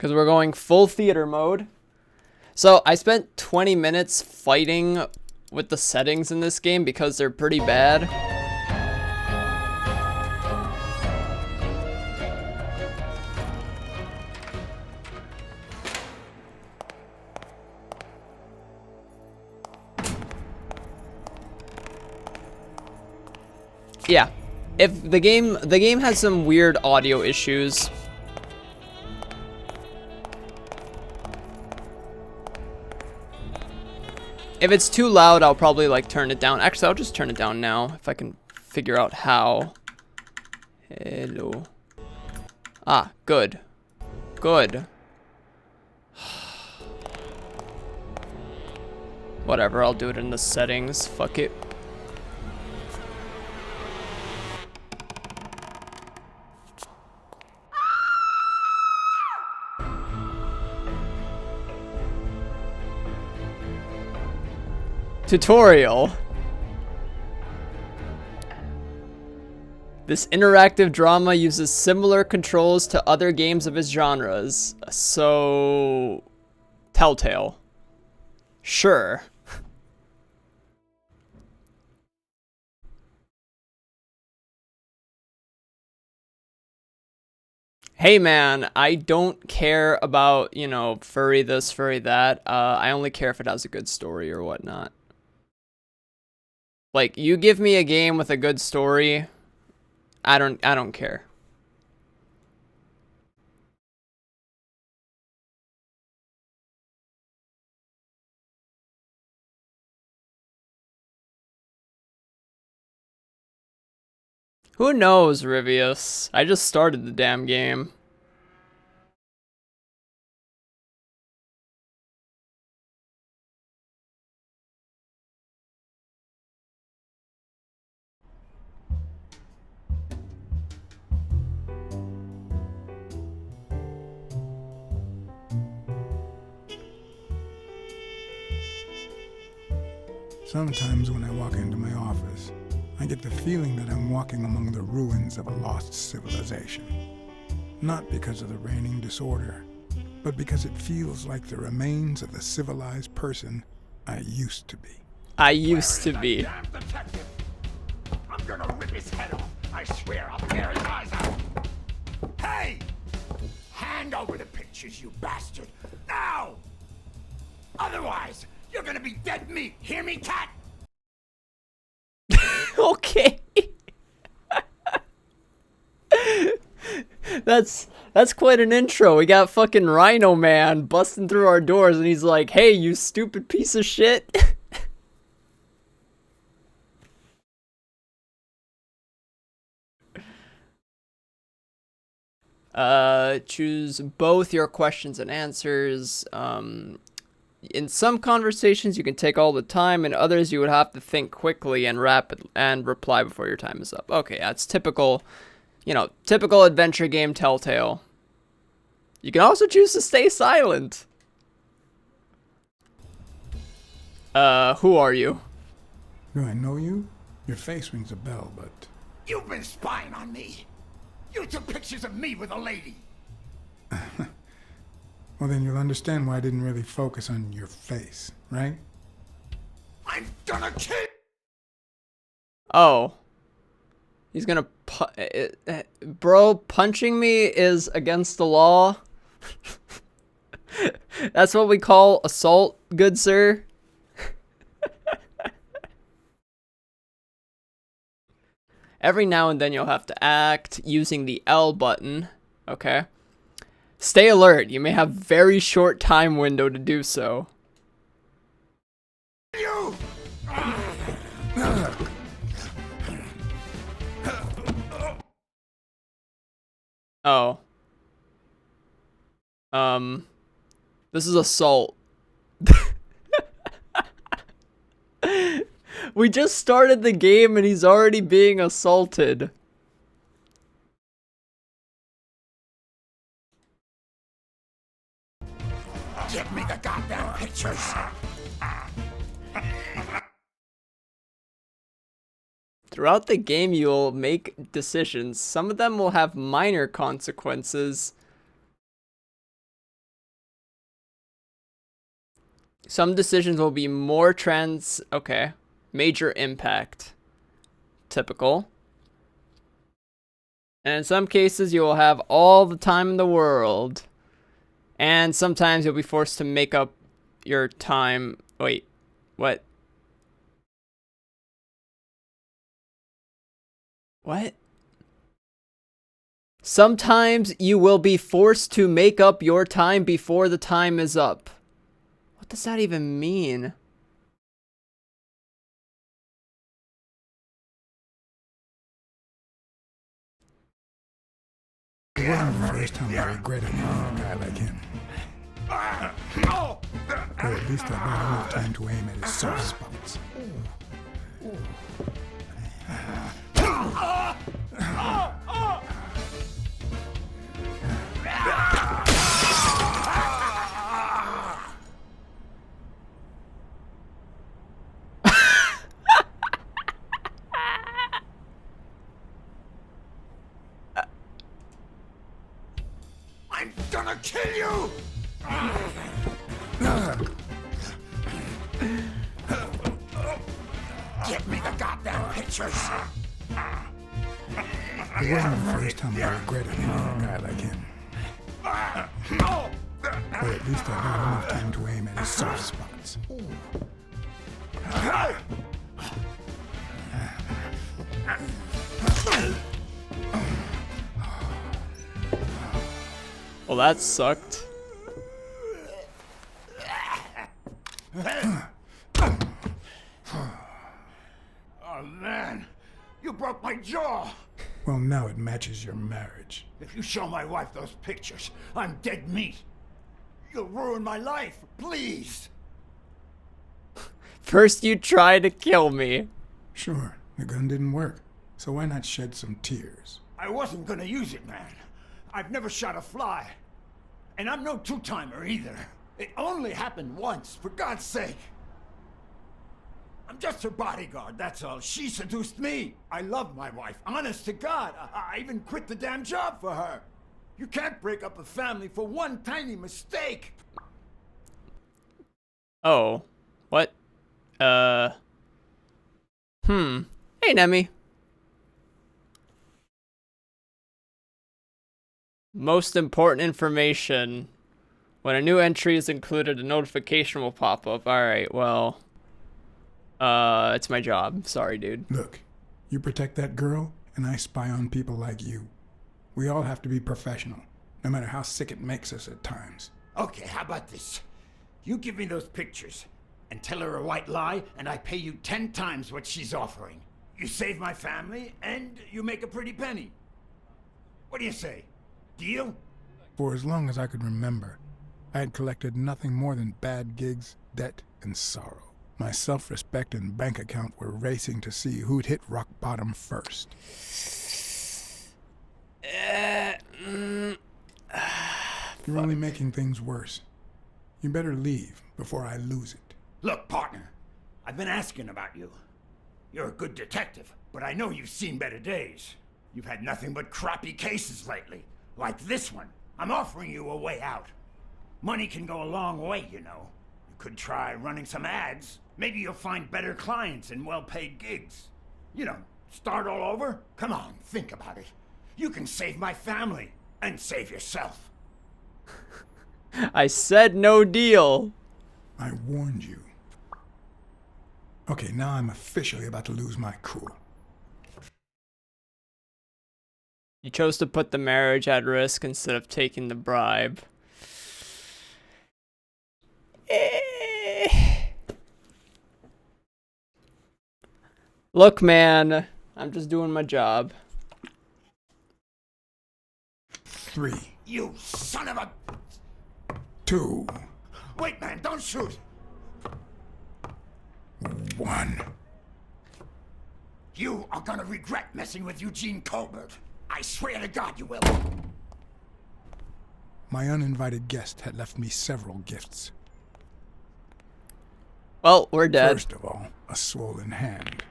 because we're going full theater mode. So I spent 20 minutes fighting with the settings in this game because they're pretty bad. Yeah, if the game has some weird audio issues. If it's too loud, I'll probably like turn it down. Actually, I'll just turn it down now if I can figure out how. Hello. Ah, good. Good. Whatever, I'll do it in the settings. Fuck it. Tutorial. This interactive drama uses similar controls to other games of its genres. So... Telltale. Sure. Hey man, I don't care about, you know, furry this, furry that. I only care if it has a good story or whatnot. Like, you give me a game with a good story, I don't care. Who knows, Rivius? I just started the damn game. Sometimes when I walk into my office, I get the feeling that I'm walking among the ruins of a lost civilization. Not because of the reigning disorder, but because it feels like the remains of the civilized person I used to be. I used to be. Damn detective! I'm gonna rip his head off. I swear I'll tear his eyes out. Hey! Hand over the pictures, you bastard! Now! Otherwise, you're gonna be dead meat. Hear me, cat? Okay. That's quite an intro. We got fucking Rhino Man busting through our doors and he's like, "Hey, you stupid piece of shit." Choose both your questions and answers. In some conversations, you can take all the time. In others, you would have to think quickly and reply before your time is up. Okay, that's typical, you know, typical adventure game Telltale. You can also choose to stay silent. Who are you? Do I know you? Your face rings a bell, but... You've been spying on me. You took pictures of me with a lady. Well, then you'll understand why I didn't really focus on your face, right? I'm gonna kill. Oh. He's gonna bro, punching me is against the law. That's what we call assault, good sir. Every now and then you'll have to act using the L button, okay? Stay alert, you may have very short time window to do so. You! Oh. This is assault. We just started the game and he's already being assaulted. Give me the goddamn pictures. Throughout the game, you'll make decisions. Some of them will have minor consequences. Some decisions will be more okay. Major impact. Typical. And in some cases, you will have all the time in the world. And sometimes you'll be forced to make up your time. Wait, what? What? Sometimes you will be forced to make up your time before the time is up. What does that even mean? It wasn't the first time I regretted having a guy like him. Or at least I bought enough time to aim at his soft spots. I'm gonna kill you! Give me the goddamn pictures! It wasn't the first time I regretted having a guy like him. Or at least I bought enough time to aim at his soft spots. Well, that sucked. Oh man, you broke my jaw! Well, now it matches your marriage. If you show my wife those pictures, I'm dead meat. You'll ruin my life, please! First you try to kill me. Sure, the gun didn't work, so why not shed some tears? I wasn't gonna use it, man. I've never shot a fly. And I'm no two-timer either. It only happened once, for God's sake. I'm just her bodyguard, that's all. She seduced me. I love my wife, honest to God. I even quit the damn job for her. You can't break up a family for one tiny mistake. Oh. What? Hey, Nemi. Most important information. When a new entry is included, a notification will pop up. Alright, well. It's my job. Sorry, dude. Look, you protect that girl, and I spy on people like you. We all have to be professional, no matter how sick it makes us at times. Okay, how about this? You give me those pictures, and tell her a white lie, and I pay you 10 times what she's offering. You save my family, and you make a pretty penny. What do you say? Deal? For as long as I could remember, I had collected nothing more than bad gigs, debt, and sorrow. My self-respect and bank account were racing to see who'd hit rock bottom first. You're only making things worse. You better leave before I lose it. Look, partner, I've been asking about you. You're a good detective, but I know you've seen better days. You've had nothing but crappy cases lately, like this one. I'm offering you a way out. Money can go a long way, you know. You could try running some ads. Maybe you'll find better clients and well-paid gigs. You know, start all over? Come on, think about it. You can save my family and save yourself. I said no deal. I warned you. Okay, now I'm officially about to lose my cool. You chose to put the marriage at risk instead of taking the bribe. Look, man, I'm just doing my job. 3, You son of a... 2, Wait, man, don't shoot! 1. You are gonna regret messing with Eugene Colbert. I swear to God you will. My uninvited guest had left me several gifts. Well, we're dead. First of all, a swollen hand.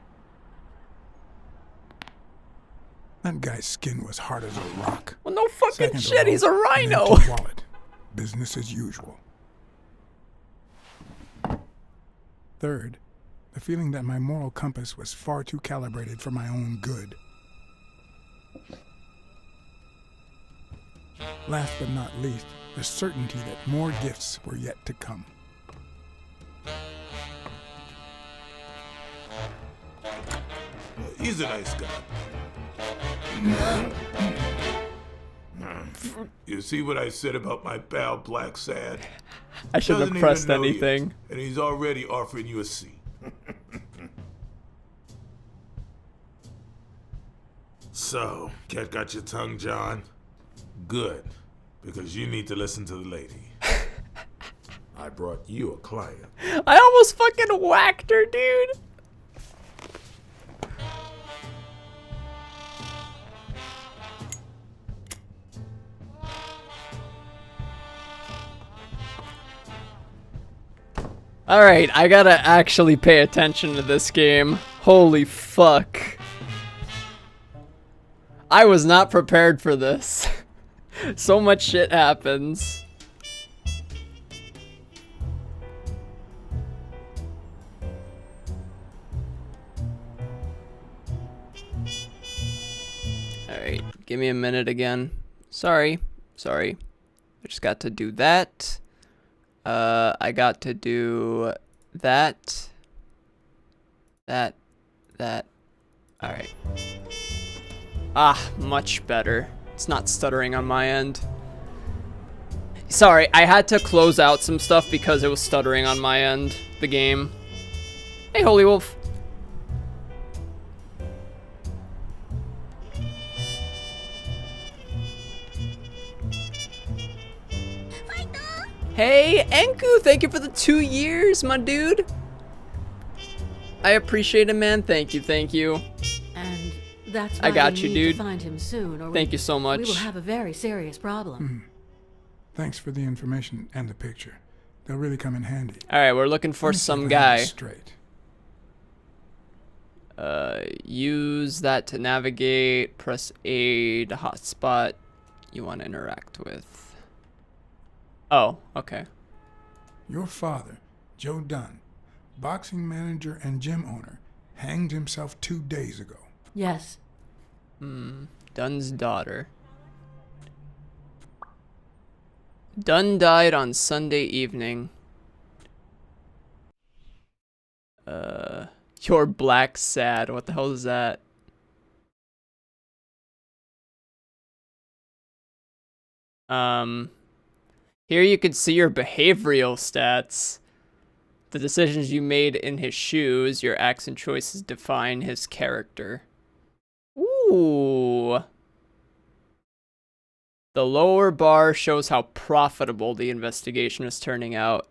That guy's skin was hard as a rock. Well, no fucking Second of shit, all, he's a an rhino. empty wallet. Business as usual. third, the feeling that my moral compass was far too calibrated for my own good. Last but not least, the certainty that more gifts were yet to come. He's a nice guy. You see what I said about my pal Blacksad? I shouldn't have pressed anything. And he's already offering you a seat. So, cat got your tongue, John? Good, because you need to listen to the lady. I brought you a client. I almost fucking whacked her, dude. Alright, I gotta actually pay attention to this game. Holy fuck. I was not prepared for this. So much shit happens. Alright, give me a minute again. Sorry. I just got to do that. I got to do that. Alright. Ah, much better. It's not stuttering on my end. Sorry, I had to close out some stuff because it was stuttering on my end, the game. Hey, Holy Wolf. Hey, Enku, thank you for the 2 years, my dude. I appreciate it, man. Thank you. And that's why I got we you, need dude. to find him soon, or Thank you so much. we will have a very serious problem. Thanks for the information and the picture. They'll really come in handy. Alright, we're looking for Let me see some if I have this guy. Straight. Use that to navigate. Press A to hotspot you want to interact with. Oh, okay. Your father, Joe Dunn, boxing manager and gym owner, hanged himself 2 days ago. Yes. Dunn's daughter. Dunn died on Sunday evening. Your Blacksad. What the hell is that? Here you can see your behavioral stats. The decisions you made in his shoes, your acts and choices define his character. Ooh. The lower bar shows how profitable the investigation is turning out.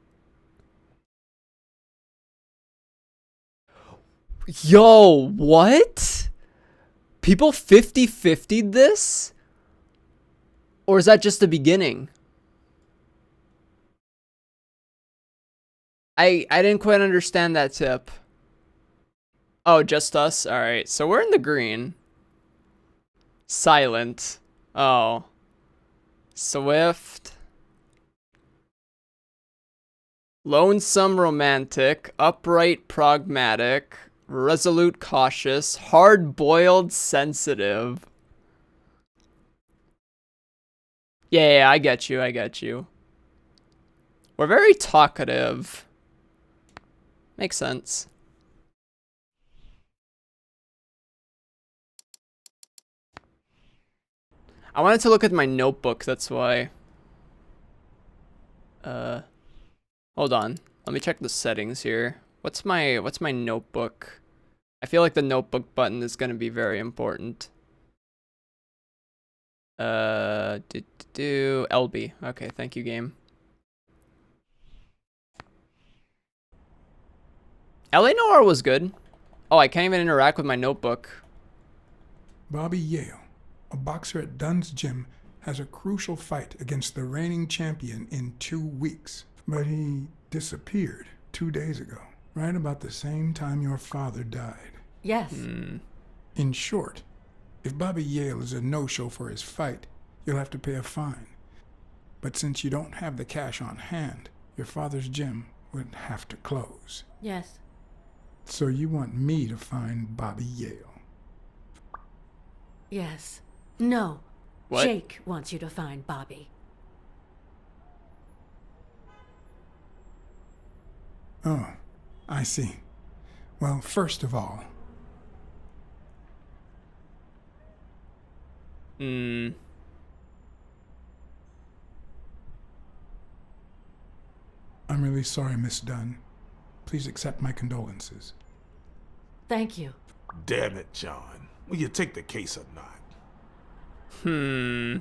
Yo, what? People 50-50'd this? Or is that just the beginning? I didn't quite understand that tip. Oh, just us? Alright, so we're in the green. Silent. Oh. Swift. Lonesome romantic. Upright pragmatic. Resolute cautious. Hard-boiled sensitive. Yeah, I get you. We're very talkative. Makes sense. I wanted to look at my notebook, that's why. Hold on. Let me check the settings here. What's my notebook? I feel like the notebook button is gonna be very important. LB. Okay, thank you, game. LA Noir was good. Oh, I can't even interact with my notebook. Bobby Yale, a boxer at Dunn's gym, has a crucial fight against the reigning champion in 2 weeks. But he disappeared 2 days ago, right about the same time your father died. Yes. In short, if Bobby Yale is a no-show for his fight, you'll have to pay a fine. But since you don't have the cash on hand, your father's gym would have to close. Yes. So you want me to find Bobby Yale? Yes. No. What? Jake wants you to find Bobby. Oh, I see. Well, first of all, Hmm. I'm really sorry, Miss Dunn. Please accept my condolences. Thank you. Damn it, John. Will you take the case or not? Hmm.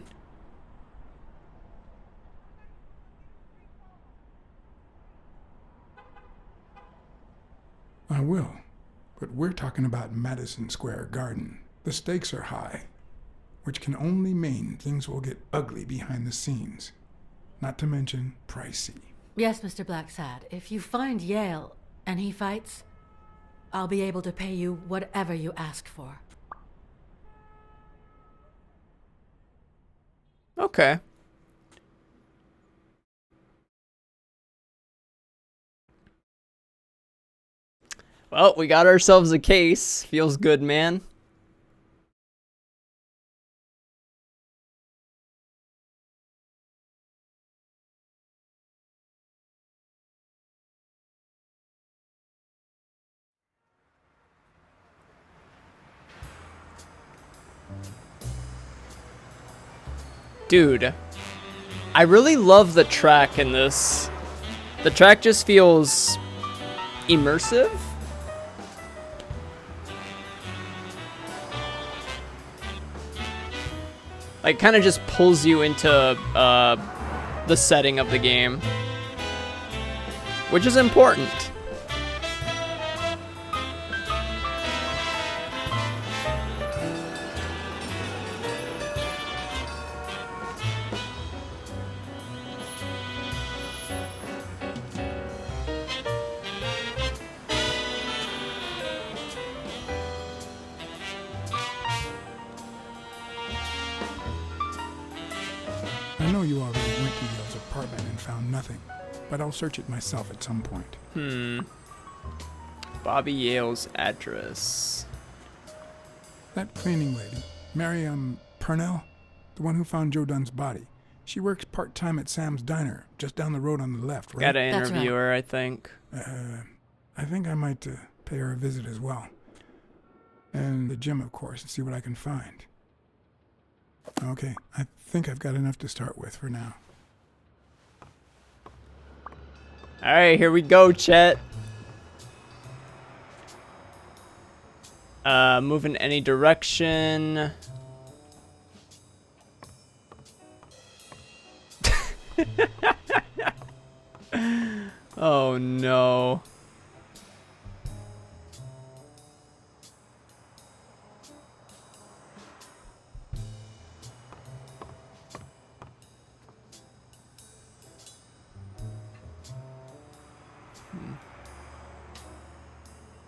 I will. But we're talking about Madison Square Garden. The stakes are high, which can only mean things will get ugly behind the scenes. Not to mention pricey. Yes, Mr. Blacksad. If you find Yale and he fights, I'll be able to pay you whatever you ask for. Okay. Well, we got ourselves a case. Feels good, man. Dude, I really love the track in this. The track just feels immersive. Like, kind of just pulls you into the setting of the game, which is important. I know you already went to Yale's apartment and found nothing, but I'll search it myself at some point. Bobby Yale's address. That cleaning lady, Mary, Purnell, the one who found Joe Dunn's body. She works part-time at Sam's Diner, just down the road on the left, right? Gotta That's interview right. her, I think. I think I might pay her a visit as well. And the gym, of course, and see what I can find. Okay, I think I've got enough to start with for now. Alright, here we go, Chet. Move in any direction. Oh no.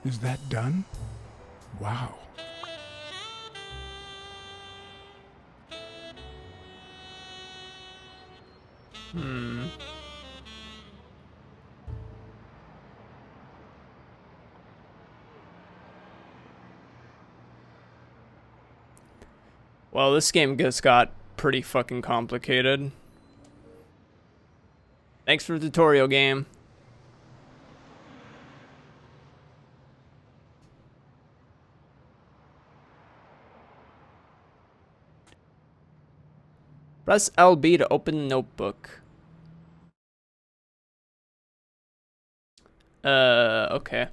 Is that done? Wow. Well, this game just got pretty fucking complicated. Thanks for the tutorial game. Press LB to open the notebook. Okay.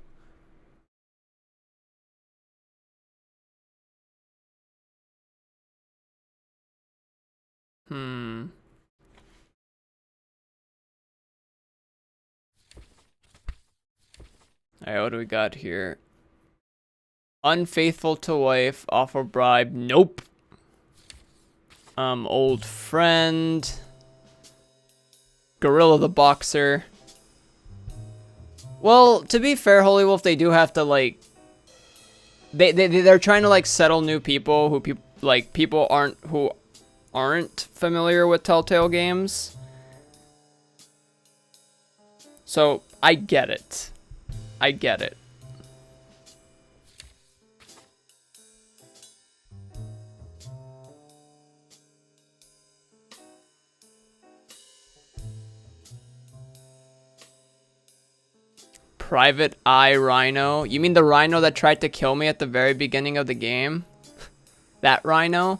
Alright, what do we got here? Unfaithful to wife, offer bribe, nope. Old friend. Gorilla the boxer. Well, to be fair, Holy Wolf, they do have to, like... They're trying to, like, settle new people who people aren't familiar with Telltale games. So, I get it. I get it. Private Eye Rhino. You mean the rhino that tried to kill me at the very beginning of the game? That rhino?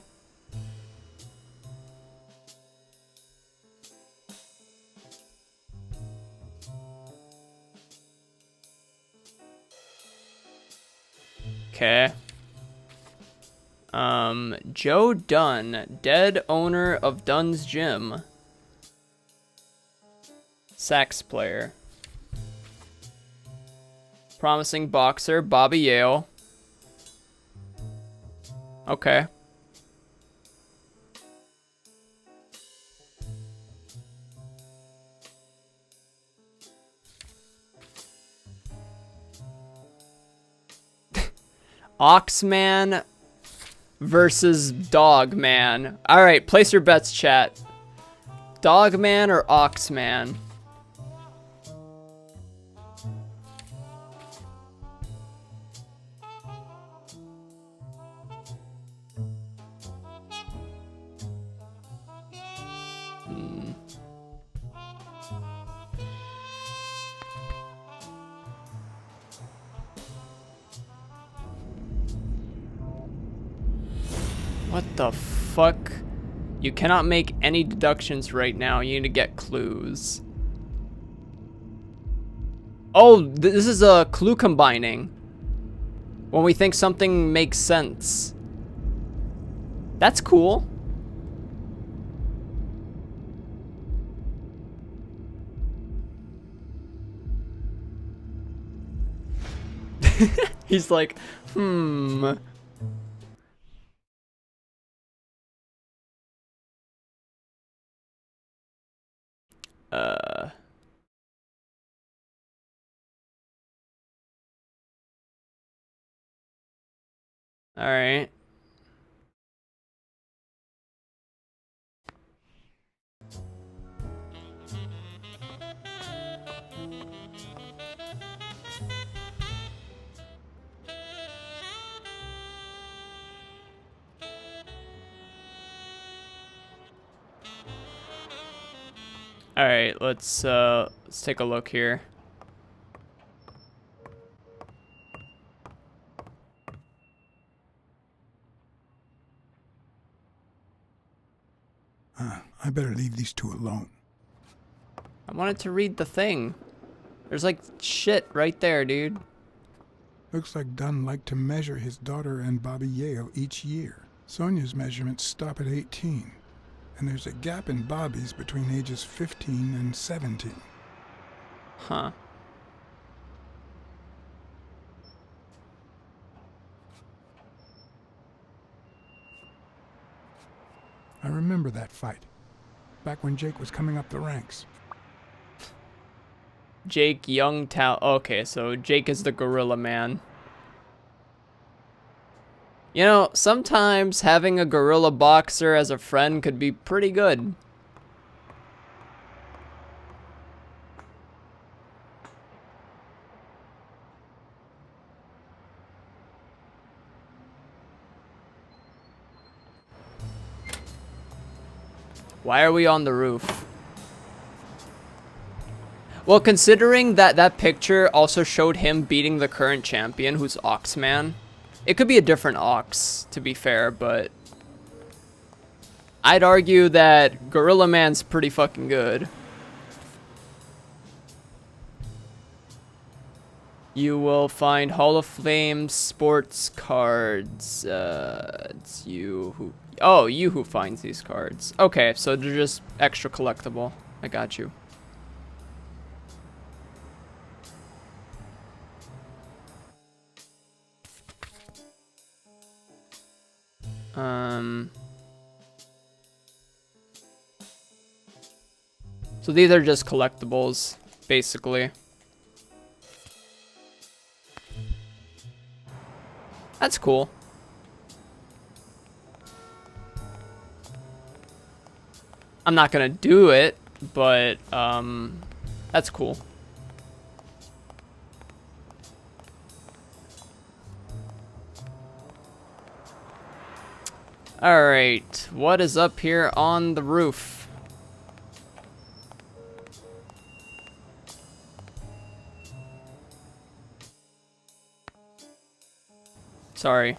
Okay. Joe Dunn, dead owner of Dunn's Gym. Sax player. Promising boxer, Bobby Yale. Okay. Oxman versus Dogman. Alright, place your bets, chat. Dogman or Oxman? What the fuck? You cannot make any deductions right now. You need to get clues. Oh, this is a clue combining. When we think something makes sense. That's cool. He's like, All right. All right, let's take a look here. I better leave these two alone. I wanted to read the thing. There's like shit right there, dude. Looks like Dunn liked to measure his daughter and Bobby Yale each year. Sonia's measurements stop at 18, and there's a gap in Bobby's between ages 15 and 17. Huh. I remember that fight, back when Jake was coming up the ranks. Jake Youngtal. Okay, so Jake is the gorilla man. You know, sometimes having a gorilla boxer as a friend could be pretty good. Why are we on the roof? Well, considering that that picture also showed him beating the current champion, who's Oxman, it could be a different Ox, to be fair, but I'd argue that Gorilla Man's pretty fucking good. You will find Hall of Fame sports cards. It's you who... Oh, you who finds these cards. Okay, so they're just extra collectible. I got you. So these are just collectibles, basically. That's cool. I'm not gonna do it, but that's cool. All right, what is up here on the roof? Sorry.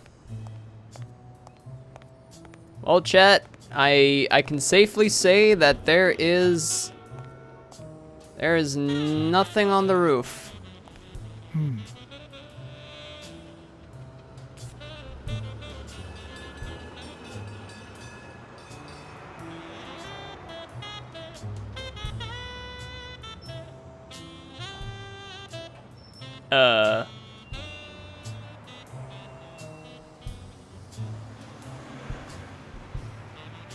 Well, chat, I can safely say that there is nothing on the roof.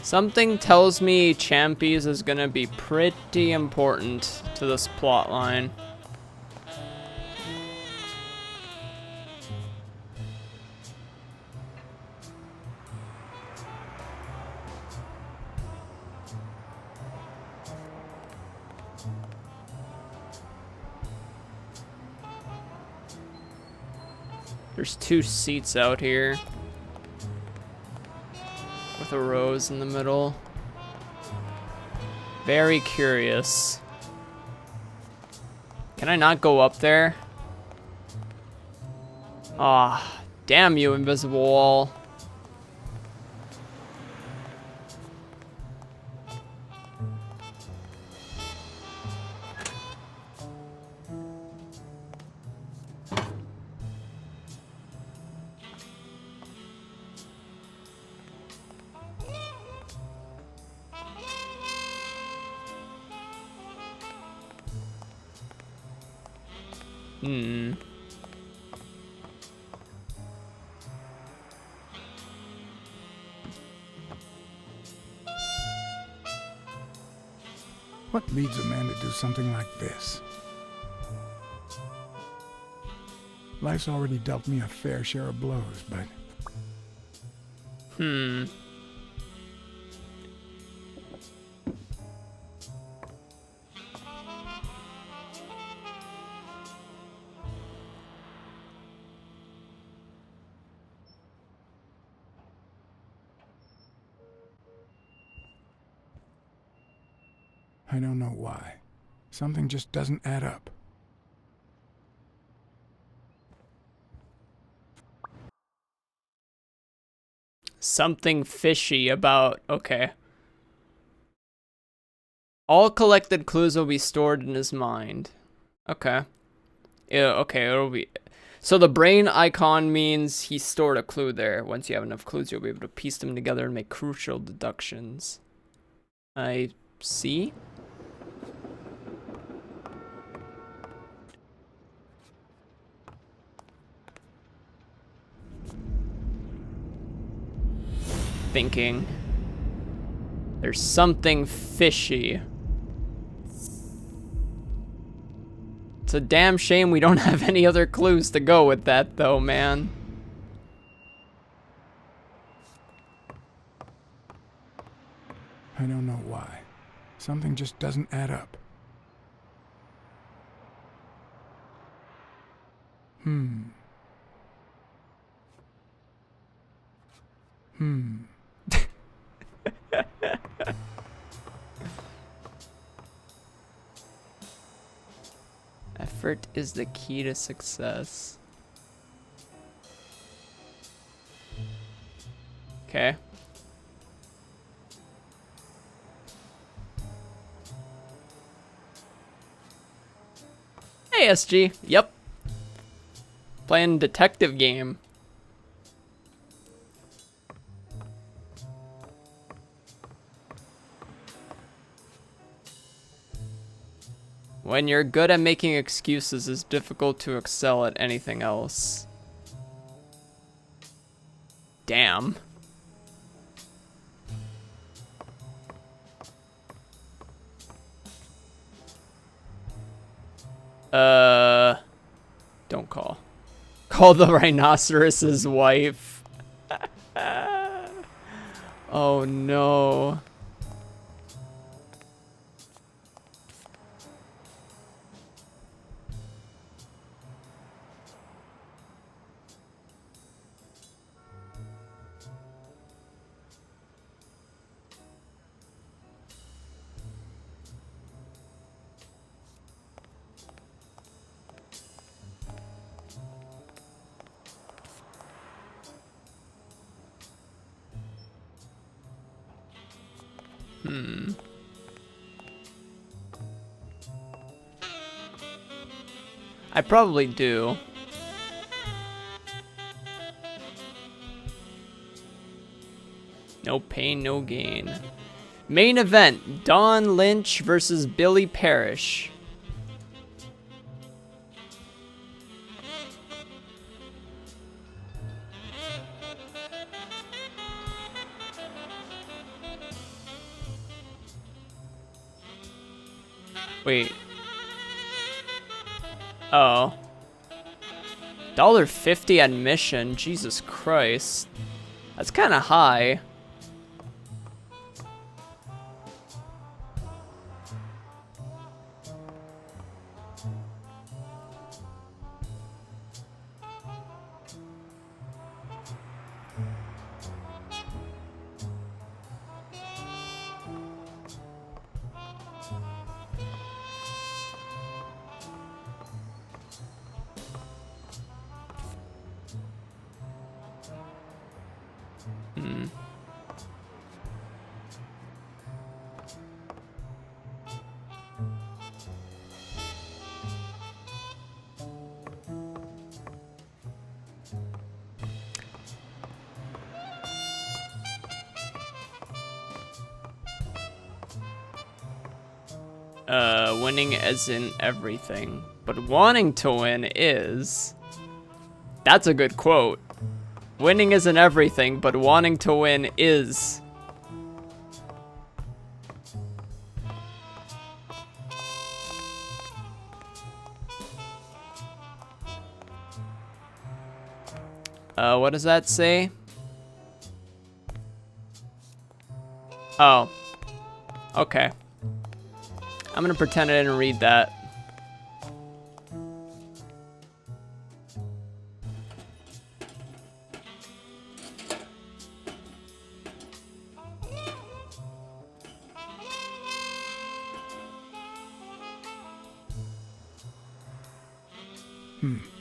Something tells me Champies is gonna be pretty important to this plot line. There's 2 seats out here with a rose in the middle. Very curious. Can I not go up there? Ah, damn you, invisible wall. What leads a man to do something like this? Life's already dealt me a fair share of blows, but... I don't know why. Something just doesn't add up. Something fishy about... Okay. All collected clues will be stored in his mind. Okay. Yeah, okay, it'll be... So the brain icon means he stored a clue there. Once you have enough clues, you'll be able to piece them together and make crucial deductions. I see. Thinking. There's something fishy. It's a damn shame we don't have any other clues to go with that, though, man. I don't know why. Something just doesn't add up. Effort is the key to success. Okay. Hey, SG. Yep. Playing detective game. When you're good at making excuses, it's difficult to excel at anything else. Damn. Don't call. Call the rhinoceros's wife. Oh no. I probably do. No pain, no gain. Main event, Don Lynch versus Billy Parrish. Wait. Oh. $1.50 admission, Jesus Christ. That's kind of high. Winning isn't everything, but wanting to win is. That's a good quote. Winning isn't everything, but wanting to win is. What does that say? Oh. Okay. I'm gonna pretend I didn't read that.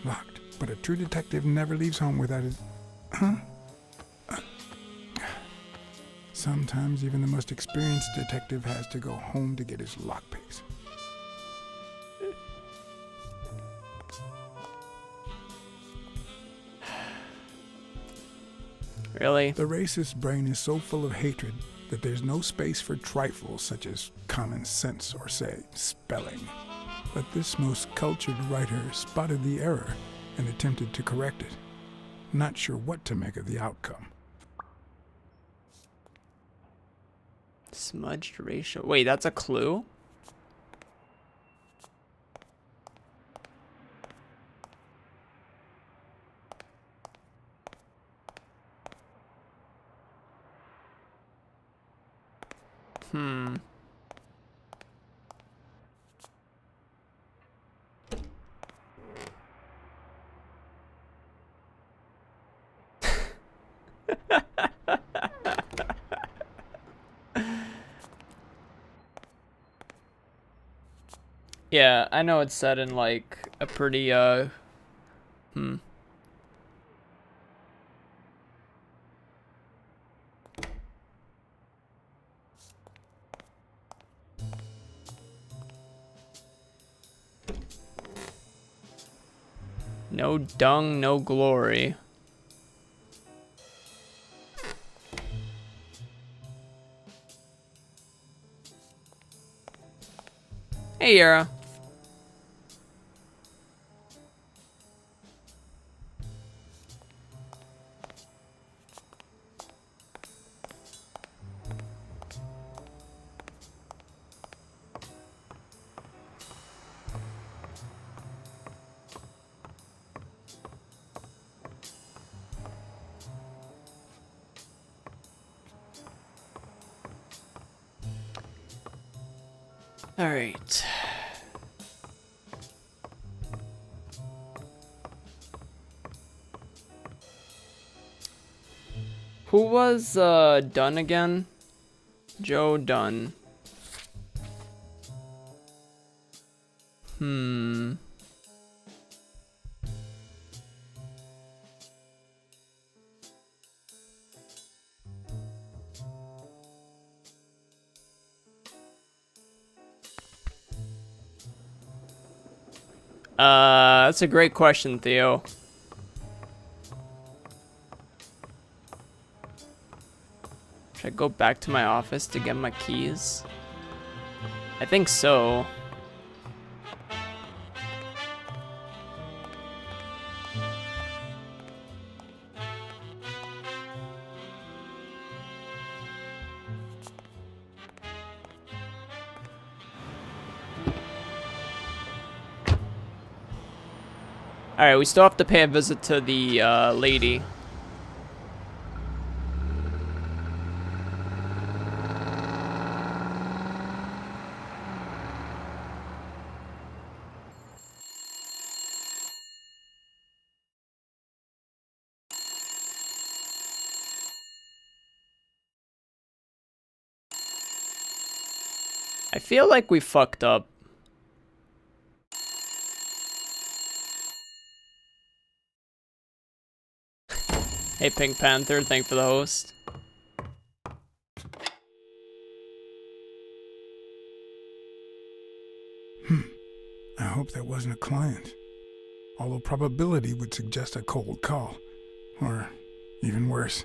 Locked. But a true detective never leaves home without his... Huh? Sometimes even the most experienced detective has to go home to get his lockpicks. Really? The racist brain is so full of hatred that there's no space for trifles such as common sense or, say, spelling. But this most cultured writer spotted the error and attempted to correct it. Not sure what to make of the outcome. Smudged ratio. Wait, that's a clue? Yeah, I know it's set in like a pretty No dung, no glory. Hey, Yara. All right. Who was Dunn again? Joe Dunn. That's a great question, Theo. Should I go back to my office to get my keys? I think so. Alright, we still have to pay a visit to the lady. I feel like we fucked up. Hey, Pink Panther, thanks for the host. I hope that wasn't a client. Although probability would suggest a cold call. Or, even worse,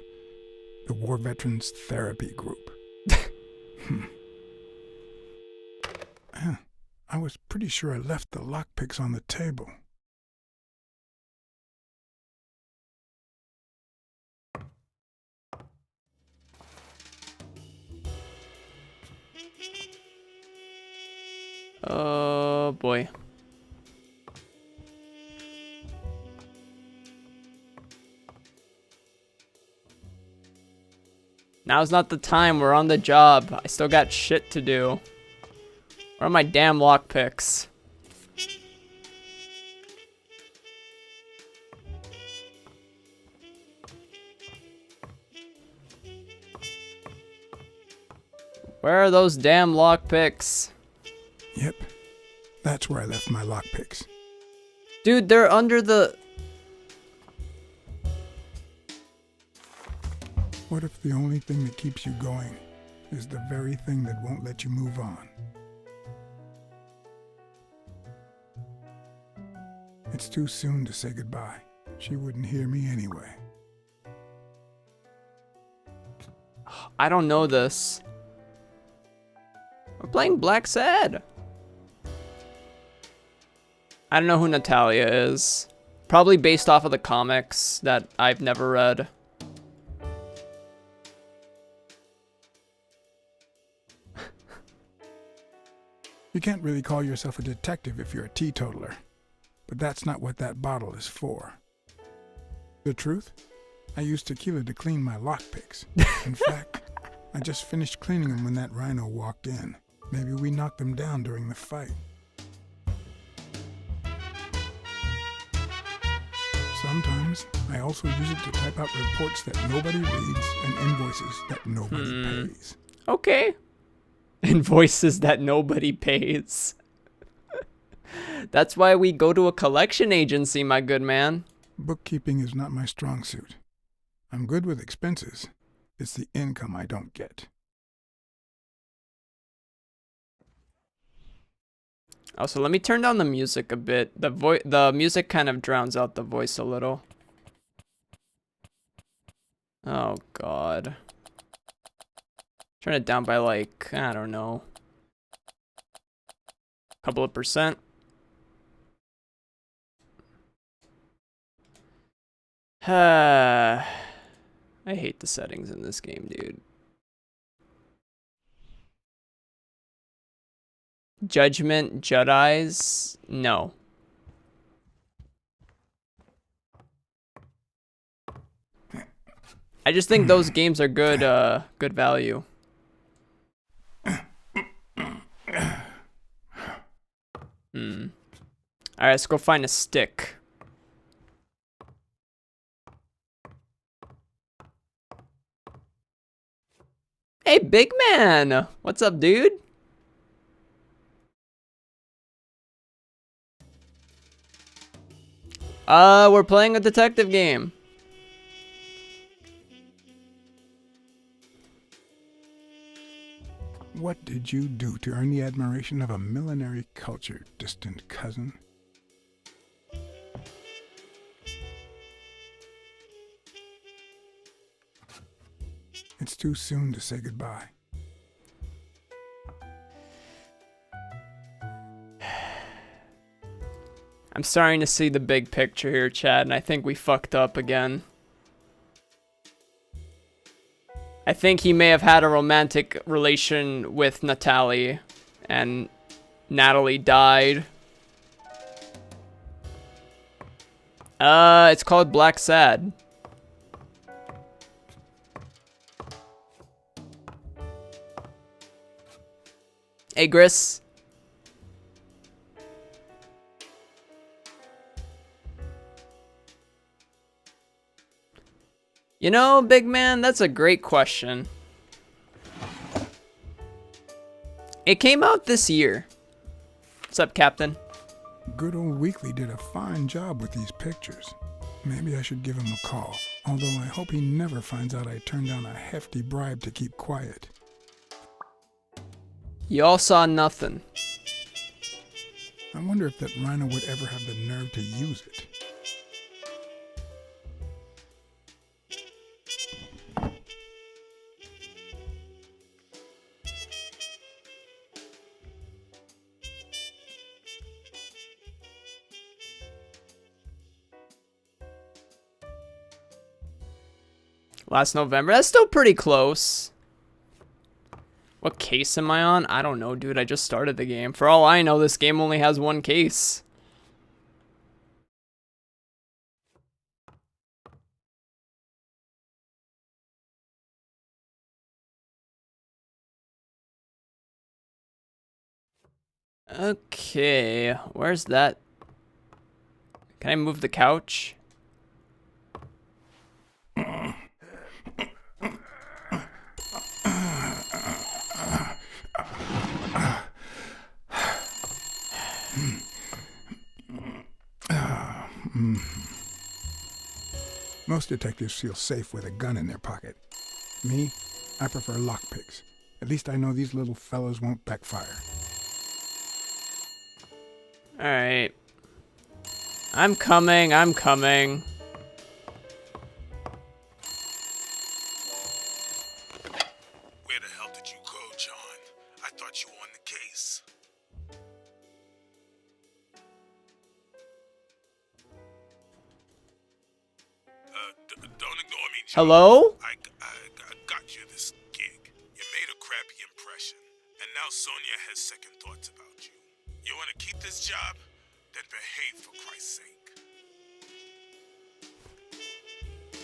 the War Veterans Therapy Group. I was pretty sure I left the lockpicks on the table. Oh boy. Now's not the time, we're on the job. I still got shit to do. Where are my damn lockpicks? Where are those damn lockpicks? Yep, that's where I left my lockpicks. Dude, they're under the... What if the only thing that keeps you going is the very thing that won't let you move on? It's too soon to say goodbye. She wouldn't hear me anyway. I don't know this. We're playing Blacksad. I don't know who Natalia is. Probably based off of the comics that I've never read. You can't really call yourself a detective if you're a teetotaler. But that's not what that bottle is for. The truth? I used tequila to clean my lockpicks. In fact, I just finished cleaning them when that rhino walked in. Maybe we knocked him down during the fight. Sometimes, I also use it to type out reports that nobody reads and invoices that nobody pays. Okay. Invoices that nobody pays. That's why we go to a collection agency, my good man. Bookkeeping is not my strong suit. I'm good with expenses. It's the income I don't get. Also, let me turn down the music a bit. The music kind of drowns out the voice a little. Oh god. Turn it down by like, I don't know, a couple of percent. I hate the settings in this game, dude. Judgment Jedi's? No. I just think those games are good, good value. Alright, let's go find a stick. Hey, big man! What's up, dude? We're playing a detective game. What did you do to earn the admiration of a millinery culture, distant cousin? It's too soon to say goodbye. I'm starting to see the big picture here, Chad, and I think we fucked up again. I think he may have had a romantic relation with Natalie, and Natalie died. It's called Blacksad. Hey, Gris. You know, big man, that's a great question. It came out this year. What's up, Captain? Good old Weekly did a fine job with these pictures. Maybe I should give him a call, although I hope he never finds out I turned down a hefty bribe to keep quiet. Y'all saw nothing. I wonder if that rhino would ever have the nerve to use it. Last November. That's still pretty close. What case am I on? I don't know, dude. I just started the game. For all I know, this game only has one case. Okay, where's that? Can I move the couch? Most detectives feel safe with a gun in their pocket. Me, I prefer lockpicks. At least I know these little fellows won't backfire. Alright. I'm coming, I'm coming. Where the hell did you go, John? I thought you were on the case. Don't ignore me, John. Hello? I got you this gig. You made a crappy impression, and now Sonia has second thoughts about you. You want to keep this job? Then behave, for Christ's sake.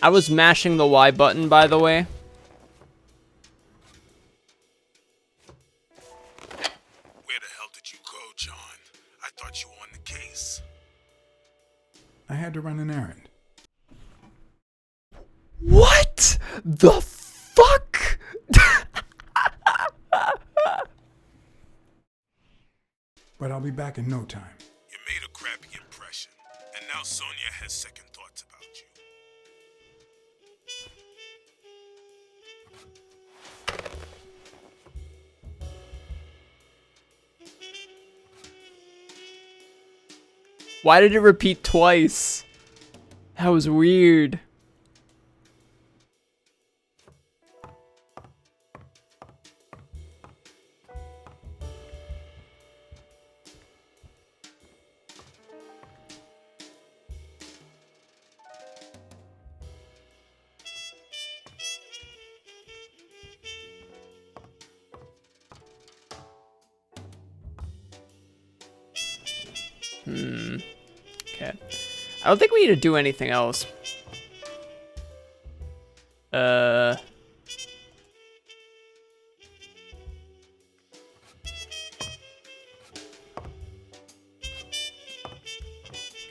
I was mashing the Y button, by the way. Where the hell did you go, John? I thought you were on the case. I had to run an errand. What the fuck? But I'll be back in no time. You made a crappy impression, and now Sonia has second thoughts about you. Why did it repeat twice? That was weird. Okay. I don't think we need to do anything else. Okay,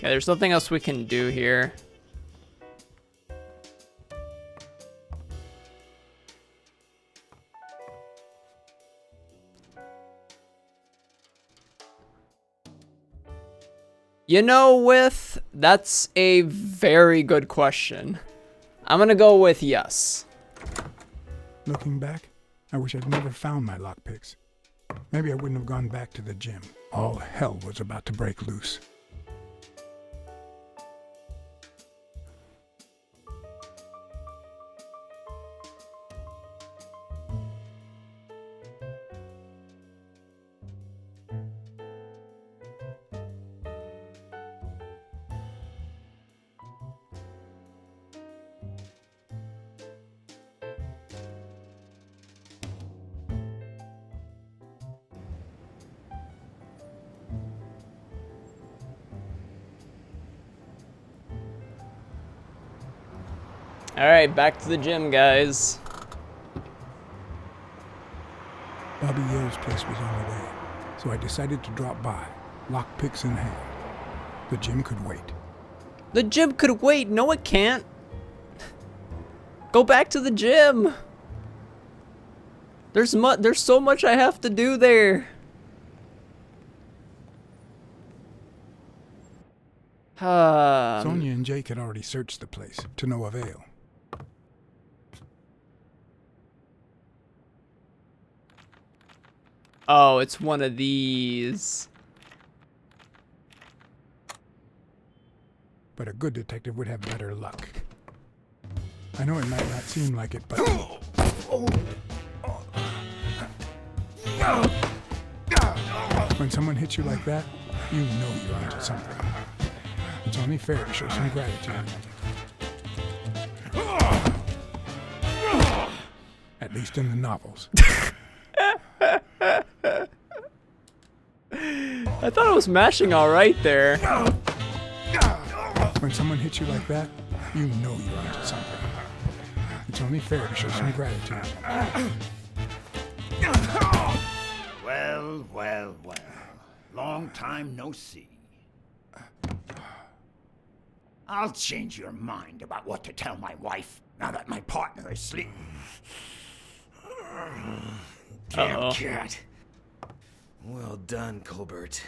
there's nothing else we can do here. You know, that's a very good question. I'm gonna go with yes. Looking back, I wish I'd never found my lockpicks. Maybe I wouldn't have gone back to the gym. All hell was about to break loose. Alright, back to the gym, guys. Bobby Yale's place was on the way, so I decided to drop by, lockpicks in hand. The gym could wait. The gym could wait. No, it can't. Go back to the gym. There's so much I have to do there. Sonia and Jake had already searched the place, to no avail. Oh, it's one of these. But a good detective would have better luck. I know it might not seem like it, but... When someone hits you like that, you know you're onto something. It's only fair to show some gratitude. At least in the novels. I thought I was mashing all right there. When someone hits you like that, you know you're onto something. It's only fair to show some gratitude. Well, well, well. Long time no see. I'll change your mind about what to tell my wife now that my partner is sleeping. Damn cat. Well done, Colbert.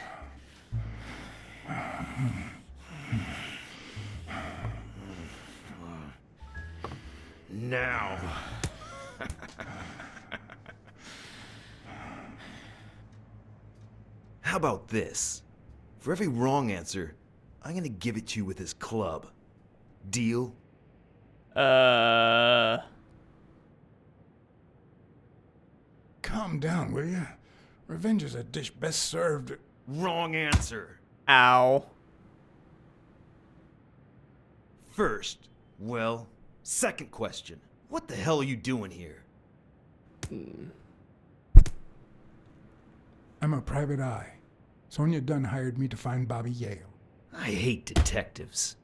Now. How about this? For every wrong answer, I'm gonna give it to you with this club. Deal? Calm down, will you? Revenge is a dish best served... Wrong answer. Ow. First, well, second question. What the hell are you doing here? I'm a private eye. Sonia Dunn hired me to find Bobby Yale. I hate detectives.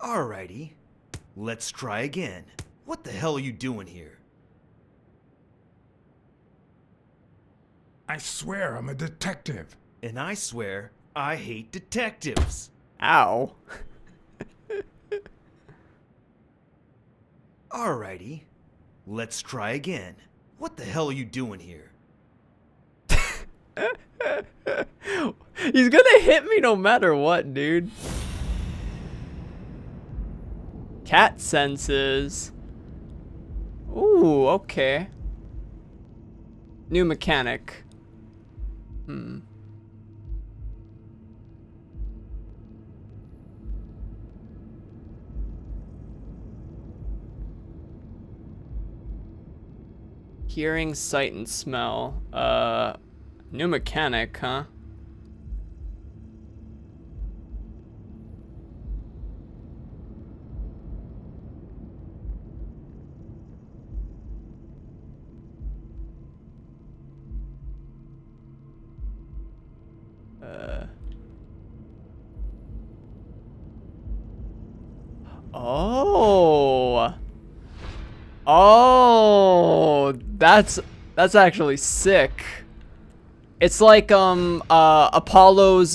Alrighty, let's try again. What the hell are you doing here? I swear I'm a detective. And I swear, I hate detectives. Ow. Alrighty, let's try again. What the hell are you doing here? He's gonna hit me no matter what, dude. Cat senses. Ooh, okay. New mechanic. Hearing, sight, and smell. New mechanic, huh? Oh. Oh, that's actually sick. It's like Apollo's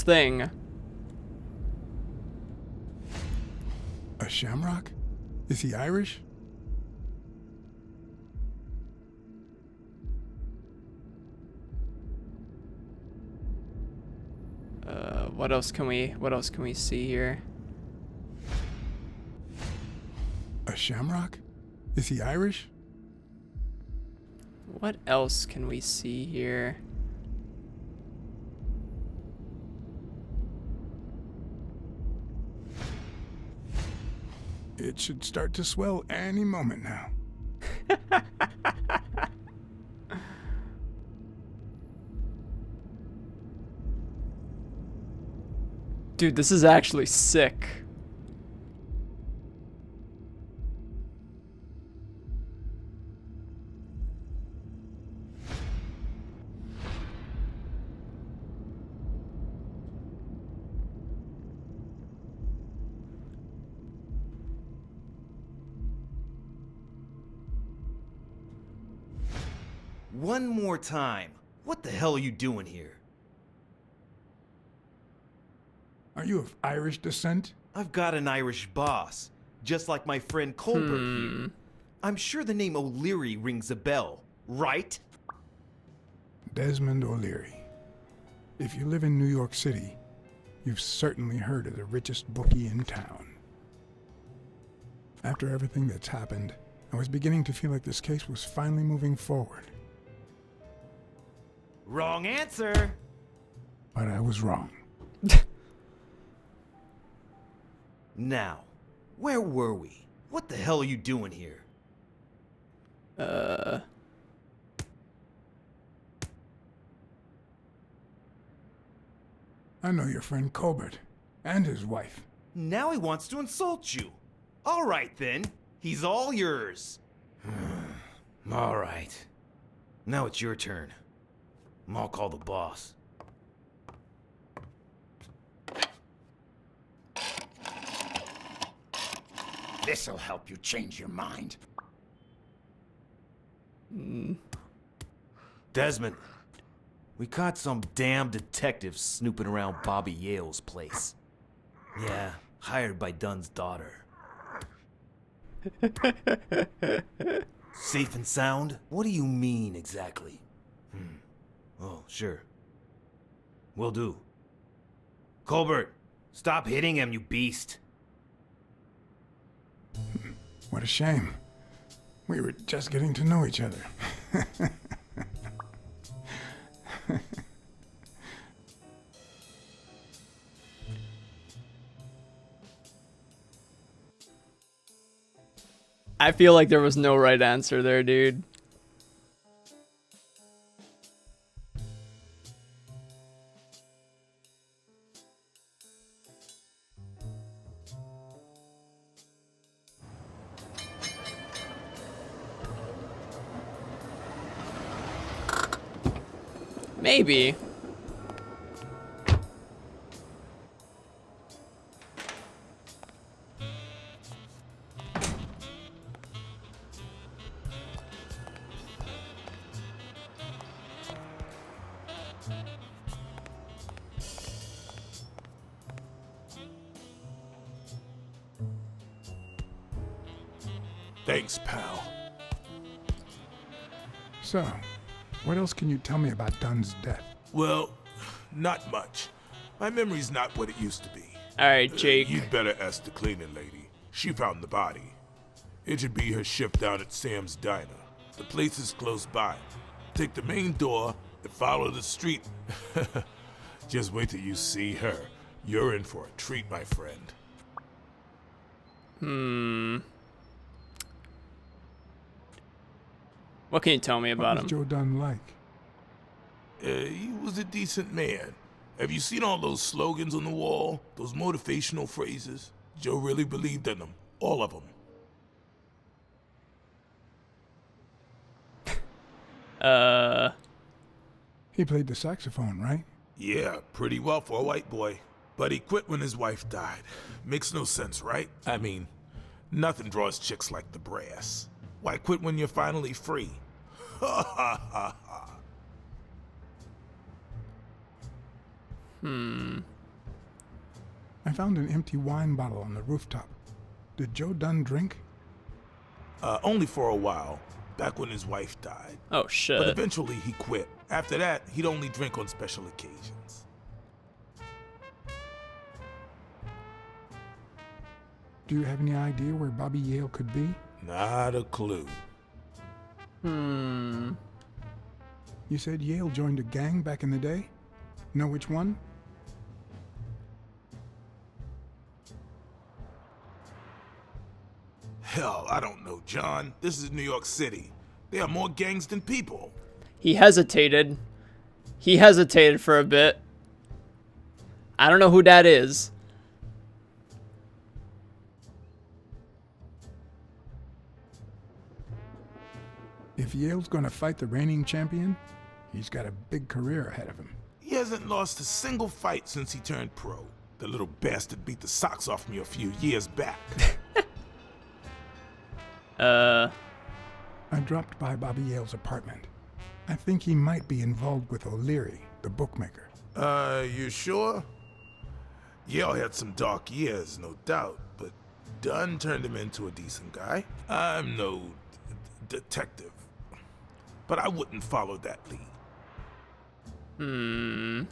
thing. A shamrock? Is he Irish? What else can we see here? A shamrock? Is he Irish? What else can we see here? It should start to swell any moment now. Dude, this is actually sick. One more time. What the hell are you doing here? Are you of Irish descent? I've got an Irish boss, just like my friend Colbert here. I'm sure the name O'Leary rings a bell, right? Desmond O'Leary. If you live in New York City, you've certainly heard of the richest bookie in town. After everything that's happened, I was beginning to feel like this case was finally moving forward. Wrong answer. But I was wrong. Now, where were we? What the hell are you doing here? I know your friend Colbert and his wife. Now he wants to insult you. All right then, he's all yours. All right. Now it's your turn. I'll call the boss. This'll help you change your mind. Desmond, we caught some damn detective snooping around Bobby Yale's place. Yeah, hired by Dunn's daughter. Safe and sound? What do you mean exactly? Oh, sure. Will do. Colbert, stop hitting him, you beast. What a shame. We were just getting to know each other. I feel like there was no right answer there, dude. Maybe. Thanks, pal. So, what else can you tell me about Dunn's death? Well, not much. My memory's not what it used to be. Alright, Jake. You'd better ask the cleaning lady. She found the body. It should be her shift down at Sam's Diner. The place is close by. Take the main door and follow the street. Just wait till you see her. You're in for a treat, my friend. What can you tell me about What was him? Joe Dunn like? He was a decent man. Have you seen all those slogans on the wall? Those motivational phrases? Joe really believed in them. All of them. He played the saxophone, right? Yeah, pretty well for a white boy. But he quit when his wife died. Makes no sense, right? I mean, nothing draws chicks like the brass. Why quit when you're finally free? Ha ha ha ha. I found an empty wine bottle on the rooftop. Did Joe Dunn drink? Only for a while, back when his wife died. Oh, But shit. eventually he quit. After that, he'd only drink on special occasions. Do you have any idea where Bobby Yale could be? Not a clue. You said Yale joined a gang back in the day? Know which one? Hell, I don't know, John. This is New York City. There are more gangs than people. He hesitated. He hesitated for a bit. I don't know who that is. If Yale's gonna fight the reigning champion, he's got a big career ahead of him. He hasn't lost a single fight since he turned pro. The little bastard beat the socks off me a few years back. I dropped by Bobby Yale's apartment. I think he might be involved with O'Leary, the bookmaker. You sure? Yale had some dark years, no doubt, but Dunn turned him into a decent guy. I'm no detective, but I wouldn't follow that lead. Do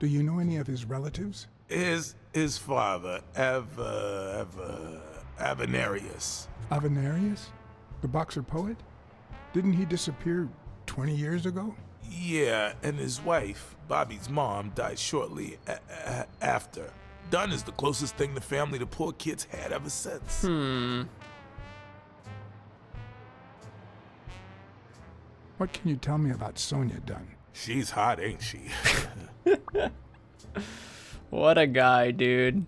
you know any of his relatives? His father, Avenarius. Avenarius? The boxer poet? Didn't he disappear 20 years ago? Yeah, and his wife, Bobby's mom, died shortly after. Dunn is the closest thing the family the poor kids had ever since. What can you tell me about Sonia Dunn? She's hot, ain't she? What a guy, dude.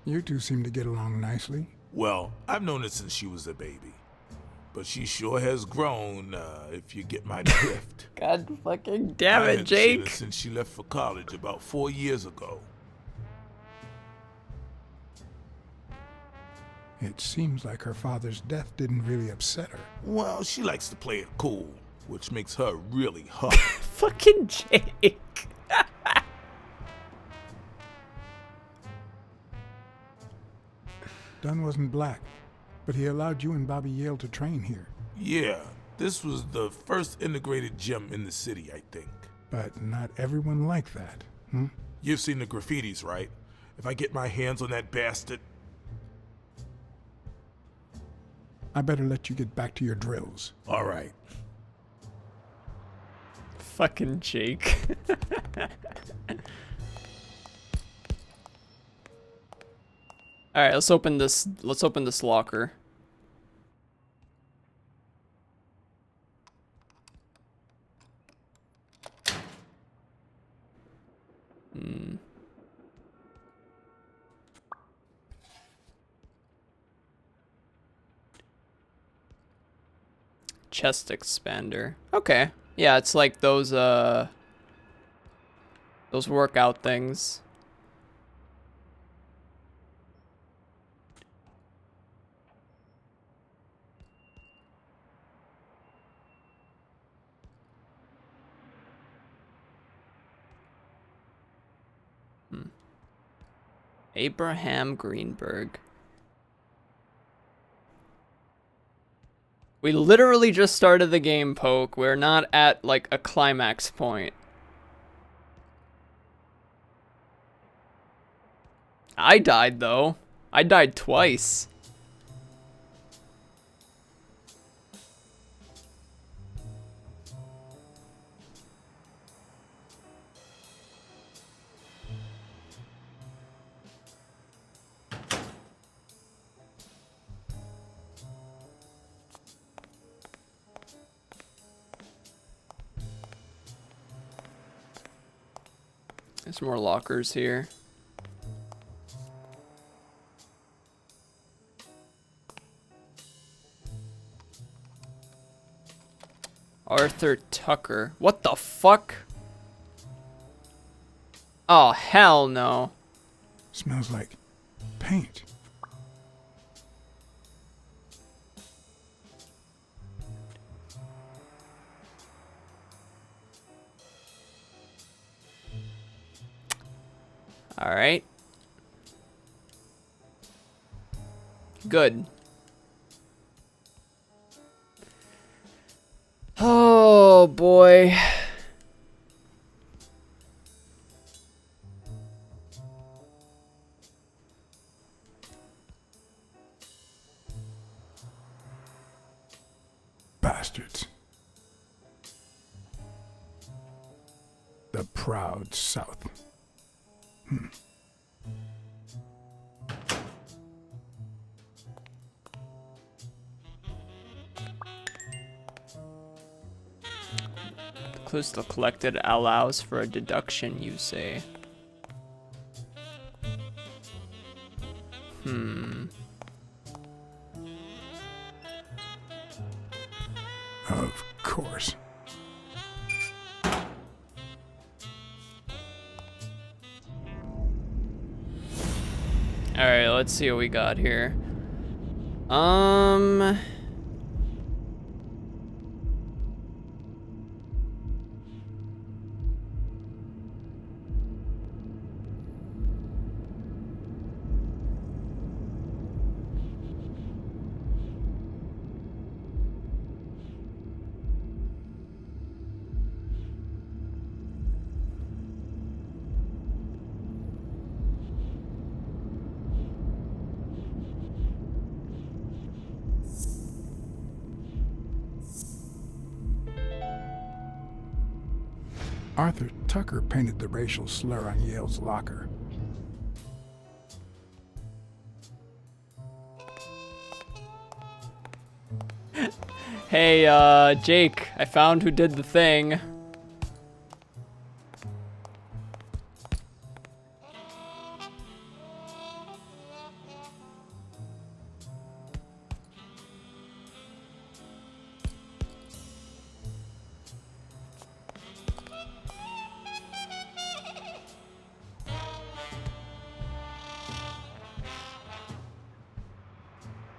You two seem to get along nicely. Well, I've known her since she was a baby. But she sure has grown, if you get my drift. God fucking damn I it, hadn't seen her Jake. since she left for college about 4 years ago. It seems like her father's death didn't really upset her. Well, she likes to play it cool, which makes her really hot. Fucking Jake. Dunn wasn't black, but he allowed you and Bobby Yale to train here. Yeah, this was the first integrated gym in the city, I think. But not everyone liked that, hmm? You've seen the graffitis, right? If I get my hands on that bastard... I better let you get back to your drills. All right. Fucking Jake. All right, let's open this. Let's open this locker. Chest expander. Okay. Yeah, it's like those workout things. Abraham Greenberg. We literally just started the game, Poke. We're not at, like, a climax point. I died, though. I died twice. There's more lockers here. Arthur Tucker. What the fuck? Oh, hell no. Smells like paint. All right. Good. Oh boy. Bastards. The proud South. The clues still collected allows for a deduction, you say. Of course. All right, let's see what we got here. Arthur Tucker painted the racial slur on Yale's locker. Hey, Jake, I found who did the thing.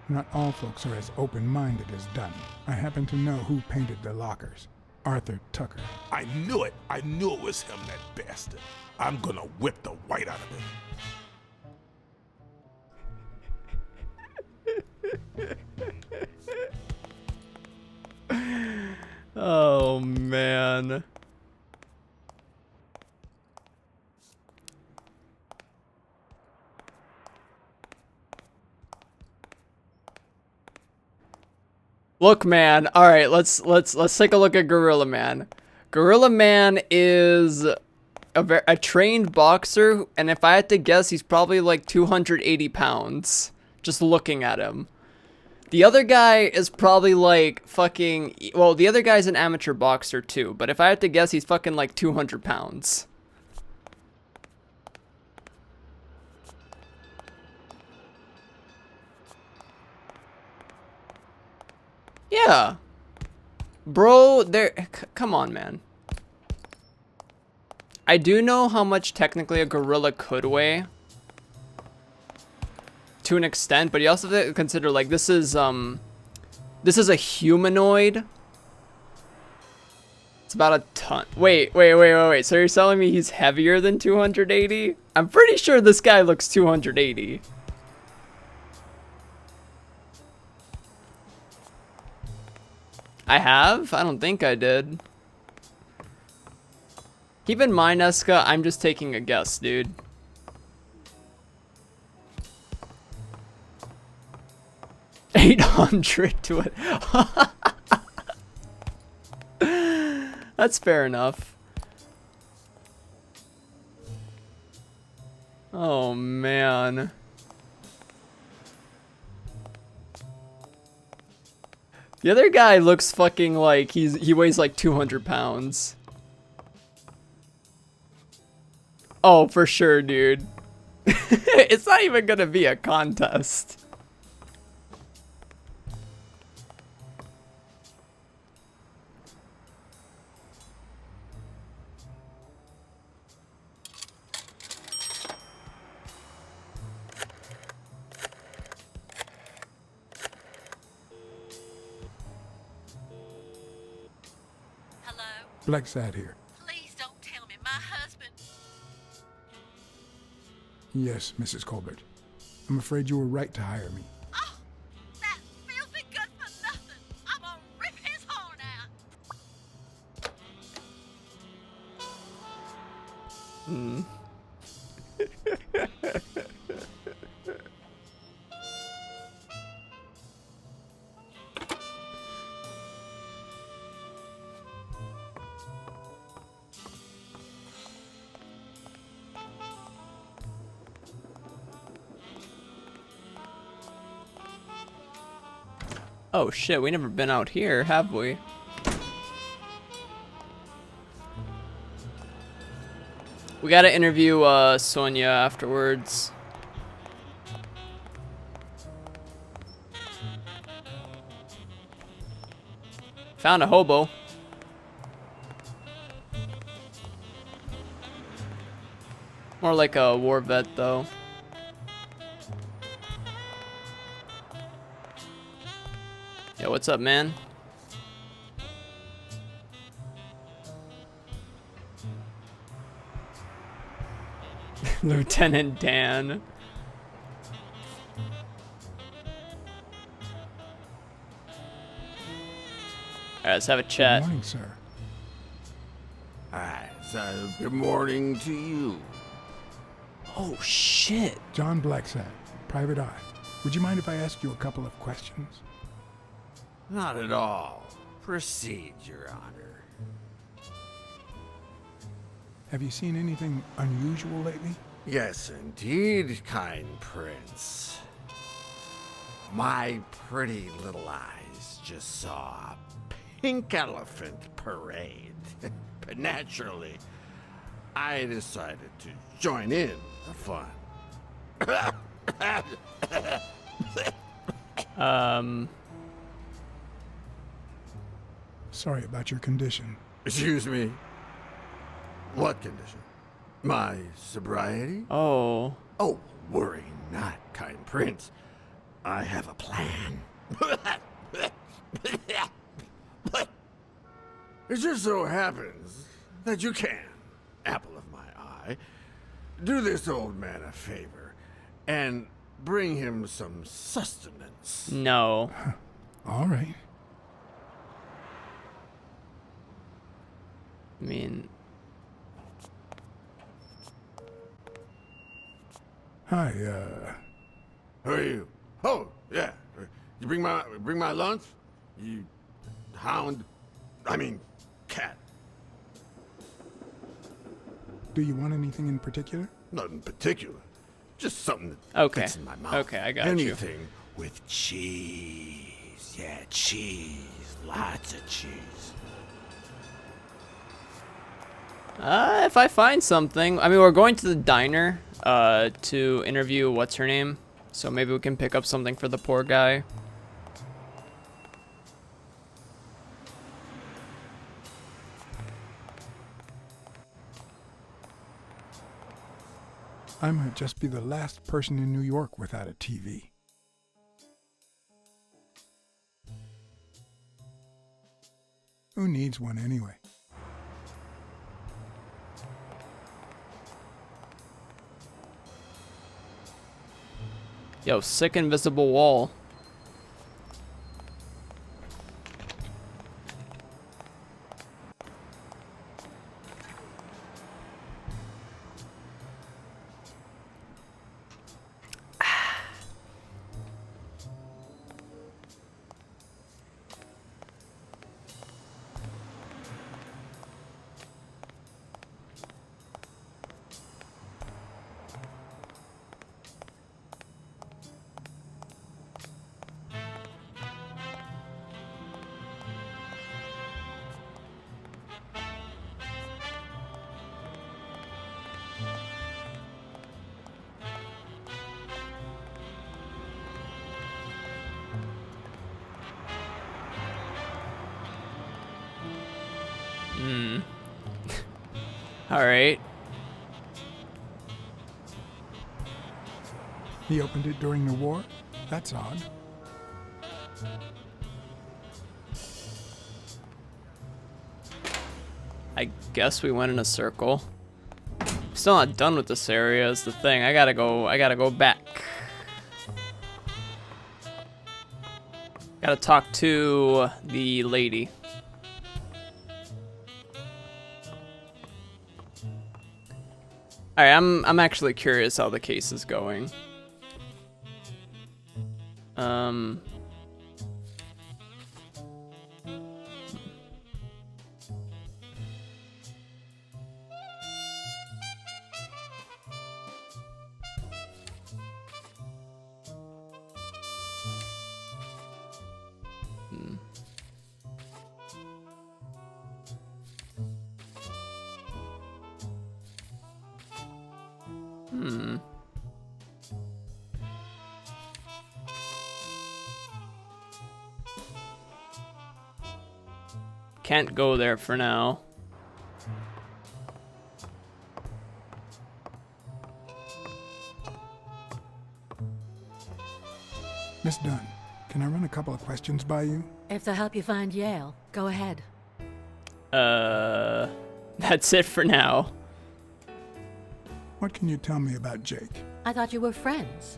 Not all folks are as open-minded as Dunn. I happen to know who painted the lockers. Arthur Tucker. I knew it. I knew it was him, that bastard. I'm gonna whip the white out of him. Oh, man. Look, man. All right, let's take a look at Gorilla Man. Gorilla Man is a trained boxer, and if I had to guess, he's probably like 280 pounds. Just looking at him. The other guy is probably like fucking. Well, the other guy's an amateur boxer too, but if I had to guess, he's fucking like 200 pounds. Yeah. Bro, come on, man. I do know how much technically a gorilla could weigh. To an extent, but you also have to consider, like, this is a humanoid. It's about a ton. Wait. So you're telling me he's heavier than 280? I'm pretty sure this guy looks 280. I have? I don't think I did. Keep in mind, Eska, I'm just taking a guess, dude. $800 to it. That's fair enough. Oh, man. The other guy looks fucking like he weighs like 200 pounds. Oh, for sure, dude. It's not even gonna be a contest. Blacksad here. Please don't tell me my husband. Yes, Mrs. Colbert. I'm afraid you were right to hire me. Oh, that filthy good for nothing. I'm gonna rip his horn out. Oh shit, we never been out here, have we? We gotta interview Sonia afterwards. Found a hobo. More like a war vet though. Yo, what's up, man? Lieutenant Dan. Alright, let's have a chat. Good morning, sir. Good morning to you. Oh, shit. John Blacksad, Private Eye. Would you mind if I asked you a couple of questions? Not at all. Proceed, Your Honor. Have you seen anything unusual lately? Yes, indeed, kind prince. My pretty little eyes just saw a pink elephant parade. But naturally, I decided to join in the fun. Sorry about your condition. Excuse me. What condition? My sobriety? Oh. Oh, worry not, kind prince. I have a plan. It just so happens that you can, apple of my eye, do this old man a favor and bring him some sustenance. No. All right. I mean, Hi, Who are you? Oh, yeah. You bring my lunch? You hound? I mean, cat. do you want anything in particular? Nothing particular. Just something that Okay. fits in my mouth. Okay, I got you. Anything with cheese. Yeah, cheese. Lots of cheese. if I find something, I mean, we're going to the diner to interview what's her name, so maybe we can pick up something for the poor guy. I might just be the last person in New York without a TV. Who needs one anyway? Yo, sick invisible wall. Alright. He opened it during the war? That's odd. I guess we went in a circle. Still not done with this area is the thing. I gotta go back. Gotta talk to the lady. Alright, I'm actually curious how the case is going. Can't go there for now. Miss Dunn, can I run a couple of questions by you? If they'll help you find Yale, go ahead. That's it for now. What can you tell me about Jake? I thought you were friends.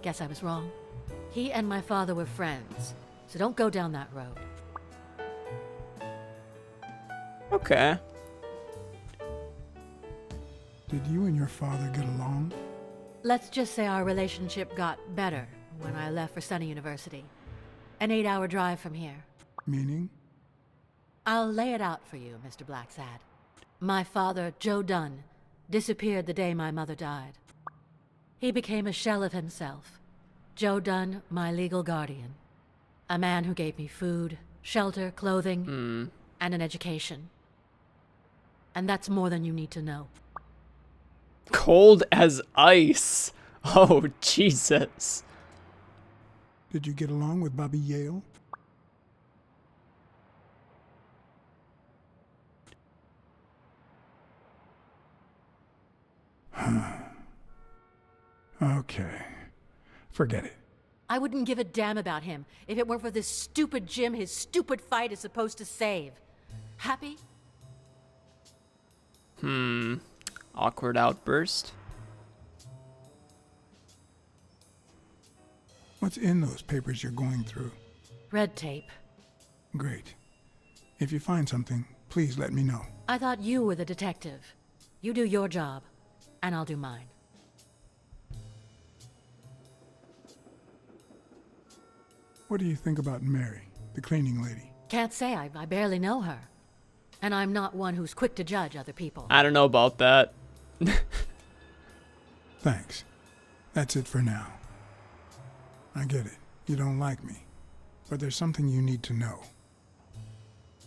Guess I was wrong. He and my father were friends, so don't go down that road. Okay. Did you and your father get along? Let's just say our relationship got better when I left for Sunny University. An 8-hour drive from here. Meaning? I'll lay it out for you, Mr. Blacksad. My father, Joe Dunn, disappeared the day my mother died. He became a shell of himself. Joe Dunn, my legal guardian. A man who gave me food, shelter, clothing, and an education. And that's more than you need to know. Cold as ice. Oh, Jesus. Did you get along with Bobby Yale? Okay. Forget it. I wouldn't give a damn about him if it weren't for this stupid Jim his stupid fight is supposed to save. Happy? Awkward outburst. What's in those papers you're going through? Red tape. Great. If you find something, please let me know. I thought you were the detective. You do your job, and I'll do mine. What do you think about Mary, the cleaning lady? Can't say. I barely know her. And I'm not one who's quick to judge other people. I don't know about that. Thanks. That's it for now. I get it. You don't like me. But there's something you need to know.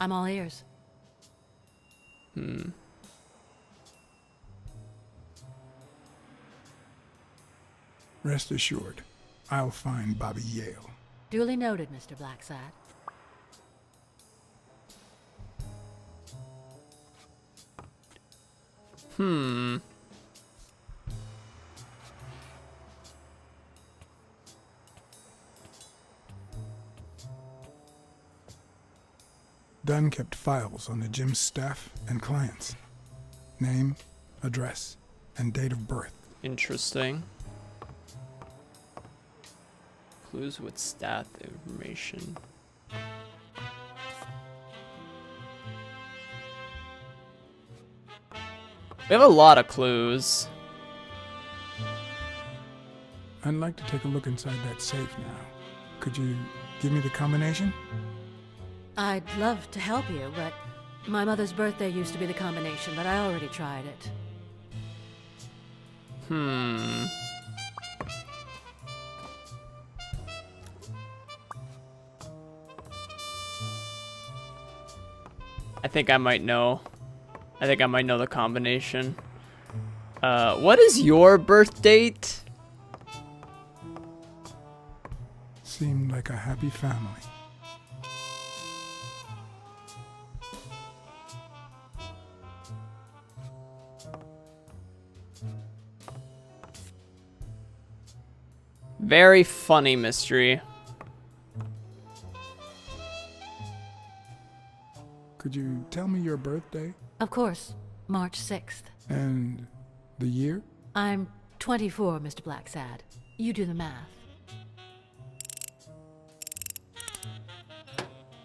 I'm all ears. Rest assured, I'll find Bobby Yale. Duly noted, Mr. Blacksad. Dunn kept files on the gym's staff and clients. Name, address, and date of birth. Interesting. Clues with stat information. We have a lot of clues. I'd like to take a look inside that safe now. Could you give me the combination? I'd love to help you, but my mother's birthday used to be the combination, but I already tried it. I think I might know. I think I might know the combination. What is your birth date? Seemed like a happy family. Very funny mystery. Could you tell me your birthday Of course, March 6th. and the year? I'm 24, Mr. Blacksad. You do the math.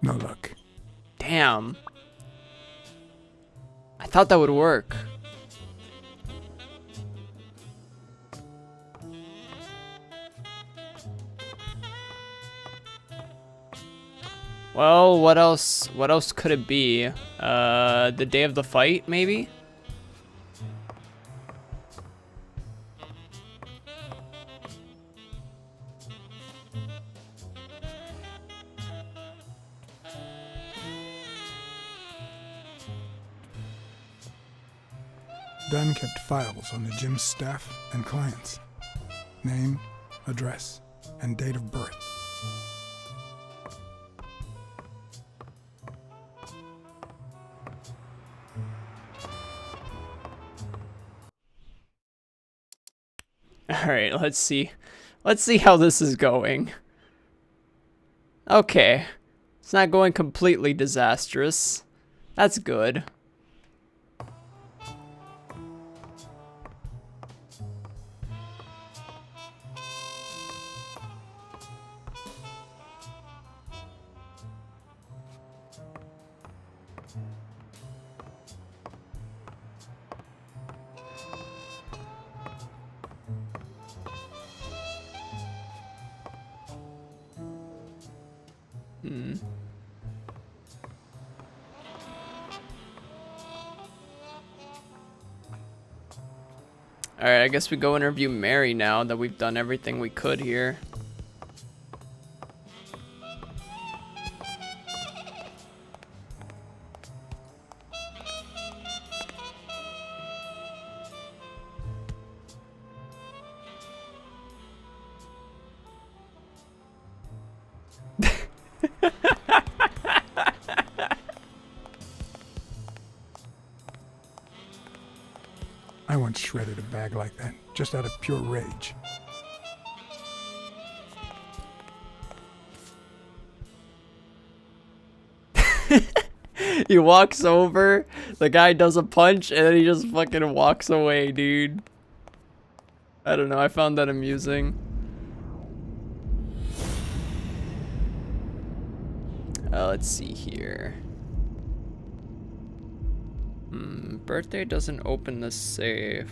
No luck. Damn. I thought that would work. Well, what else? What else could it be? The day of the fight, maybe? Dunn kept files on the gym's staff and clients. Name, address, and date of birth. All right, let's see. Let's see how this is going. Okay. It's not going completely disastrous. That's good. Alright, I guess we go interview Mary now that we've done everything we could here. I once shredded a bag like that, just out of pure rage. He walks over, the guy does a punch, and then he just fucking walks away, dude. I don't know, I found that amusing. Let's see here. Birthday doesn't open the safe.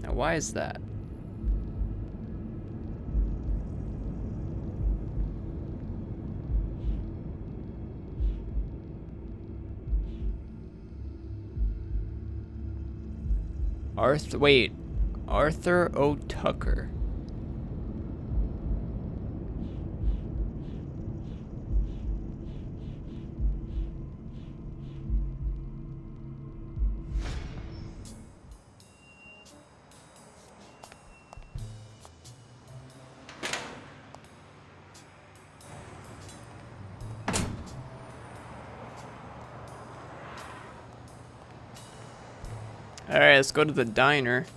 Now, why is that? Arthur O. Tucker. Alright, let's go to the diner.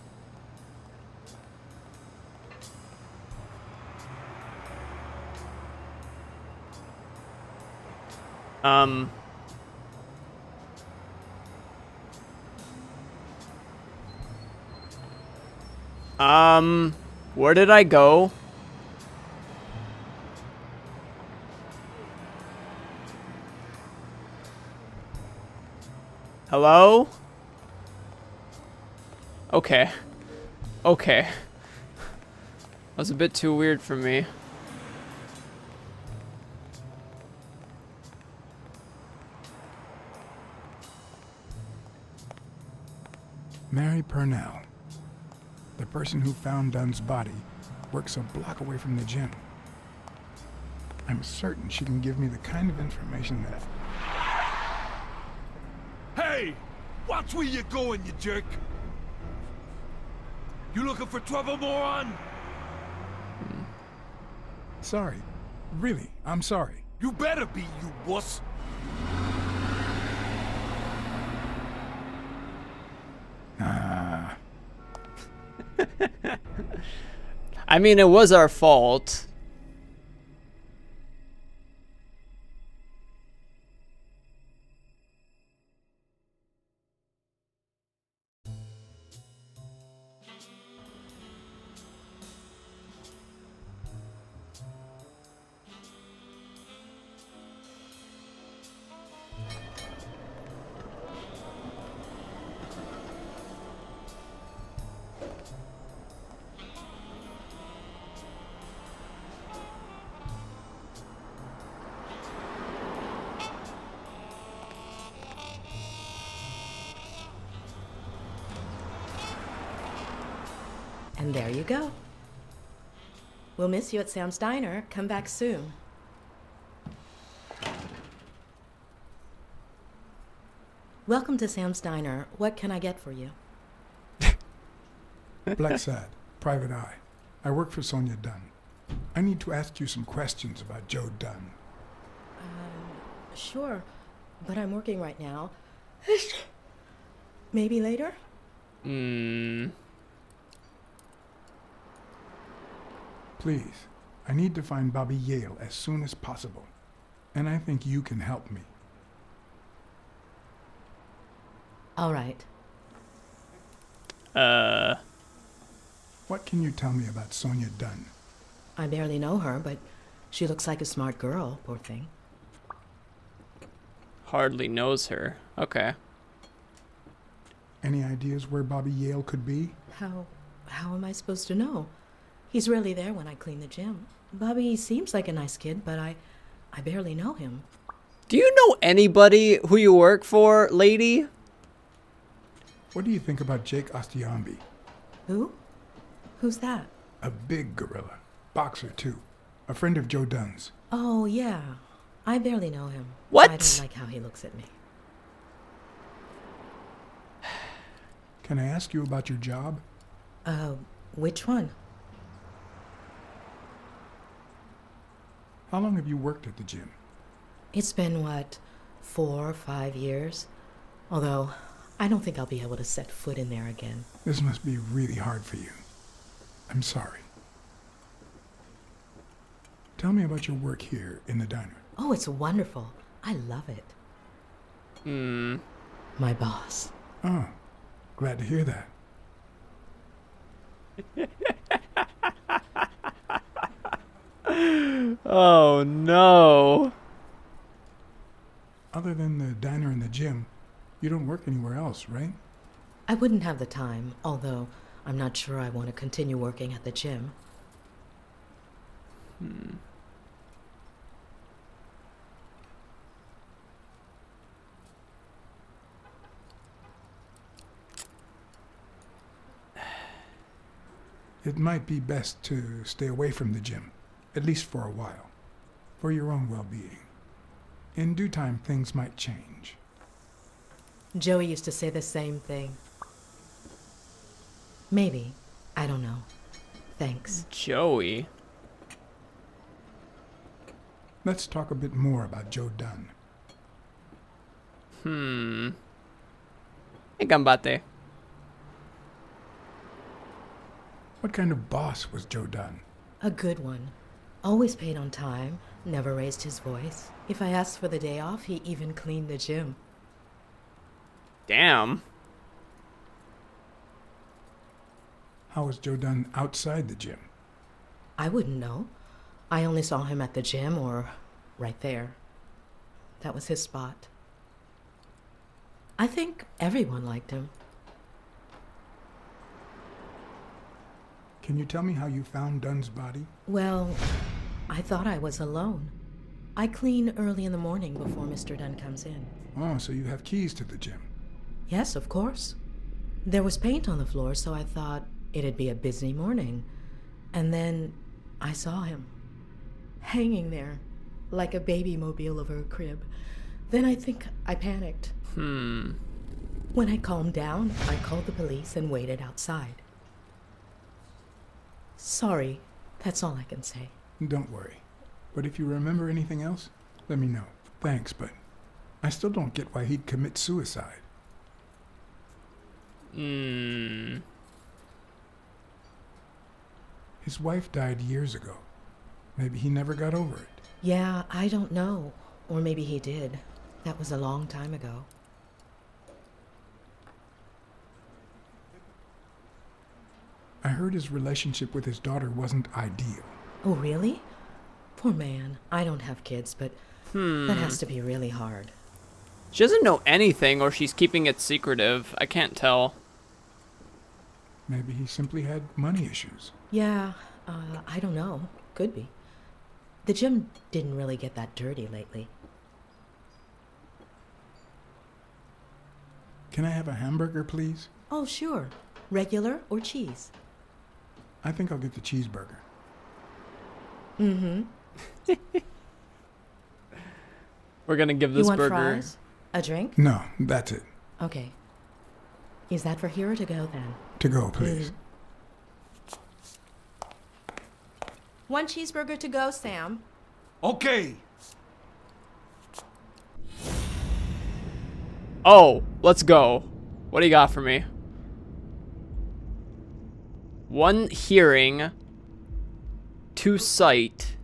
Where did I go? Hello? Okay. Okay. That was a bit too weird for me. Mary Purnell, the person who found Dunn's body, works a block away from the gym. I'm certain she can give me the kind of information that... Hey! Watch where you're going, you jerk! You looking for trouble, moron? Sorry. Really, I'm sorry. You better be, you wuss! I mean, it was our fault. And there you go. We'll miss you at Sam's Diner. Come back soon. Welcome to Sam's Diner. What can I get for you? Blacksad, Private Eye. I work for Sonia Dunn. I need to ask you some questions about Joe Dunn. Sure, but I'm working right now. Maybe later? Please, I need to find Bobby Yale as soon as possible. And I think you can help me. All right. What can you tell me about Sonia Dunn? I barely know her, but she looks like a smart girl, poor thing. Hardly knows her. Okay. Any ideas where Bobby Yale could be? How am I supposed to know? He's rarely there when I clean the gym. Bobby seems like a nice kid, but I barely know him. Do you know anybody who you work for, lady? What do you think about Jake Ostiambi? Who? Who's that? A big gorilla. Boxer, too. A friend of Joe Dunn's. Oh, yeah. I barely know him. What? I don't like how he looks at me. Can I ask you about your job? Which one? How long have you worked at the gym? It's been, 4 or 5 years? Although, I don't think I'll be able to set foot in there again. This must be really hard for you. I'm sorry. Tell me about your work here in the diner. Oh, it's wonderful. I love it. My boss. Oh, glad to hear that. Oh no. Other than the diner and the gym, you don't work anywhere else, right? I wouldn't have the time, although I'm not sure I want to continue working at the gym. It might be best to stay away from the gym, at least for a while, for your own well-being. In due time, things might change. Joey used to say the same thing. Maybe. I don't know. Thanks. Joey. Let's talk a bit more about Joe Dunn. Hey, Gambate. What kind of boss was Joe Dunn? A good one. Always paid on time, never raised his voice. If I asked for the day off, he even cleaned the gym. Damn. How was Joe Dunn outside the gym? I wouldn't know. I only saw him at the gym or right there. That was his spot. I think everyone liked him. Can you tell me how you found Dunn's body? Well, I thought I was alone. I clean early in the morning before Mr. Dunn comes in. Oh, so you have keys to the gym. Yes, of course. There was paint on the floor, so I thought it'd be a busy morning. And then I saw him, hanging there, like a baby mobile over a crib. Then I think I panicked. When I calmed down, I called the police and waited outside. Sorry, that's all I can say. Don't worry. But if you remember anything else, let me know. Thanks, but I still don't get why he'd commit suicide. His wife died years ago. Maybe he never got over it. Yeah, I don't know. Or maybe he did. That was a long time ago. I heard his relationship with his daughter wasn't ideal. Oh, really? Poor man. I don't have kids, but that has to be really hard. She doesn't know anything, or she's keeping it secretive. I can't tell. Maybe he simply had money issues. Yeah, I don't know. Could be. The gym didn't really get that dirty lately. Can I have a hamburger, please? Oh, sure. Regular or cheese? I think I'll get the cheeseburger. Mm-hmm. We're gonna give You this want burger. fries? A drink? No, that's it. Okay. Is that for here or to go then? To go, please. One cheeseburger to go, Sam. Okay. Oh, let's go. What do you got for me? One hearing, two sight.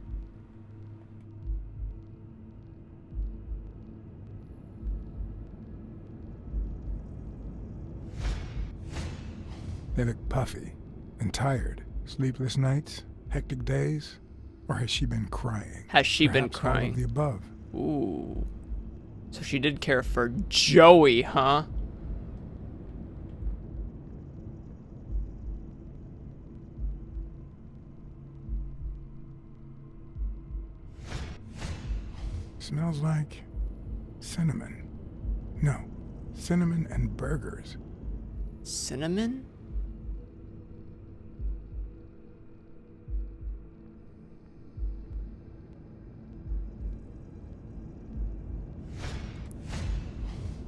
They look puffy and tired. Sleepless nights? Hectic days? Or has she been crying? Has she been Perhaps all of crying? the above. Ooh. So she did care for Joey, huh? Smells like cinnamon. No, cinnamon and burgers. Cinnamon?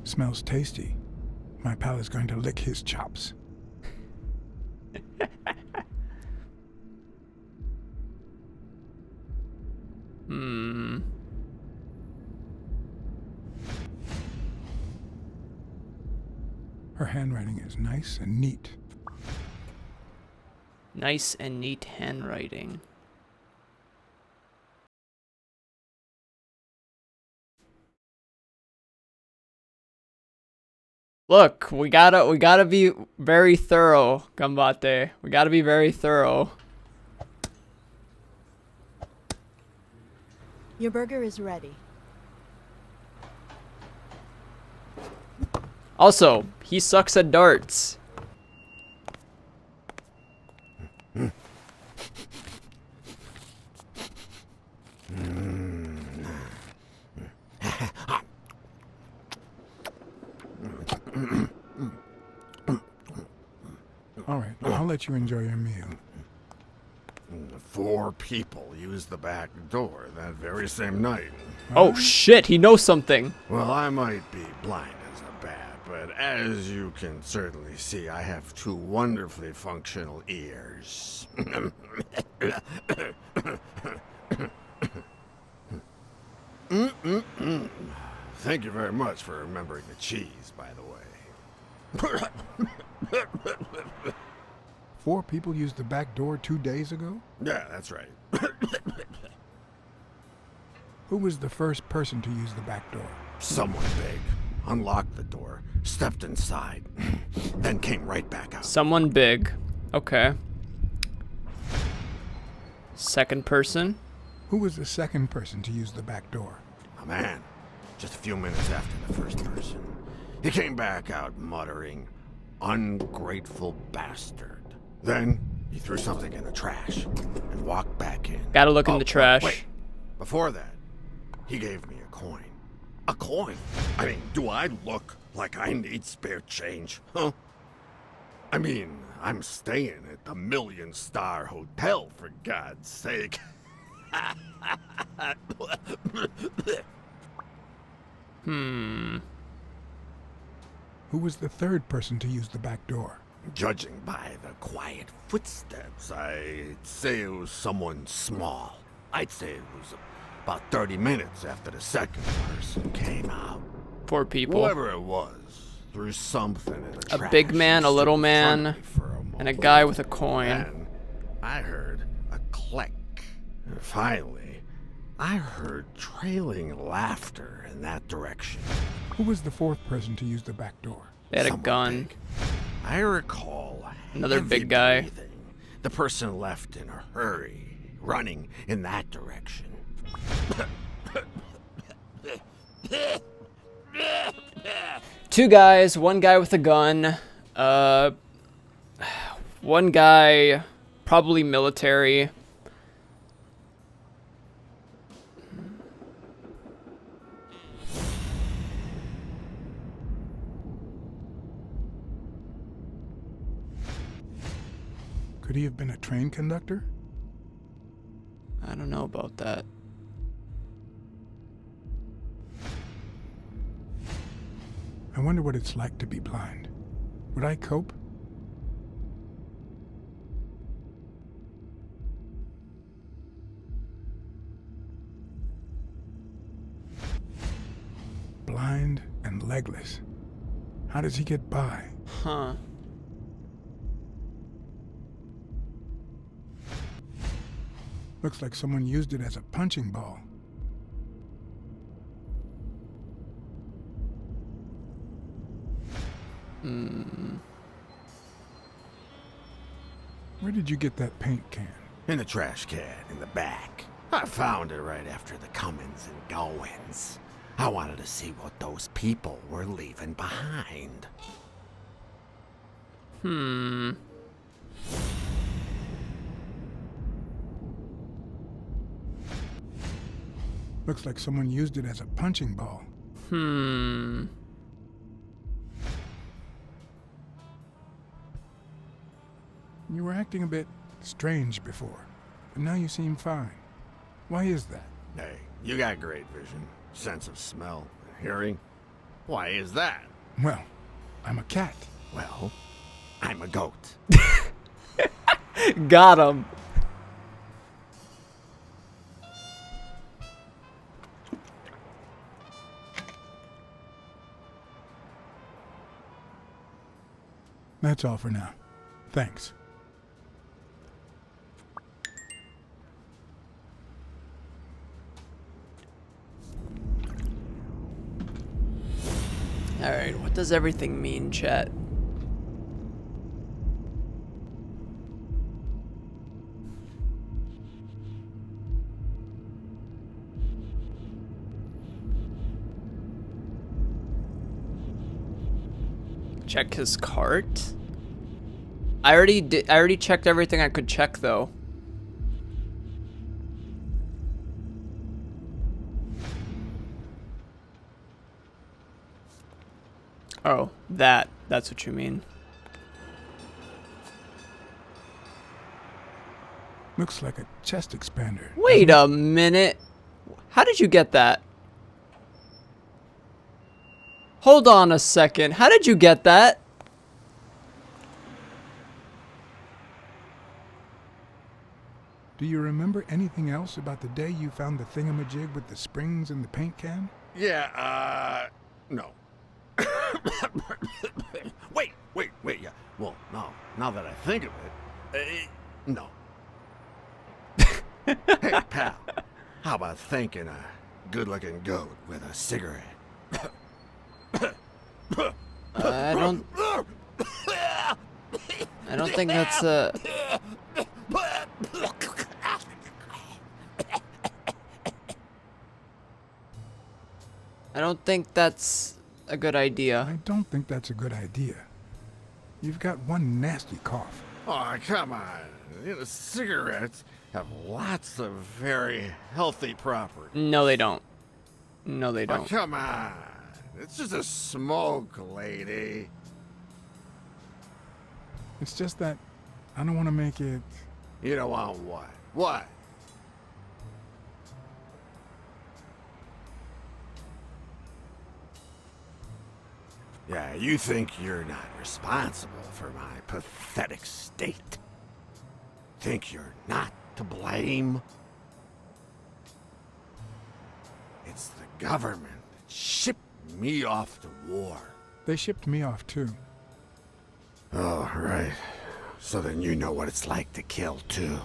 Smells tasty. My pal is going to lick his chops. Hmm. Her handwriting is nice and neat. Nice and neat handwriting. Look, we gotta be very thorough, Gambate. We gotta be very thorough. Your burger is ready. Also, he sucks at darts. All right, I'll let you enjoy your meal. 4 people used the back door that very same night. Oh shit, he knows something. Well, I might be blind as a bat, but as you can certainly see, I have 2 wonderfully functional ears. Thank you very much for remembering the cheese, by the way. 4 people used the back door 2 days ago? Yeah, that's right. Who was the first person to use the back door? Someone big unlocked the door, stepped inside, then came right back out. Someone big. Okay. Second person. Who was the second person to use the back door? A man, just a few minutes after the first person. He came back out muttering, "Ungrateful bastard." Then he threw something in the trash and walked back in. Gotta look in the trash. Wait, before that, he gave me a coin. A coin? I mean, do I look like I need spare change, huh? I mean, I'm staying at the Million-Star Hotel, for God's sake. Hmm. Who was the third person to use the back door? Judging by the quiet footsteps, I'd say it was someone small. I'd say it was about 30 minutes after the second person came out. 4 people. Whoever it was threw something in the trash. A big man, and a little stood in front man, of me for a and a moment. guy with a coin. Then I heard a click. And finally, I heard trailing laughter in that direction. Who was the fourth person to use the back door? They had a Someone gun. big. I recall Another heavy big guy. breathing. The person left in a hurry, running in that direction. 2 guys, 1 guy with a gun. 1 guy, probably military. Could he have been a train conductor? I don't know about that. I wonder what it's like to be blind. Would I cope? Blind and legless. How does he get by? Huh. Looks like someone used it as a punching ball. Where did you get that paint can? In the trash can in the back. I found it right after the comings and goings. I wanted to see what those people were leaving behind. Hmm. Looks like someone used it as a punching ball. Hmm. You were acting a bit strange before, but now you seem fine. Why is that? Hey, you got great vision, sense of smell, hearing. Why is that? Well, I'm a cat. Well, I'm a goat. Got him. That's all for now. Thanks. Alright, what does everything mean, chat? Check his cart? I already checked everything I could check though. Oh, that's what you mean. Looks like a chest expander. Wait a minute. How did you get that? Hold on a second. How did you get that? Do you remember anything else about the day you found the thingamajig with the springs and the paint can? Yeah, no. Wait, yeah. Well, no, now that I think of it, no. Hey, pal, how about thanking a good-looking goat with a cigarette? I don't think that's a... I don't think that's a good idea. I don't think that's a good idea. You've got one nasty cough. Oh, come on. You know, cigarettes have lots of very healthy properties. No, they don't. No, they Oh, don't. come on. It's just a smoke, lady. It's just that I don't want to make it... You don't want what? What? Yeah, you think you're not responsible for my pathetic state? Think you're not to blame? It's the government that shipped me off to war. They shipped me off too. Oh, right. So then you know what it's like to kill too.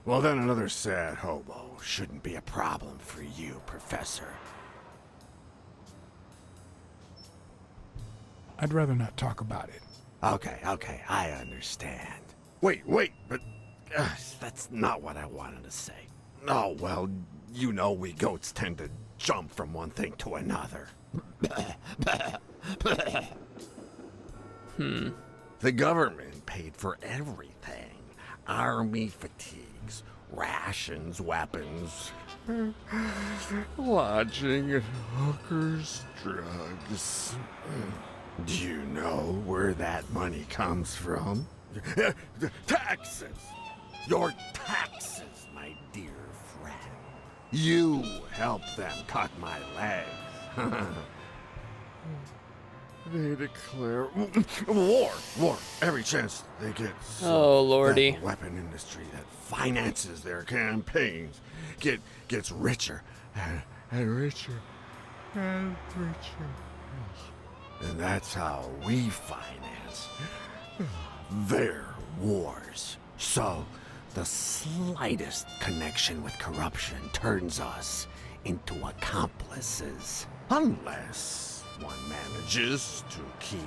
Well, then another sad hobo shouldn't be a problem for you, Professor. I'd rather not talk about it. Okay, I understand. Wait, but that's not what I wanted to say. Oh, well, you know we goats tend to jump from one thing to another. The government paid for everything. Army fatigues, rations, weapons, lodging at hookers, drugs. Do you know where that money comes from? Taxes! Your taxes, my dear friend. You helped them cut my legs. They declare war every chance they get. So Oh, lordy. that the weapon industry that finances their campaigns gets richer and richer and richer. And that's how we finance their wars. So the slightest connection with corruption turns us into accomplices. Unless one manages to keep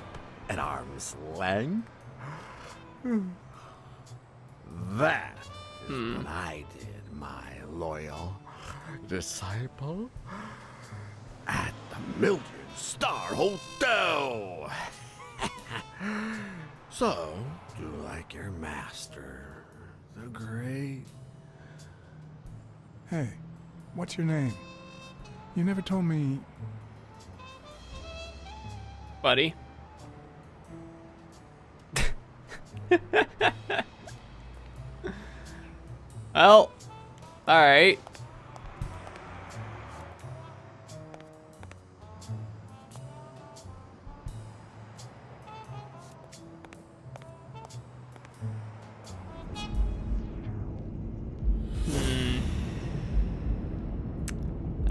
at arm's length. That is what I did, my loyal disciple. At the Million-Star Hotel. So, do you like your master, the great? Hey, what's your name? You never told me... Buddy. Well, alright.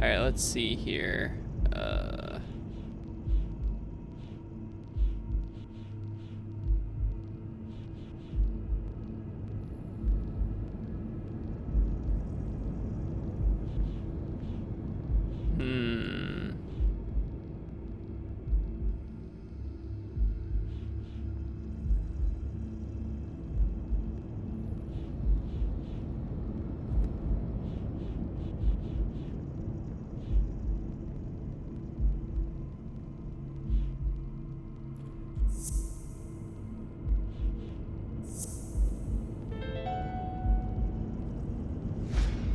Alright, let's see here.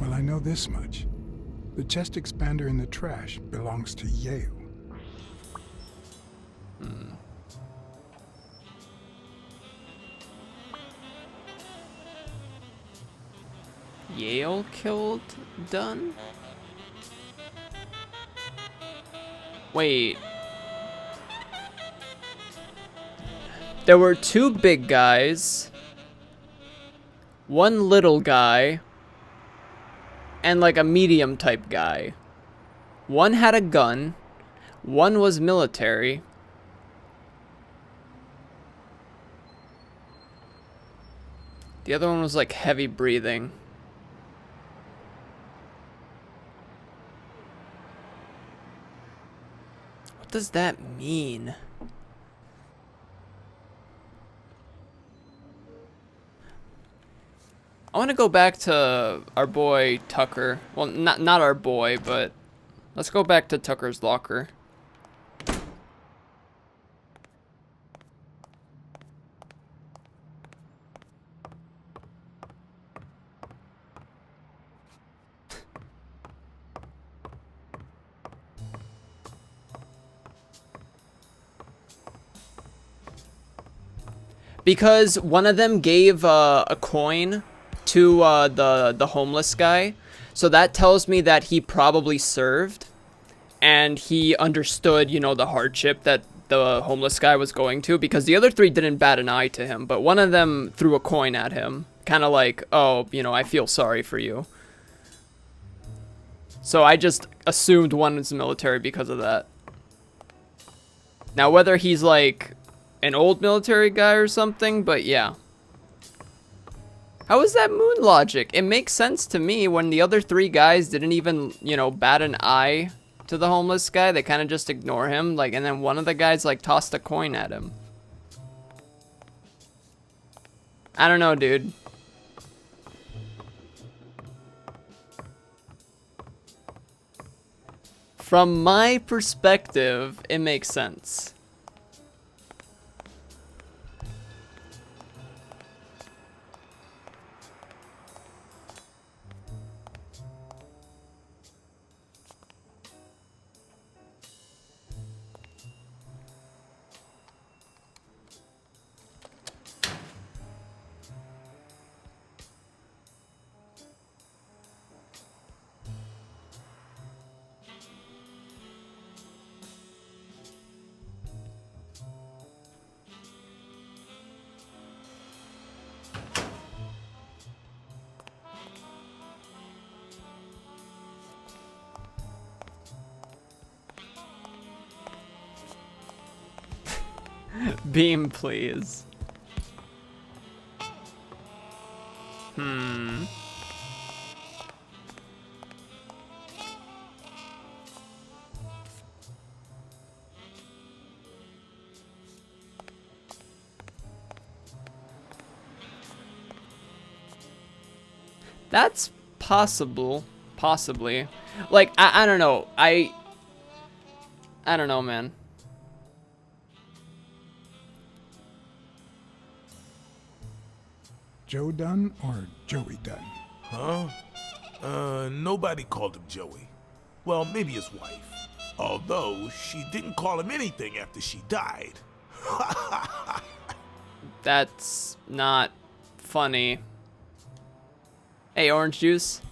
Well, I know this much. The chest expander in the trash belongs to Yale. Yale killed Dunn? Wait. There were two big guys, one little guy, and like a medium type guy. One had a gun, one was military. The other one was like heavy breathing. What does that mean? I want to go back to our boy Tucker. Well, not our boy, but let's go back to Tucker's locker. Because one of them gave a coin to the homeless guy, so that tells me that he probably served, and he understood, you know, the hardship that the homeless guy was going to, because the other three didn't bat an eye to him, but one of them threw a coin at him, kind of like, oh, you know, I feel sorry for you. So I just assumed one was military because of that. Now, whether he's like an old military guy or something, but yeah. How is that moon logic? It makes sense to me when the other three guys didn't even, you know, bat an eye to the homeless guy. They kind of just ignore him, like, and then one of the guys like tossed a coin at him. I don't know, dude. From my perspective, it makes sense. Beam, please. That's possible. Possibly. Like, I don't know. I don't know, man. Joe Dunn or Joey Dunn? Huh? Nobody called him Joey. Well, maybe his wife. Although, she didn't call him anything after she died. That's not funny. Hey, orange juice.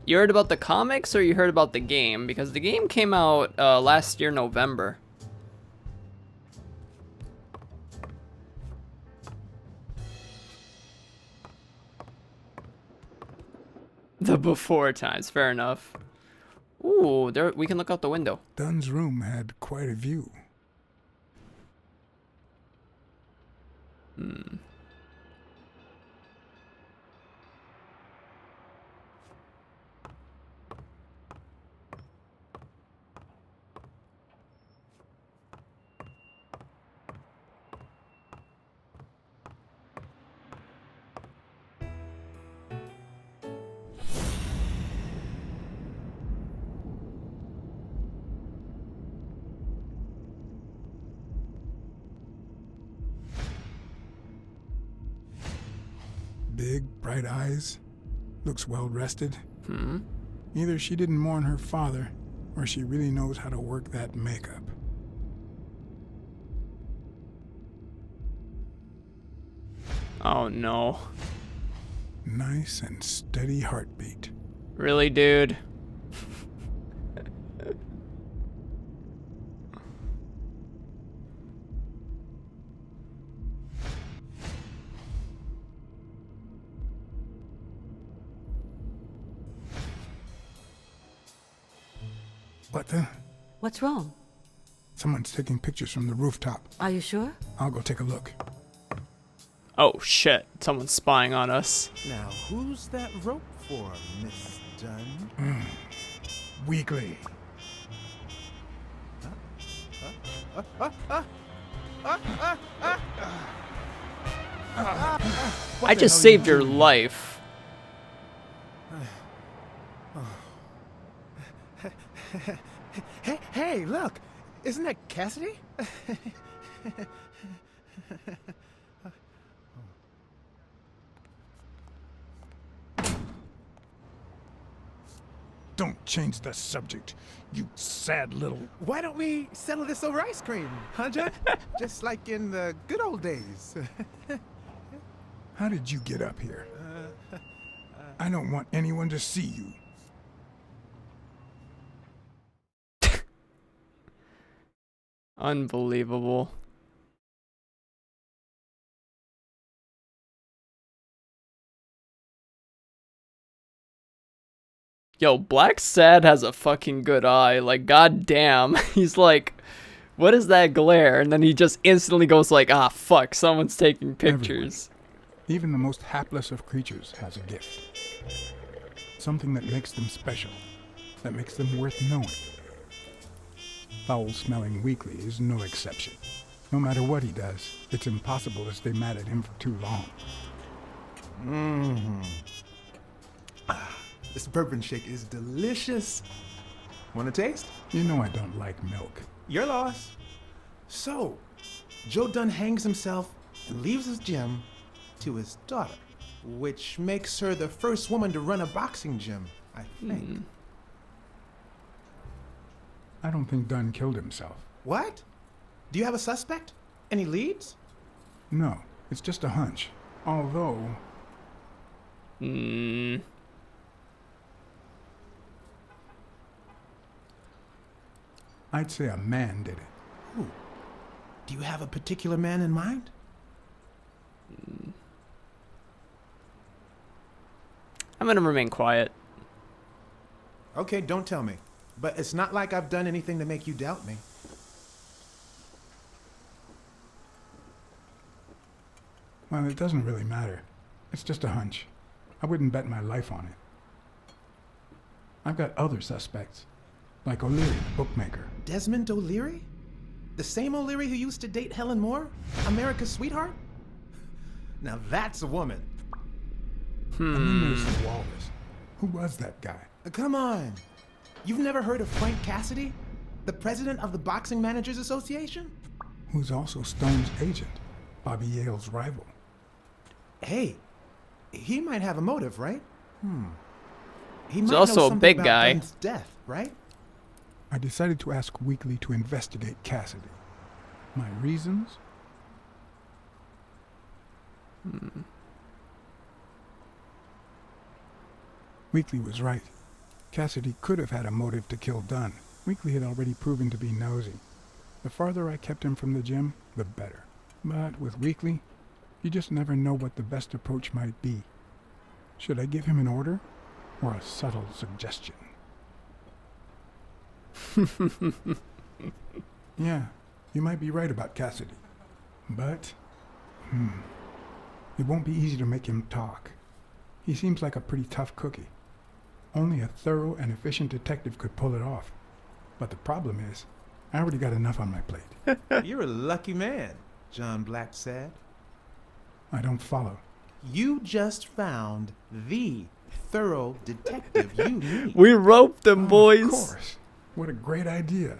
You heard about the comics or you heard about the game? Because the game came out last year, November. The before times, fair enough. Ooh, there we can look out the window. Dunn's room had quite a view. Big, bright eyes. Looks well rested. Either she didn't mourn her father, or she really knows how to work that makeup. Oh no. Nice and steady heartbeat. Really, dude? What the? What's wrong? Someone's taking pictures from the rooftop. Are you sure? I'll go take a look. Oh shit, someone's spying on us. Now, who's that rope for, Miss Dunn? Weekly. I just saved your life. Hey, look! Isn't that Cassidy? Don't change the subject, you sad little... Why don't we settle this over ice cream, huh, John? Just like in the good old days. How did you get up here? I don't want anyone to see you. Unbelievable. Yo, Blacksad has a fucking good eye. Like, goddamn. He's like, what is that glare? And then he just instantly goes like, ah, fuck, someone's taking pictures. Even the most hapless of creatures has a gift. Something that makes them special, that makes them worth knowing. Foul-smelling Weekly is no exception. No matter what he does, it's impossible to stay mad at him for too long. This bourbon shake is delicious. Want a taste? You know I don't like milk. Your loss. So, Joe Dunn hangs himself and leaves his gym to his daughter, which makes her the first woman to run a boxing gym, I think. I don't think Dunn killed himself. What? Do you have a suspect? Any leads? No, it's just a hunch. Although... I'd say a man did it. Who? Do you have a particular man in mind? I'm gonna remain quiet. Okay, don't tell me. But it's not like I've done anything to make you doubt me. Well, it doesn't really matter. It's just a hunch. I wouldn't bet my life on it. I've got other suspects, like O'Leary, the bookmaker. Desmond O'Leary? The same O'Leary who used to date Helen Moore? America's sweetheart? Now that's a woman. And then there's the walrus. Who was that guy? Come on. You've never heard of Frank Cassidy? The president of the Boxing Managers Association? Who's also Stone's agent, Bobby Yale's rival. Hey, he might have a motive, right? He He's might also know a something big about guy. Dunn's death, right? I decided to ask Weekly to investigate Cassidy. My reasons? Weekly was right. Cassidy could have had a motive to kill Dunn. Weekly had already proven to be nosy. The farther I kept him from the gym, the better. But with Weekly, you just never know what the best approach might be. Should I give him an order or a subtle suggestion? Yeah, you might be right about Cassidy. But, it won't be easy to make him talk. He seems like a pretty tough cookie. Only a thorough and efficient detective could pull it off. But the problem is, I already got enough on my plate. You're a lucky man, John Blacksad. I don't follow. You just found the thorough detective you need. We roped them, boys. Of course. What a great idea.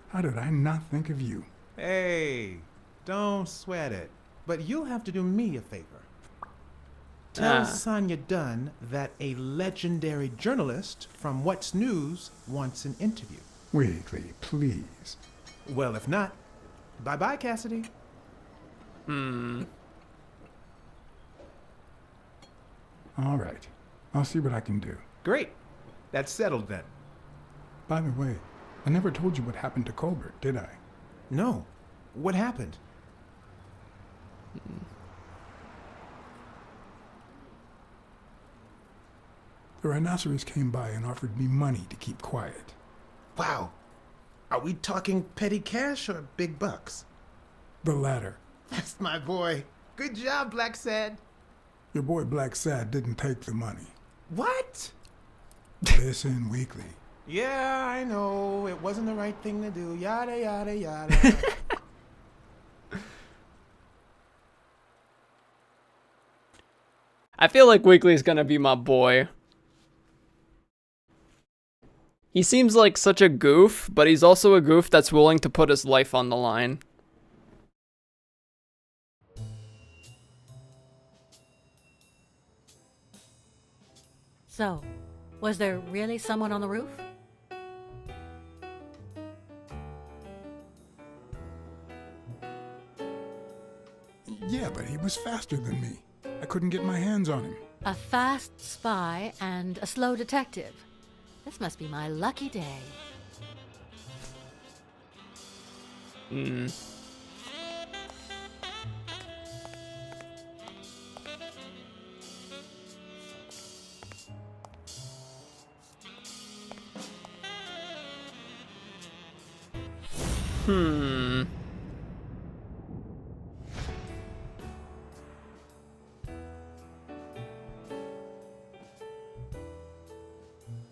How did I not think of you? Hey, don't sweat it. But you'll have to do me a favor. Tell Sonia Dunn that a legendary journalist from What's News wants an interview. Weekly, please. Well, if not, bye-bye, Cassidy. All right. I'll see what I can do. Great. That's settled then. By the way, I never told you what happened to Colbert, did I? No. What happened? The rhinoceros came by and offered me money to keep quiet. Wow. Are we talking petty cash or big bucks? The latter. That's my boy. Good job, Blacksad. Your boy Blacksad didn't take the money. What? Listen, Weekly. Yeah, I know. It wasn't the right thing to do. Yada, yada, yada. I feel like Weekly's gonna be my boy. He seems like such a goof, but he's also a goof that's willing to put his life on the line. So, was there really someone on the roof? Yeah, but he was faster than me. I couldn't get my hands on him. A fast spy and a slow detective. This must be my lucky day.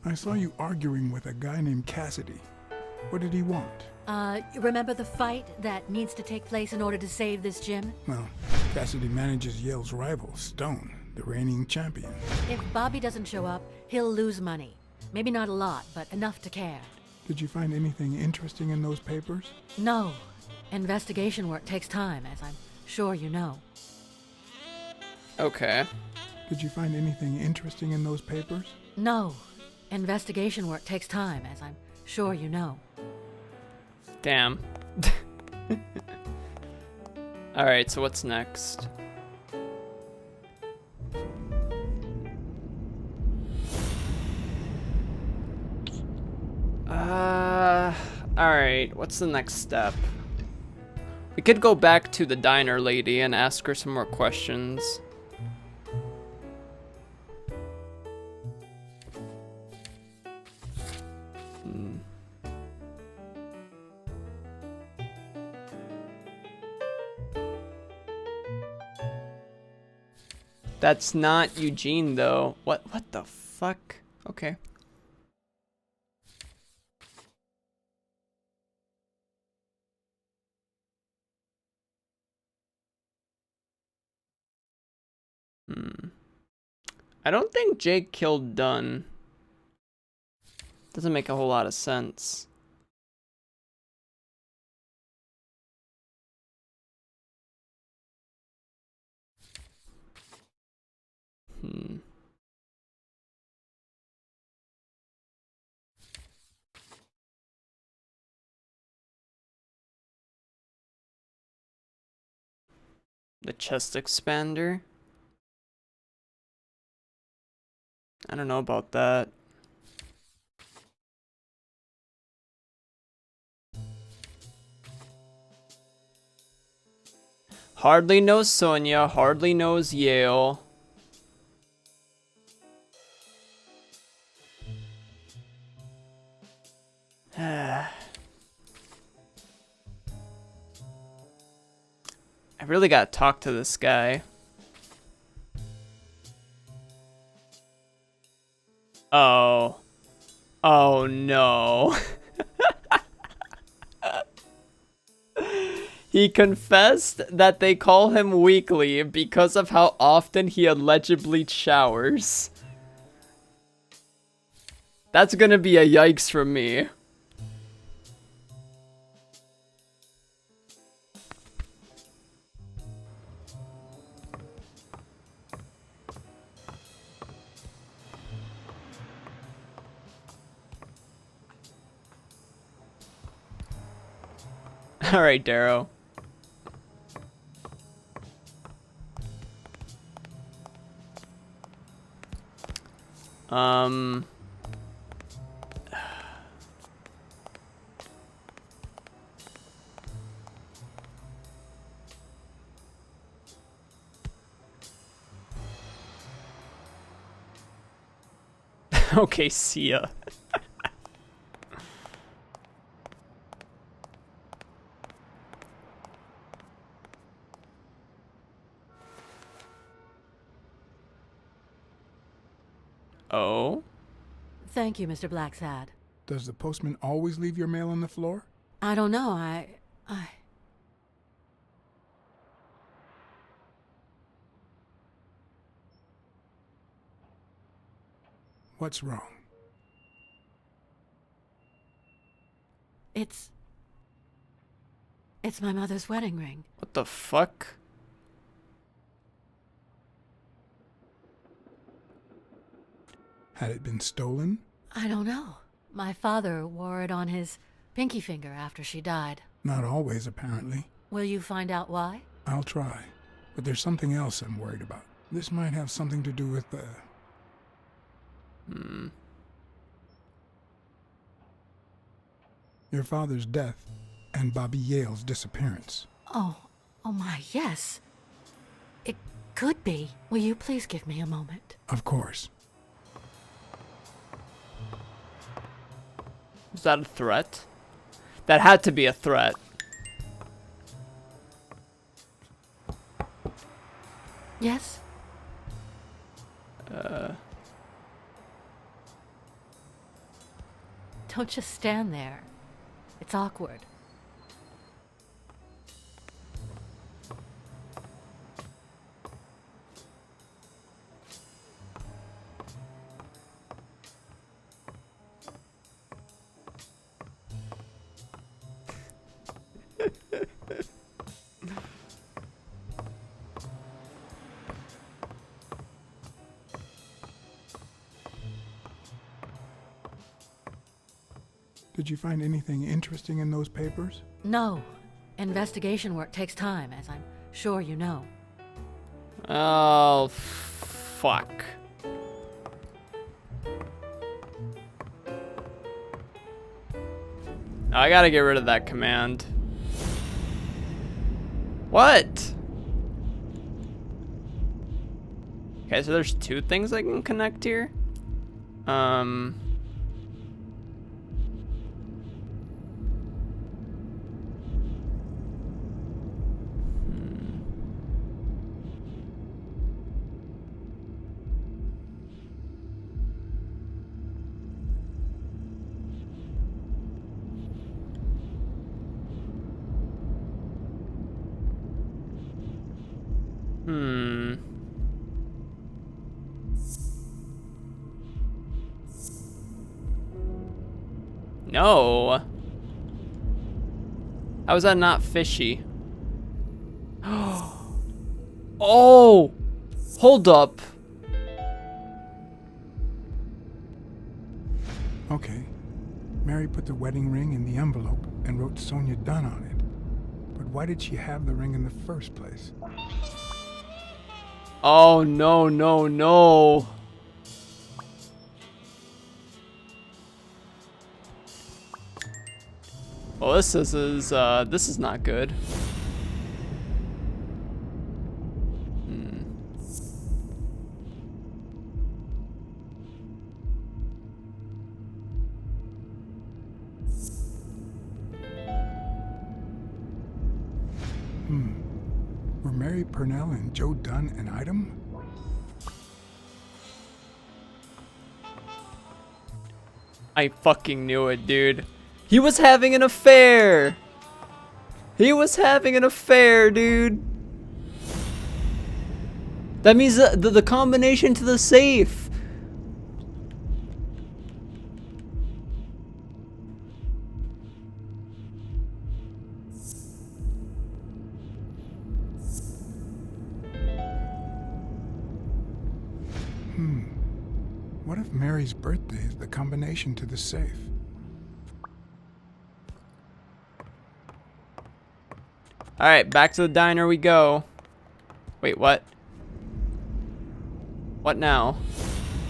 I saw you arguing with a guy named Cassidy. What did he want? Remember the fight that needs to take place in order to save this gym? Well, Cassidy manages Yale's rival, Stone, the reigning champion. If Bobby doesn't show up, he'll lose money. Maybe not a lot, but enough to care. Did you find anything interesting in those papers? No. Investigation work takes time, as I'm sure you know. Okay. Did you find anything interesting in those papers? No. Investigation work takes time, as I'm sure you know. Damn. Alright, so what's next? Alright, what's the next step? We could go back to the diner lady and ask her some more questions. That's not Eugene, though. What the fuck? Okay. I don't think Jake killed Dunn. Doesn't make a whole lot of sense. The chest expander? I don't know about that. Hardly knows Sonia, hardly knows Yale. I really gotta talk to this guy. Oh. Oh no. He confessed that they call him weekly because of how often he allegedly showers. That's gonna be a yikes from me. Alright, Darrow. Okay, see ya. Oh? Thank you, Mr. Blacksad. Does the postman always leave your mail on the floor? I don't know, What's wrong? It's my mother's wedding ring. What the fuck? Had it been stolen? I don't know. My father wore it on his pinky finger after she died. Not always, apparently. Will you find out why? I'll try. But there's something else I'm worried about. This might have something to do with your father's death and Bobby Yale's disappearance. Oh my, yes. It could be. Will you please give me a moment? Of course. Is that a threat? That had to be a threat. Yes? Don't just stand there. It's awkward. Did you find anything interesting in those papers? No. Investigation work takes time, as I'm sure you know. Oh, fuck. I gotta get rid of that command. What? Okay, so there's two things I can connect here. No. How is that not fishy? Oh! Hold up. Okay. Mary put the wedding ring in the envelope and wrote Sonia Dunn on it. But why did she have the ring in the first place? Oh, no, no, no. Well, this is not good. Were Mary Purnell and Joe Dunn an item? I fucking knew it, dude. He was having an affair. He was having an affair, dude. That means the combination to the safe. What if Mary's birthday is the combination to the safe? Alright, back to the diner we go. Wait, what? What now?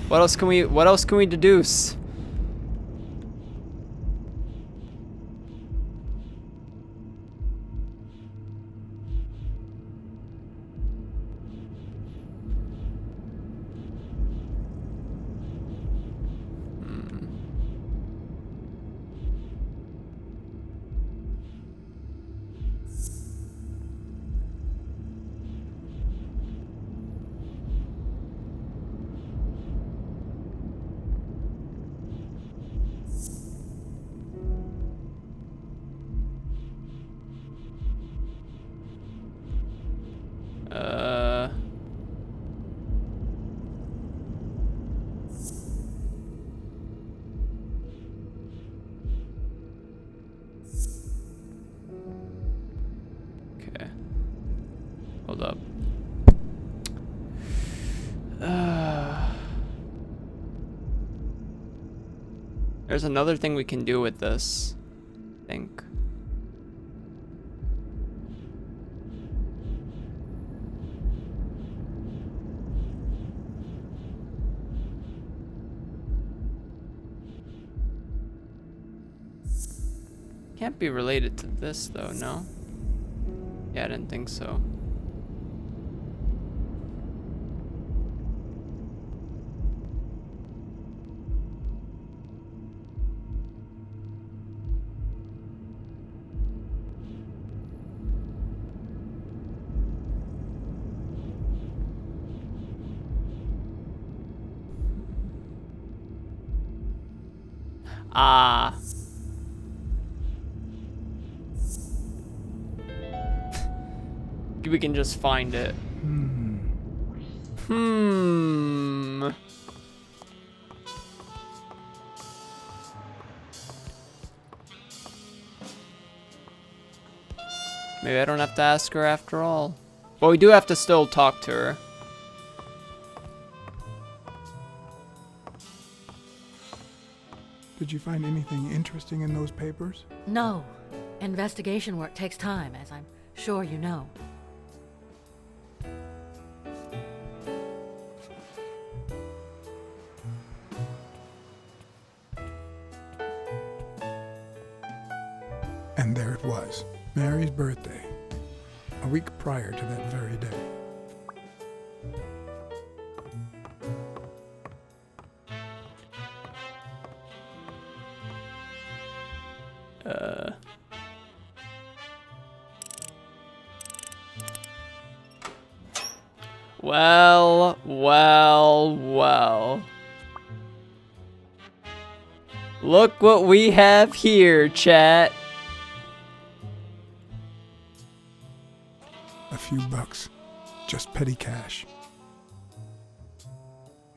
What else can we deduce? Okay. Hold up. There's another thing we can do with this, I think. Can't be related to this though, no? Yeah, I didn't think so. Ah. We can just find it. Maybe I don't have to ask her after all. But we do have to still talk to her. Did you find anything interesting in those papers? No. Investigation work takes time, as I'm sure you know. And there it was, Mary's birthday, a week prior to that very day. Well, well, well. Look what we have here, chat. A few bucks, just petty cash.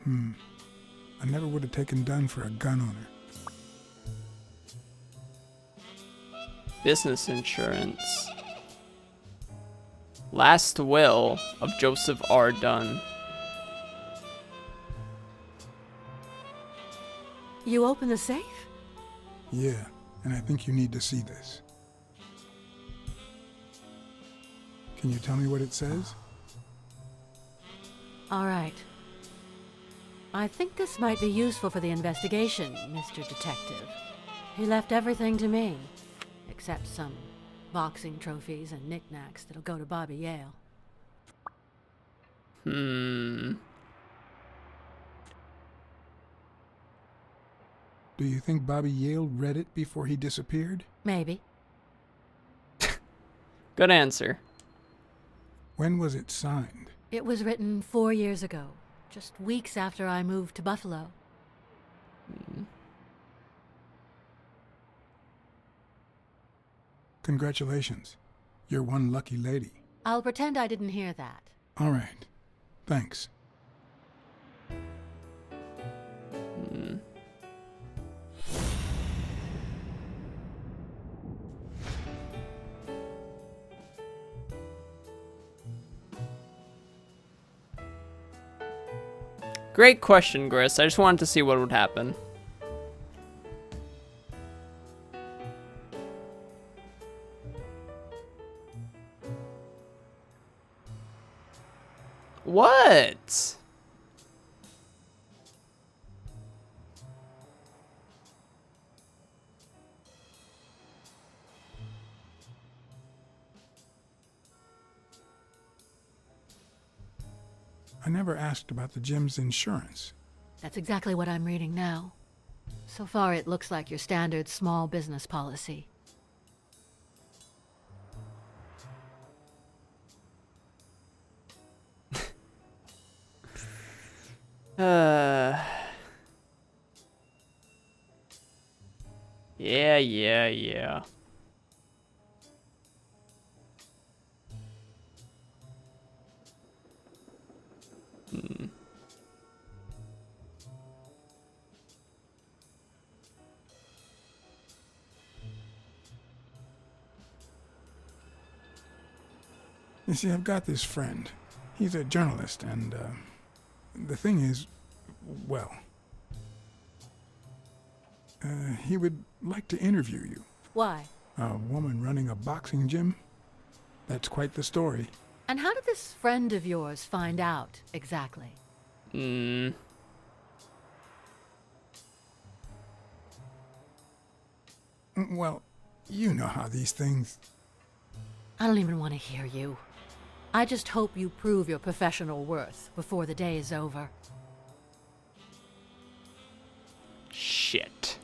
I never would have taken Dunn for a gun owner. Business insurance. Last will of Joseph R. Dunn. You open the safe? Yeah, and I think you need to see this. Can you tell me what it says? All right. I think this might be useful for the investigation, Mr. Detective. He left everything to me, except some boxing trophies and knickknacks that'll go to Bobby Yale. Hmm. Do you think Bobby Yale read it before he disappeared? Maybe. Good answer. When was it signed? It was written 4 years ago, just weeks after I moved to Buffalo. Congratulations. You're one lucky lady. I'll pretend I didn't hear that. All right. Thanks. Great question, Gris. I just wanted to see what would happen. What? I never asked about the gym's insurance. That's exactly what I'm reading now. So far, it looks like your standard small business policy. Yeah. You see, I've got this friend. He's a journalist, and the thing is, well, he would like to interview you. Why? A woman running a boxing gym? That's quite the story. And how did this friend of yours find out, exactly? Well, you know how these things... I don't even want to hear you. I just hope you prove your professional worth before the day is over. Shit.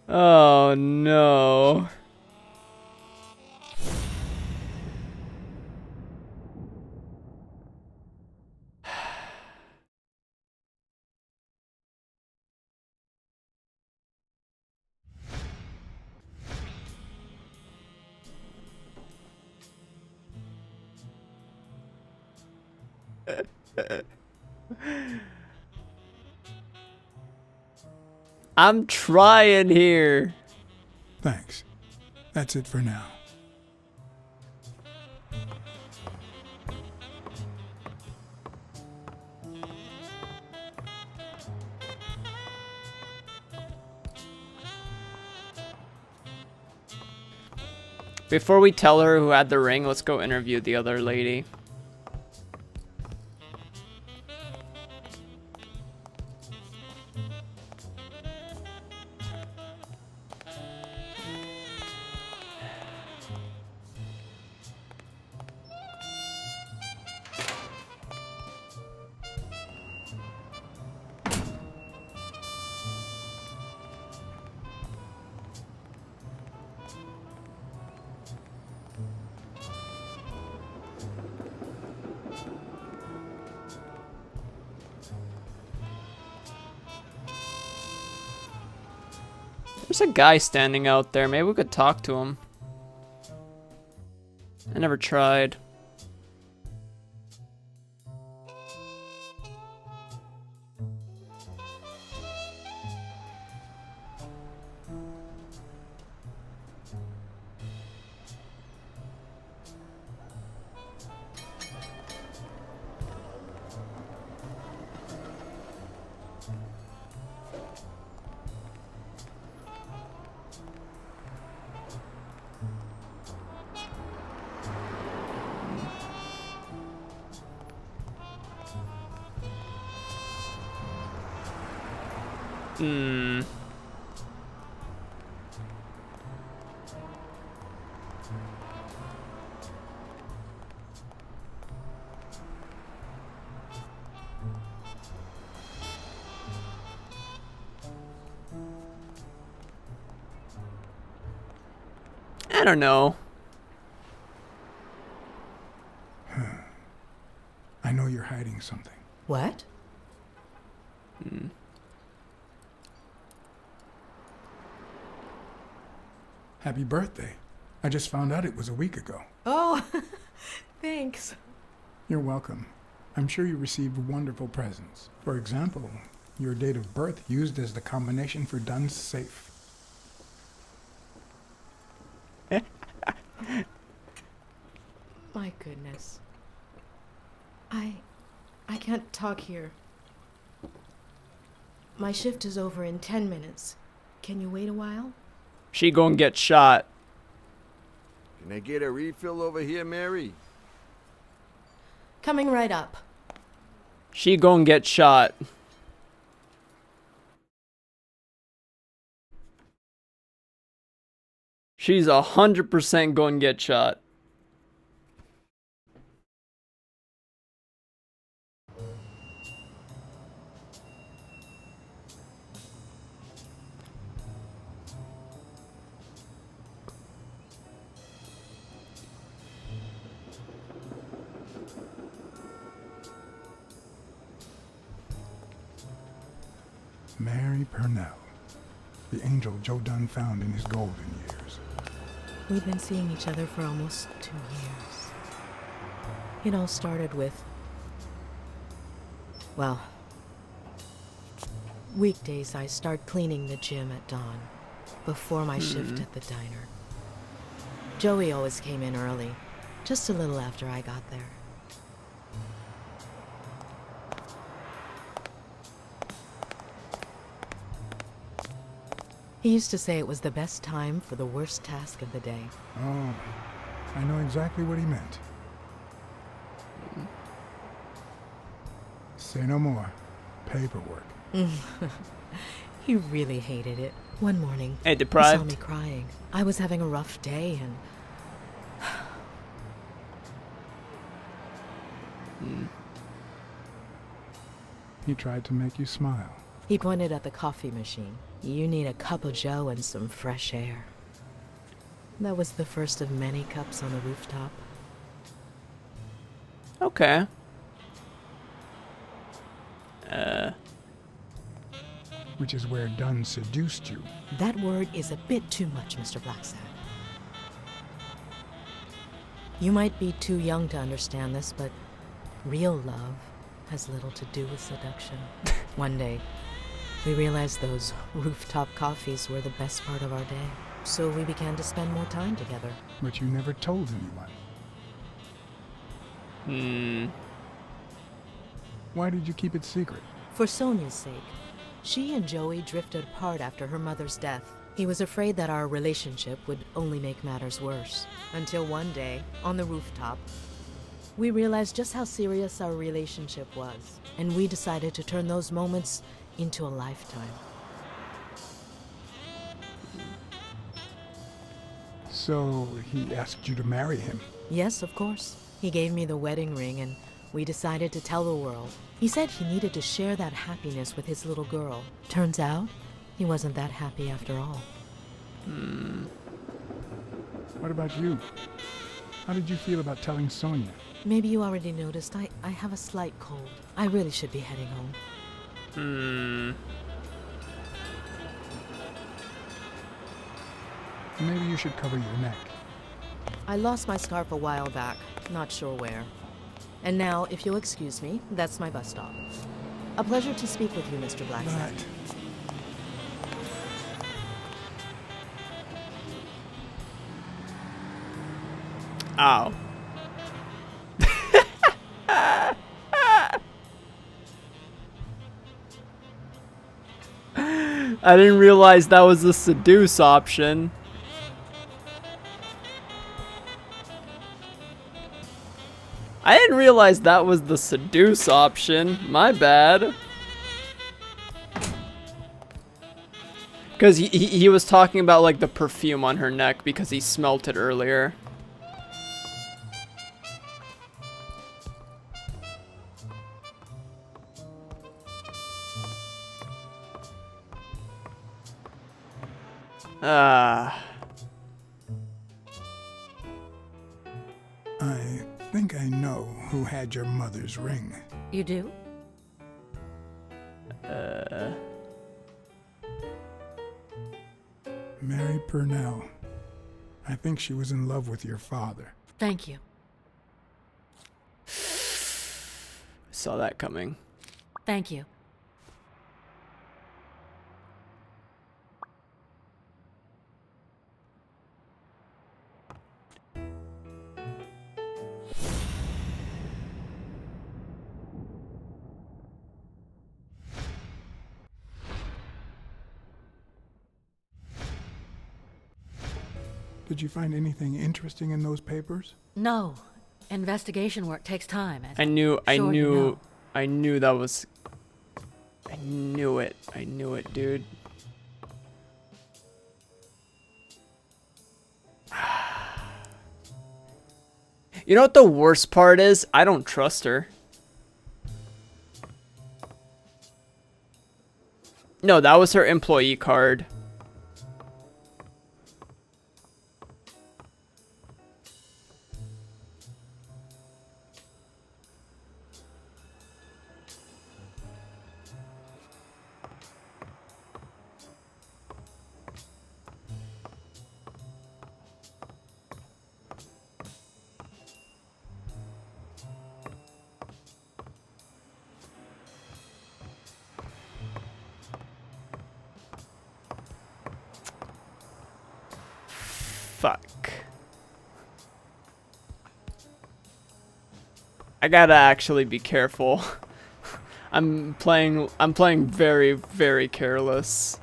Oh no. I'm trying here. Thanks. That's it for now. Before we tell her who had the ring, let's go interview the other lady. There's a guy standing out there. Maybe we could talk to him. I never tried. Hmm. I don't know. I know you're hiding something. What? Happy birthday. I just found out it was a week ago. Oh, thanks. You're welcome. I'm sure you received wonderful presents. For example, your date of birth used as the combination for Dunn's safe. My goodness. I can't talk here. My shift is over in 10 minutes. Can you wait a while? She gonna get shot. Can I get a refill over here, Mary? Coming right up. She gonna get shot. She's 100% gonna get shot. Mary Purnell, the angel Joe Dunn found in his golden years. We've been seeing each other for almost 2 years. It all started with, well, weekdays I start cleaning the gym at dawn, before my shift at the diner. Joey always came in early, just a little after I got there. He used to say it was the best time for the worst task of the day. Oh, I know exactly what he meant. Say no more. Paperwork. He really hated it. One morning, Hey, he saw deprived. me crying. I was having a rough day and... He tried to make you smile. He pointed at the coffee machine. You need a cup of joe and some fresh air. That was the first of many cups on the rooftop. Okay. Which is where Dunn seduced you. That word is a bit too much, Mr. Blacksad. You might be too young to understand this, but real love has little to do with seduction. One day, we realized those rooftop coffees were the best part of our day. So we began to spend more time together. But you never told anyone. Why did you keep it secret? For Sonia's sake. She and Joey drifted apart after her mother's death. He was afraid that our relationship would only make matters worse. Until one day, on the rooftop, we realized just how serious our relationship was. And we decided to turn those moments into a lifetime. So he asked you to marry him. Yes, of course. He gave me the wedding ring and we decided to tell the world. He said he needed to share that happiness with his little girl. Turns out, he wasn't that happy after all. What about you? How did you feel about telling Sonia? Maybe you already noticed I have a slight cold. I really should be heading home. Maybe you should cover your neck. I lost my scarf a while back, not sure where. And now, if you'll excuse me, that's my bus stop. A pleasure to speak with you, Mr. Blacksad. But Ow. I didn't realize that was the seduce option. I didn't realize that was the seduce option. My bad. Because he was talking about like the perfume on her neck because he smelt it earlier. I think I know who had your mother's ring. You do? Mary Purnell. I think she was in love with your father. Thank you. Saw that coming. Thank you. Did you find anything interesting in those papers? No. Investigation work takes time. As I knew sure you know. I knew that was I knew it, dude. You know what the worst part is? I don't trust her. No, that was her employee card. Fuck. I gotta actually be careful. I'm playing very, very careless.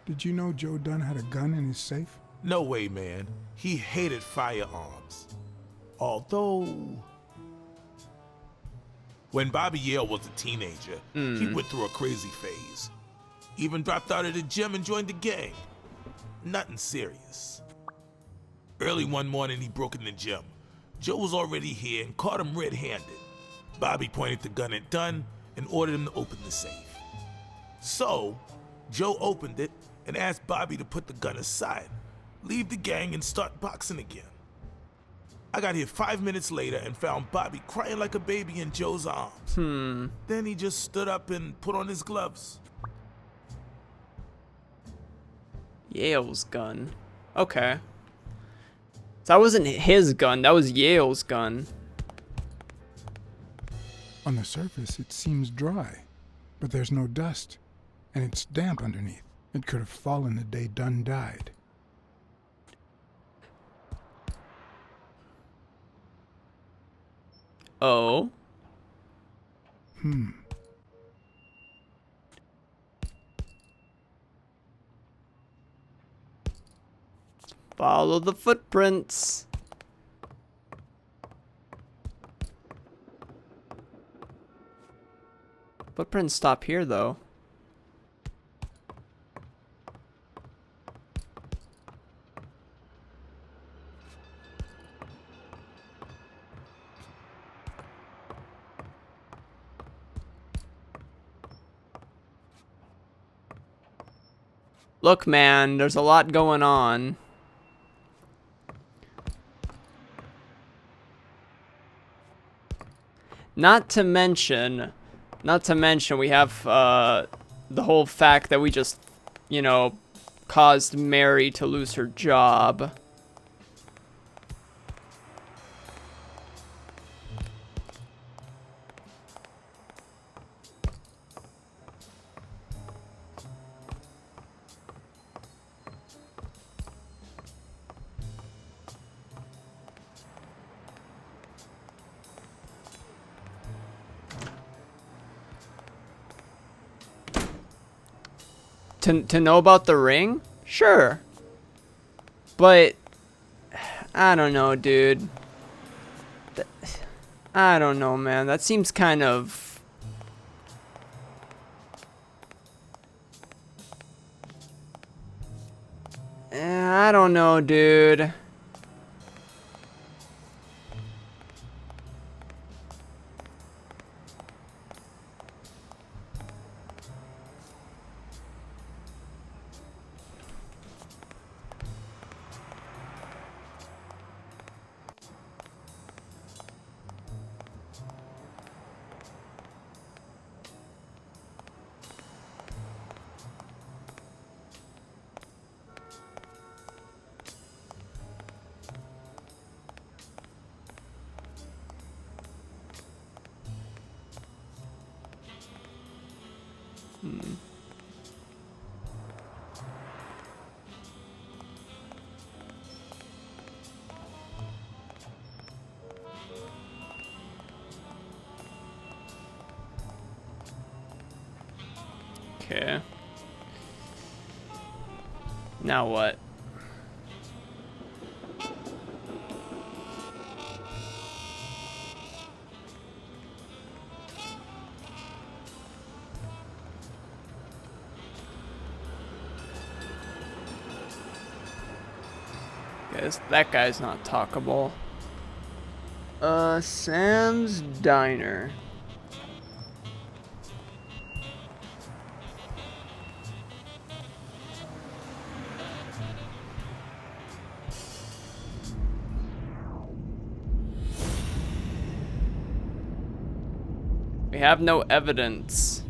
Did you know Joe Dunn had a gun in his safe? No way, man. He hated firearms. Although, when Bobby Yale was a teenager, he went through a crazy phase. Even dropped out of the gym and joined the gang. Nothing serious. Early one morning, he broke in the gym. Joe was already here and caught him red-handed. Bobby pointed the gun at Dunn and ordered him to open the safe. So, Joe opened it and asked Bobby to put the gun aside, leave the gang and start boxing again. I got here 5 minutes later and found Bobby crying like a baby in Joe's arms. Then he just stood up and put on his gloves. Yale's gun. Okay. So that wasn't his gun, that was Yale's gun. On the surface, it seems dry, but there's no dust, and it's damp underneath. It could have fallen the day Dunn died. Oh. Follow the footprints. Footprints stop here, though. Look, man, there's a lot going on. Not to mention we have the whole fact that we just, you know, caused Mary to lose her job. To know about the ring? Sure. But I don't know, dude. I don't know, man. That seems kind of... I don't know, dude. Okay. Now what? Guess that guy's not talkable. Sam's Diner. We have no evidence.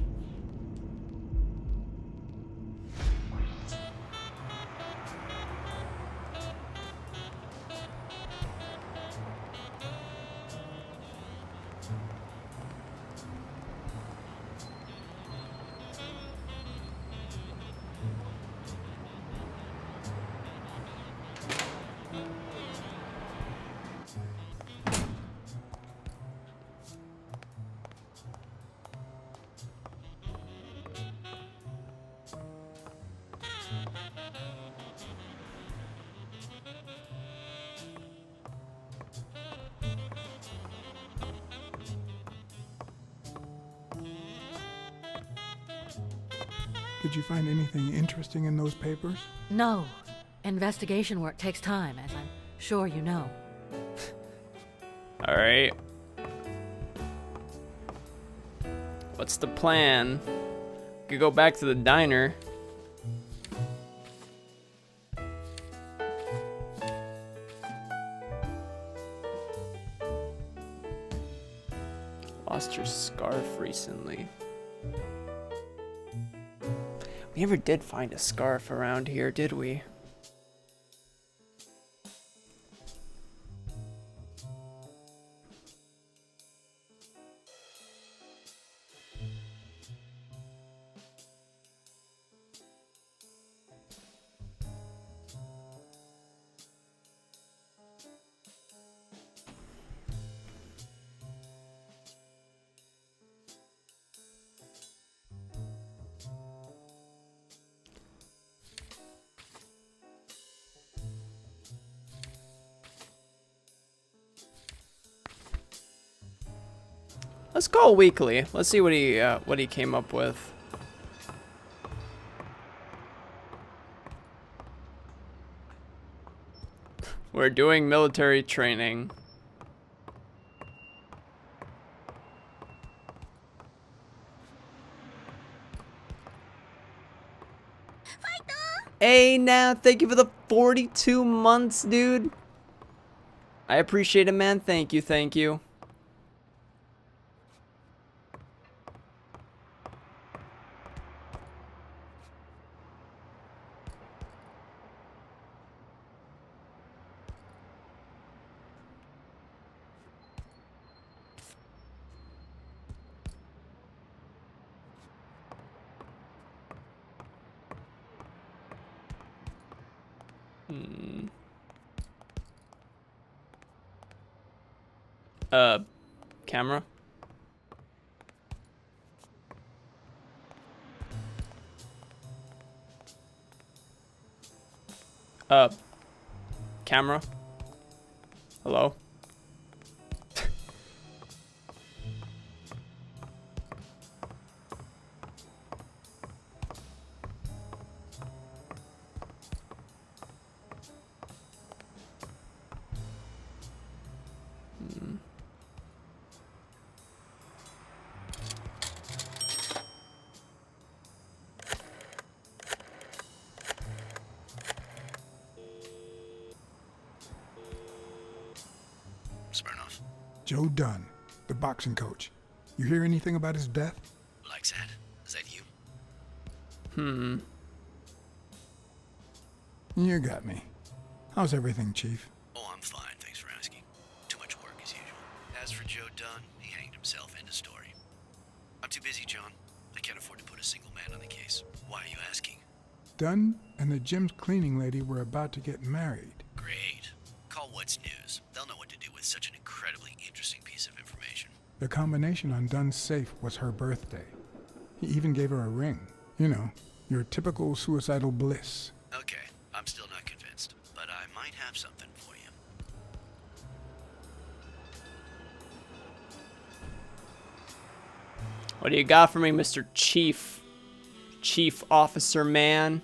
Did you find anything interesting in those papers? No. Investigation work takes time, as I'm sure you know. Alright. What's the plan? We could go back to the diner. Lost your scarf recently. We never did find a scarf around here, did we? Let's call weekly. Let's see what he came up with. We're doing military training. Hey, now, thank you for the 42 months, dude. I appreciate it, man. Thank you, thank you. Camera. Camera. Hello? Smirnoff. Joe Dunn, the boxing coach. You hear anything about his death? Blacksad. Is that you? You got me. How's everything, Chief? Oh, I'm fine. Thanks for asking. Too much work as usual. As for Joe Dunn, he hanged himself. End of story. I'm too busy, John. I can't afford to put a single man on the case. Why are you asking? Dunn and the gym's cleaning lady were about to get married. Great. Call What's News. They'll know what to do with such an incredibly interesting piece of information. The combination on Dunn's safe was her birthday. He even gave her a ring. You know, your typical suicidal bliss. Okay, I'm still not convinced, but I might have something for you. What do you got for me, Mr. Chief? Chief Officer Man?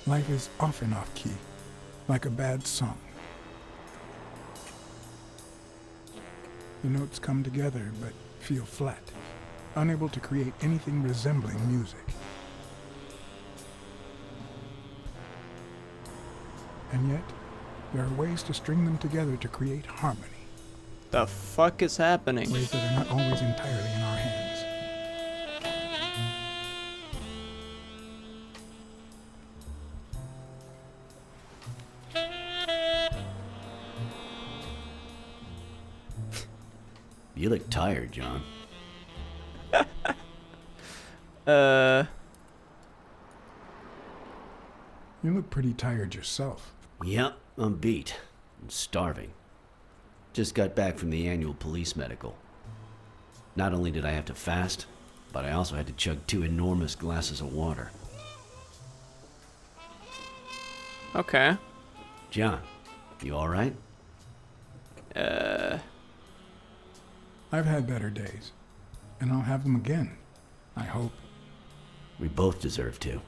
Life is often off key, like a bad song. The notes come together but feel flat, unable to create anything resembling music. And yet, there are ways to string them together to create harmony, The fuck is happening? ways that are not always entirely in our hands. You look tired, John. You look pretty tired yourself. Yep, I'm beat. I'm starving. Just got back from the annual police medical. Not only did I have to fast, but I also had to chug 2 enormous glasses of water. Okay. John, you alright? I've had better days, and I'll have them again, I hope. We both deserve to.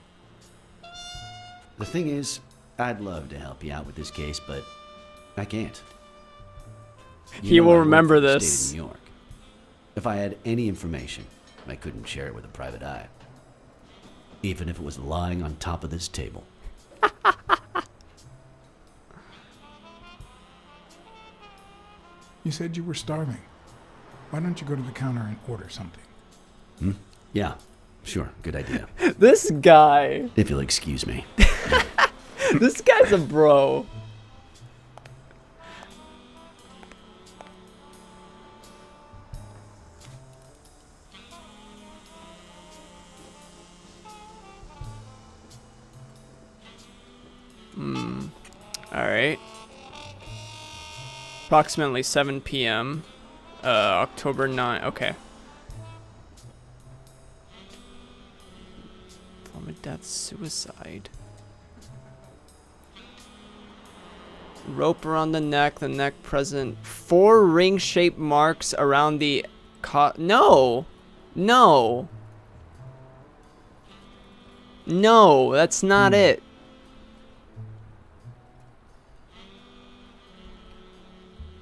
The thing is, I'd love to help you out with this case, but I can't. He will I work remember for the this. State of New York. If I had any information, I couldn't share it with a private eye. Even if it was lying on top of this table. You said you were starving. Why don't you go to the counter and order something? Yeah, sure, good idea. This guy. If you'll excuse me. This guy's a bro. Alright. Approximately 7 p.m. October 9. Okay. Form of death, suicide. Rope around the neck present. 4 ring-shaped marks around the No! No! No, that's not it.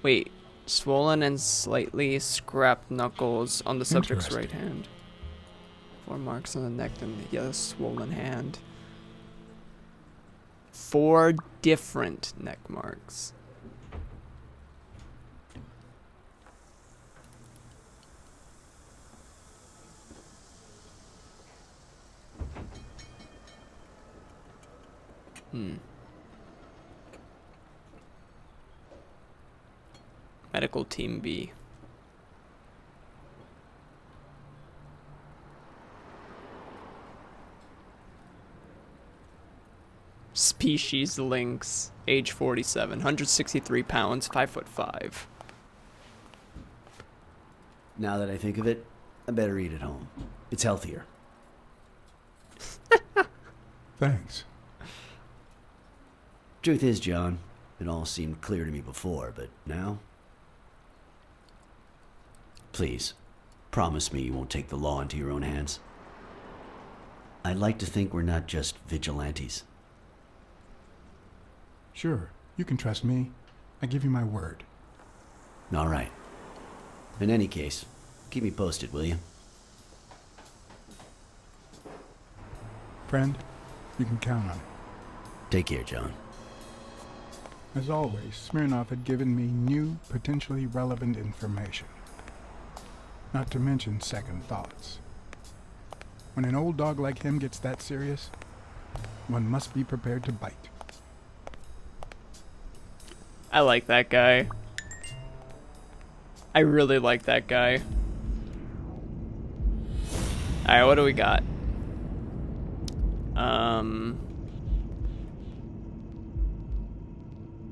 Wait. Swollen and slightly scrapped knuckles on the subject's right Interesting. hand. 4 marks on the neck and the other swollen hand. 4 different neck marks. Medical Team B. Species lynx, age 47, 163 pounds, 5'5". Now that I think of it, I better eat at home. It's healthier. Thanks. Truth is, John, it all seemed clear to me before, but now? Please, promise me you won't take the law into your own hands. I'd like to think we're not just vigilantes. Sure, you can trust me. I give you my word. All right. In any case, keep me posted, will you? Friend, you can count on it. Take care, John. As always, Smirnov had given me new, potentially relevant information. Not to mention second thoughts. When an old dog like him gets that serious, one must be prepared to bite. I like that guy. I really like that guy. Alright, what do we got?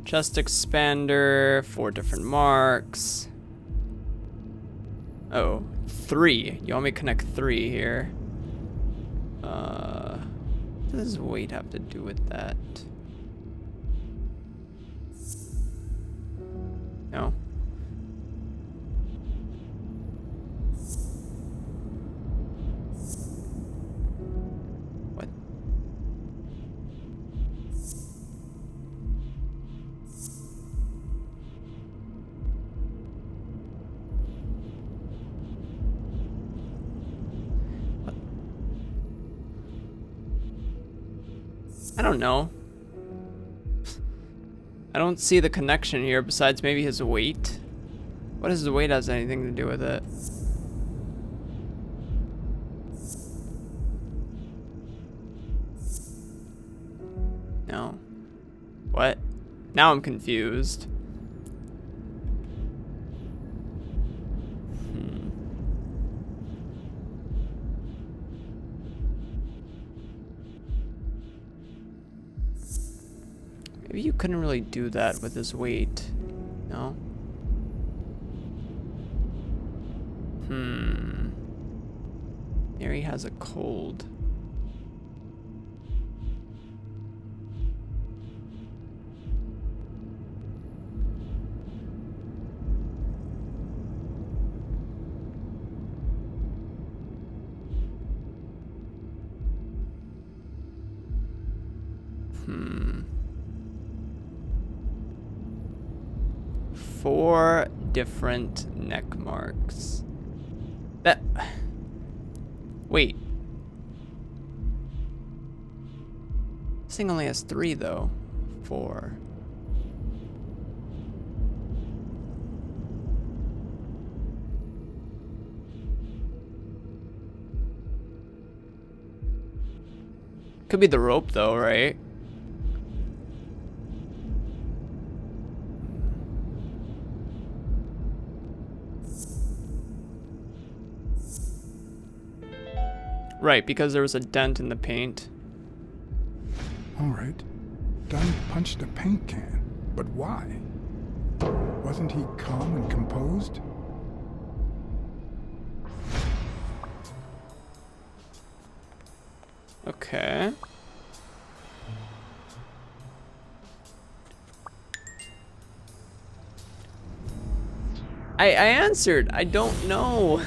Chest expander, 4 different marks. Oh, 3. You want me to connect 3 here? What does weight have to do with that? No. What? What? I don't know. I don't see the connection here besides maybe his weight. What does his weight has anything to do with it? No. What? Now I'm confused. Maybe you couldn't really do that with his weight. No? Mary has a cold. Four different neck marks. That... Wait. This thing only has 3 though. 4. Could be the rope though, right? Right, because there was a dent in the paint. All right. Dunn punched a paint can. But why? Wasn't he calm and composed? Okay. I answered. I don't know.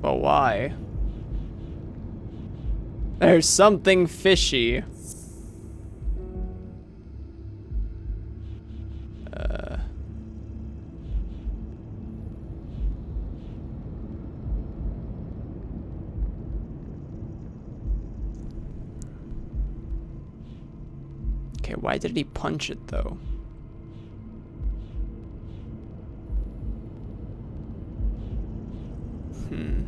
But why? There's something fishy. Okay, why did he punch it though? Hmm.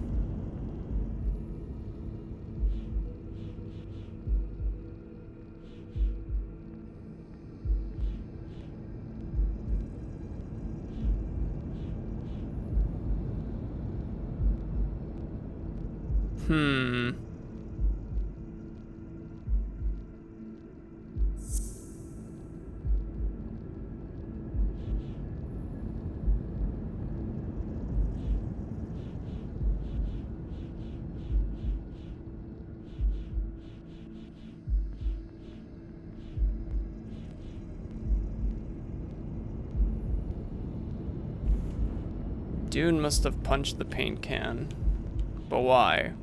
Hmm. Dude must have punched the paint can. But why?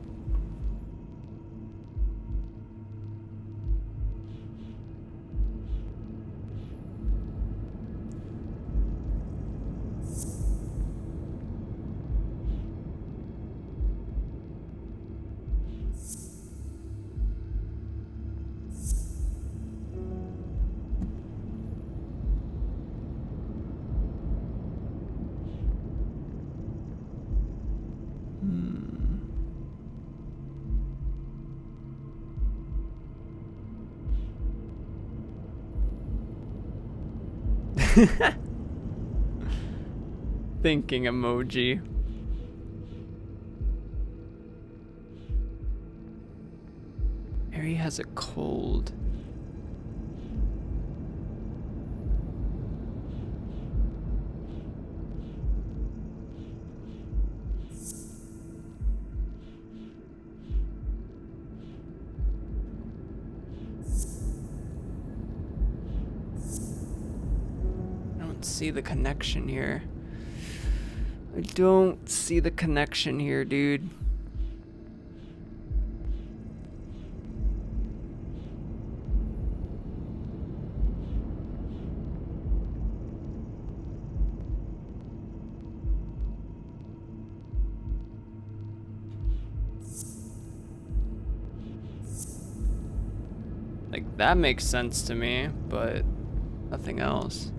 Thinking emoji. Mary has a cold. I don't see the connection here. I don't see the connection here, dude. Like, that makes sense to me, but nothing else.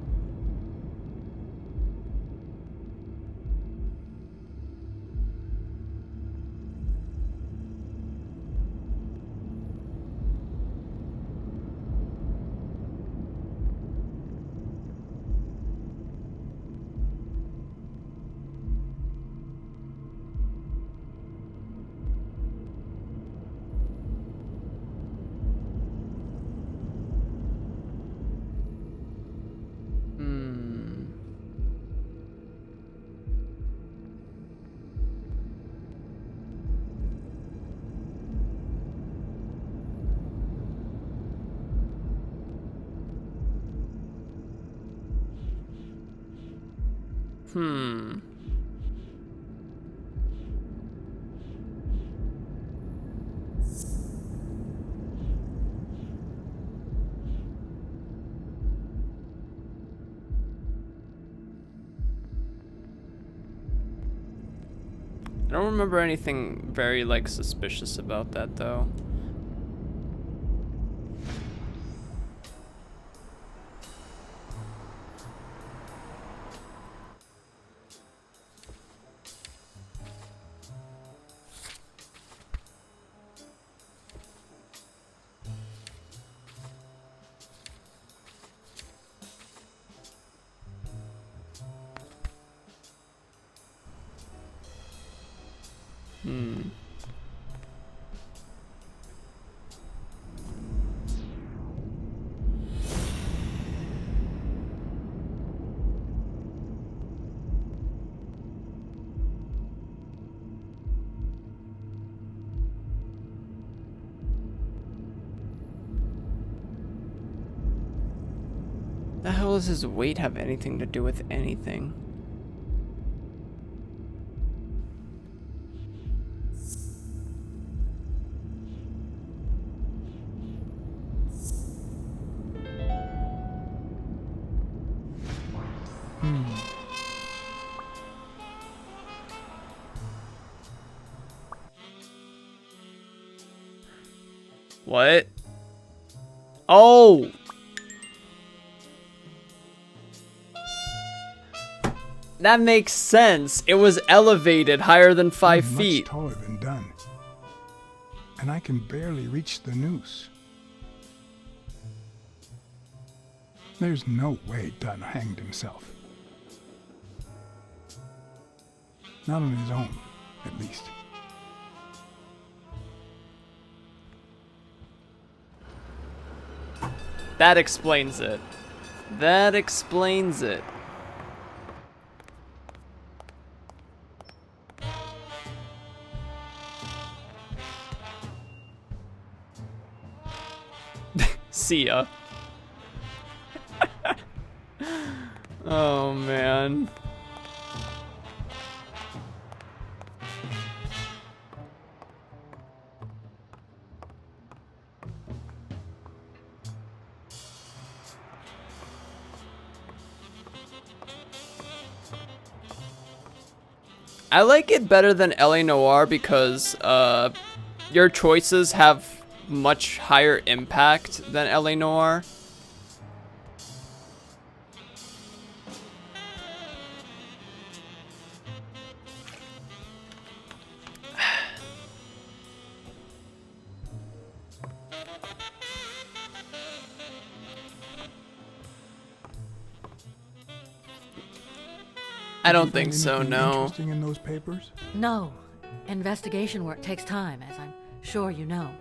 Hmm. I don't remember anything very, like, suspicious about that, though. Hmm. The hell does his weight have anything to do with anything? What? Oh! That makes sense. It was elevated higher than 5 I'm feet. much taller than Dunn. And I can barely reach the noose. There's no way Dunn hanged himself. Not on his own, at least. That explains it. That explains it. See ya. Oh man. I like it better than LA Noire because your choices have much higher impact than LA Noire. I don't think so, Anything no. Interesting in those papers? No. Investigation work takes time, as I'm sure you know.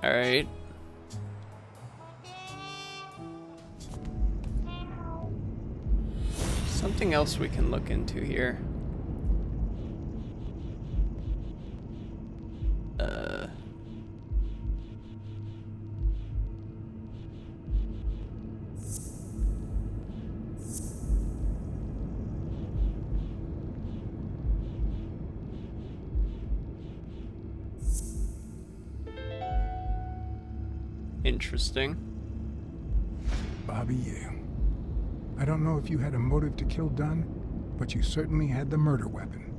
Alright. Something else we can look into here. Interesting. Bobby Yale. I don't know if you had a motive to kill Dunn, but you certainly had the murder weapon.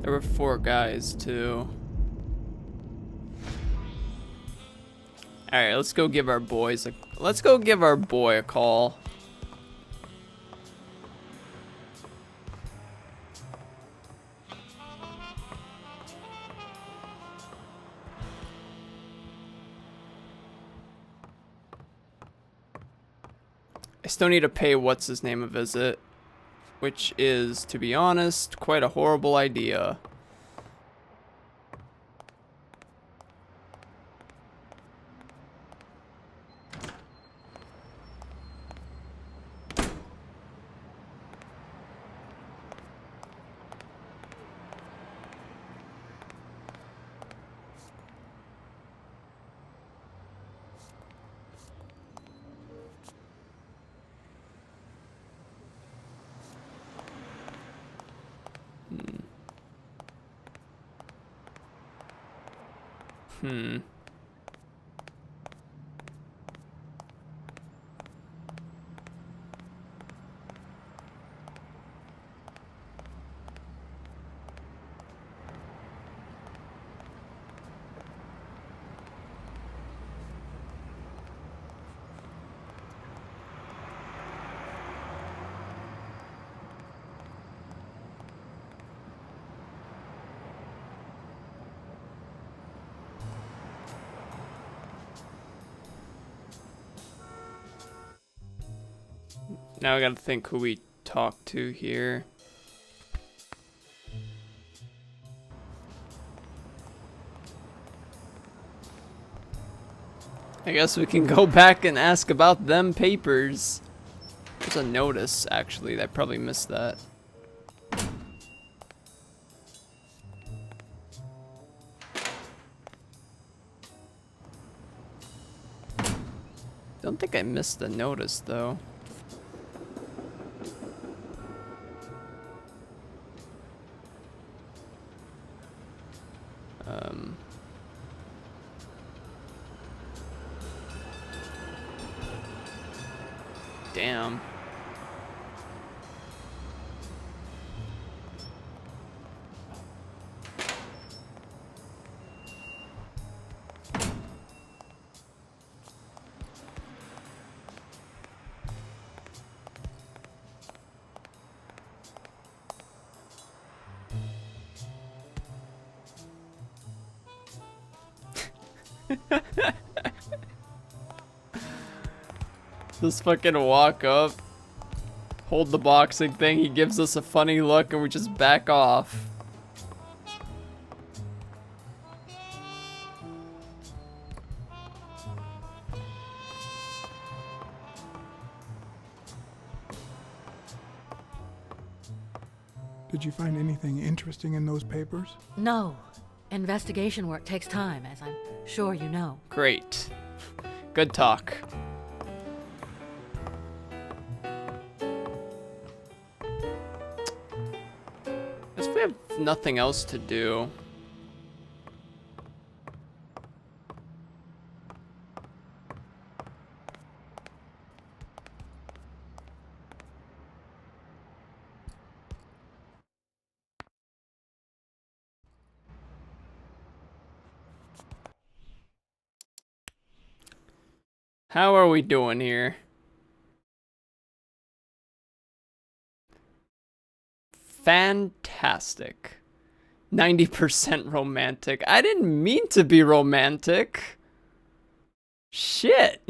There were 4 guys, too. Alright, let's go give our boy a call. I still need to pay what's his name a visit, which is, to be honest, quite a horrible idea. Now I gotta think who we talk to here. I guess we can go back and ask about them papers. There's a notice, actually. I probably missed that. Don't think I missed the notice though. Damn. Just fucking walk up, hold the boxing thing, he gives us a funny look and we just back off. Did you find anything interesting in those papers? No. Investigation work takes time, as I'm sure you know. Great. Good talk. Guess we have nothing else to do. How are we doing here? Fantastic. 90% romantic. I didn't mean to be romantic. Shit.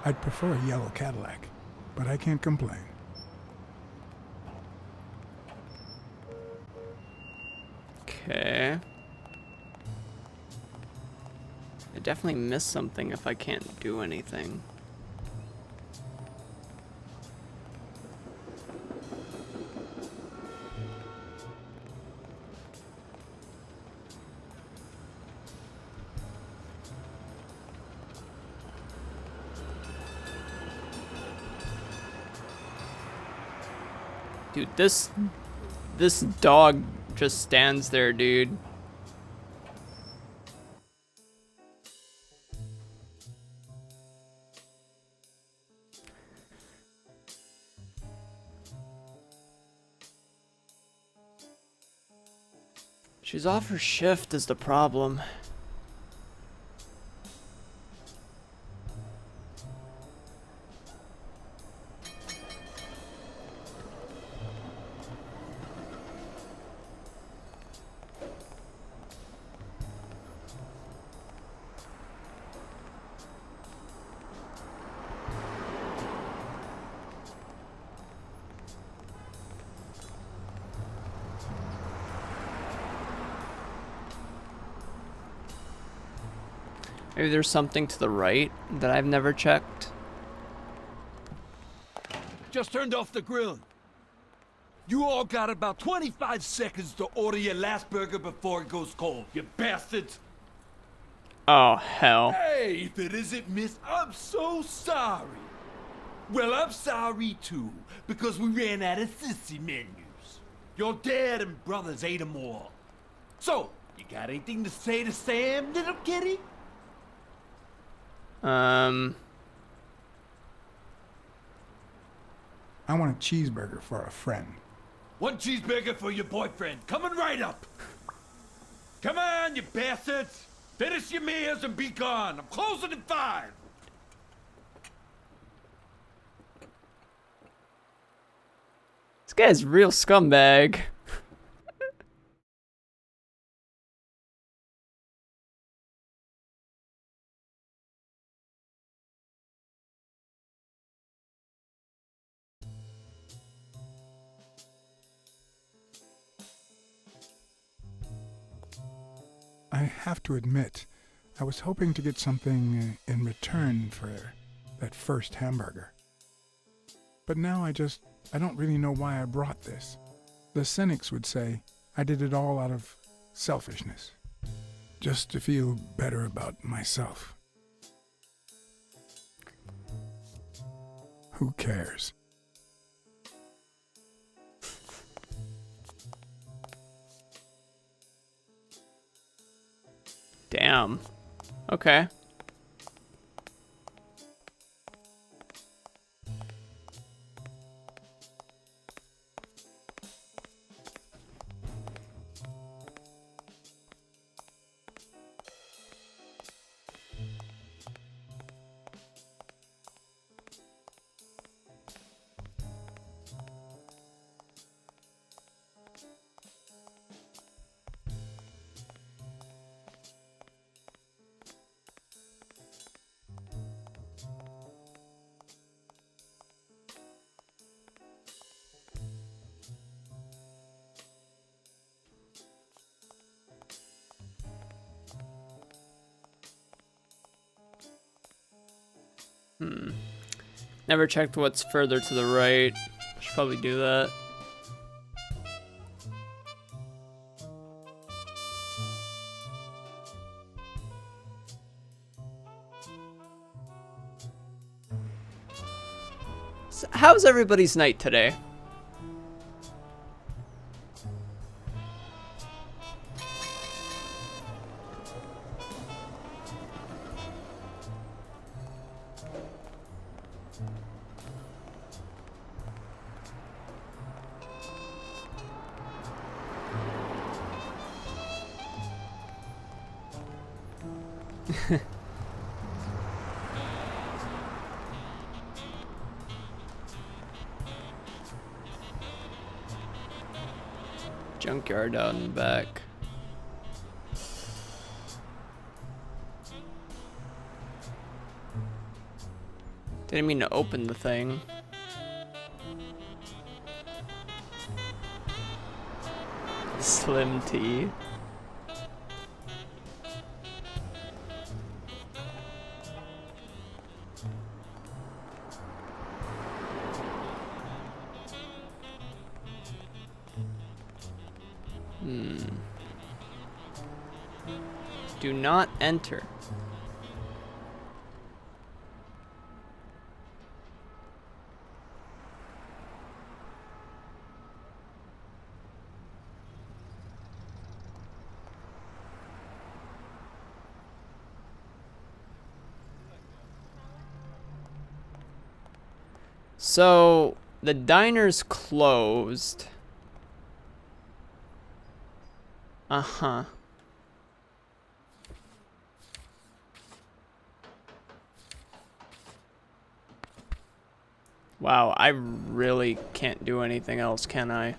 I'd prefer a yellow Cadillac, but I can't complain. Okay. I definitely missed something if I can't do anything. Dude, this dog just stands there, dude. She's off her shift is the problem. Maybe there's something to the right that I've never checked. Just turned off the grill. You all got about 25 seconds to order your last burger before it goes cold, you bastards! Oh, hell. Hey, if it isn't Miss, I'm so sorry. Well, I'm sorry too, because we ran out of sissy menus. Your dad and brothers ate them all. So, you got anything to say to Sam, little kitty? I want a cheeseburger for a friend. One cheeseburger for your boyfriend, coming right up. Come on, you bastards! Finish your meals and be gone. I'm closing in 5. This guy's a real scumbag. I have to admit, I was hoping to get something in return for that first hamburger. But now I don't really know why I brought this. The cynics would say I did it all out of selfishness, just to feel better about myself. Who cares? Damn. Okay. Never checked what's further to the right. Should probably do that. So how's everybody's night today? Junkyard out in the back. Didn't mean to open the thing. Slim tea. Do not enter. So, the diner's closed. Uh-huh. Wow, I really can't do anything else, can I?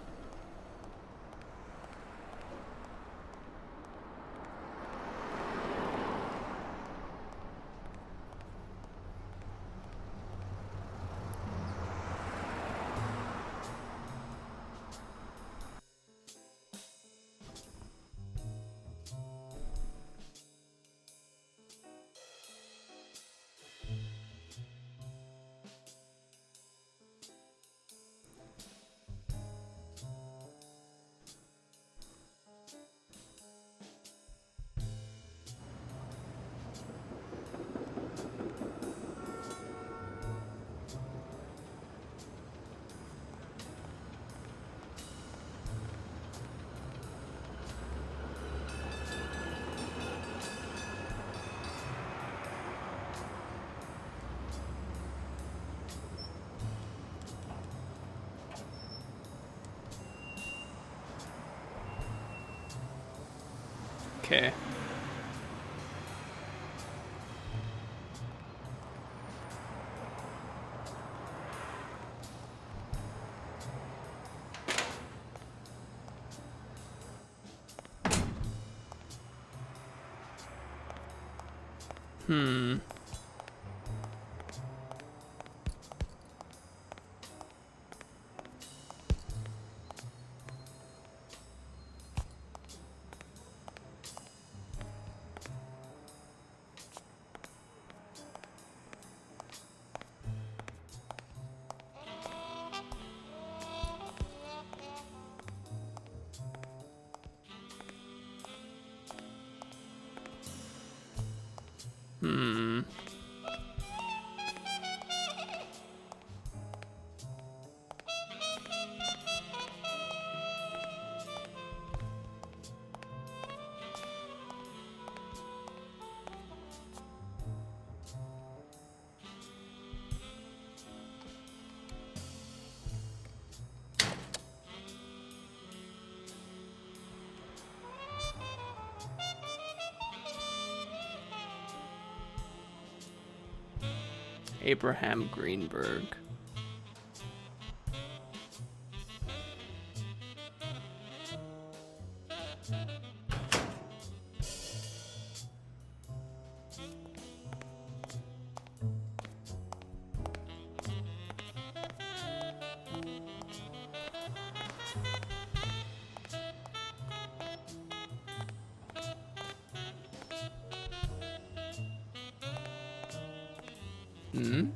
Okay. Hmm. Hmm. Abraham Greenberg. Hmm?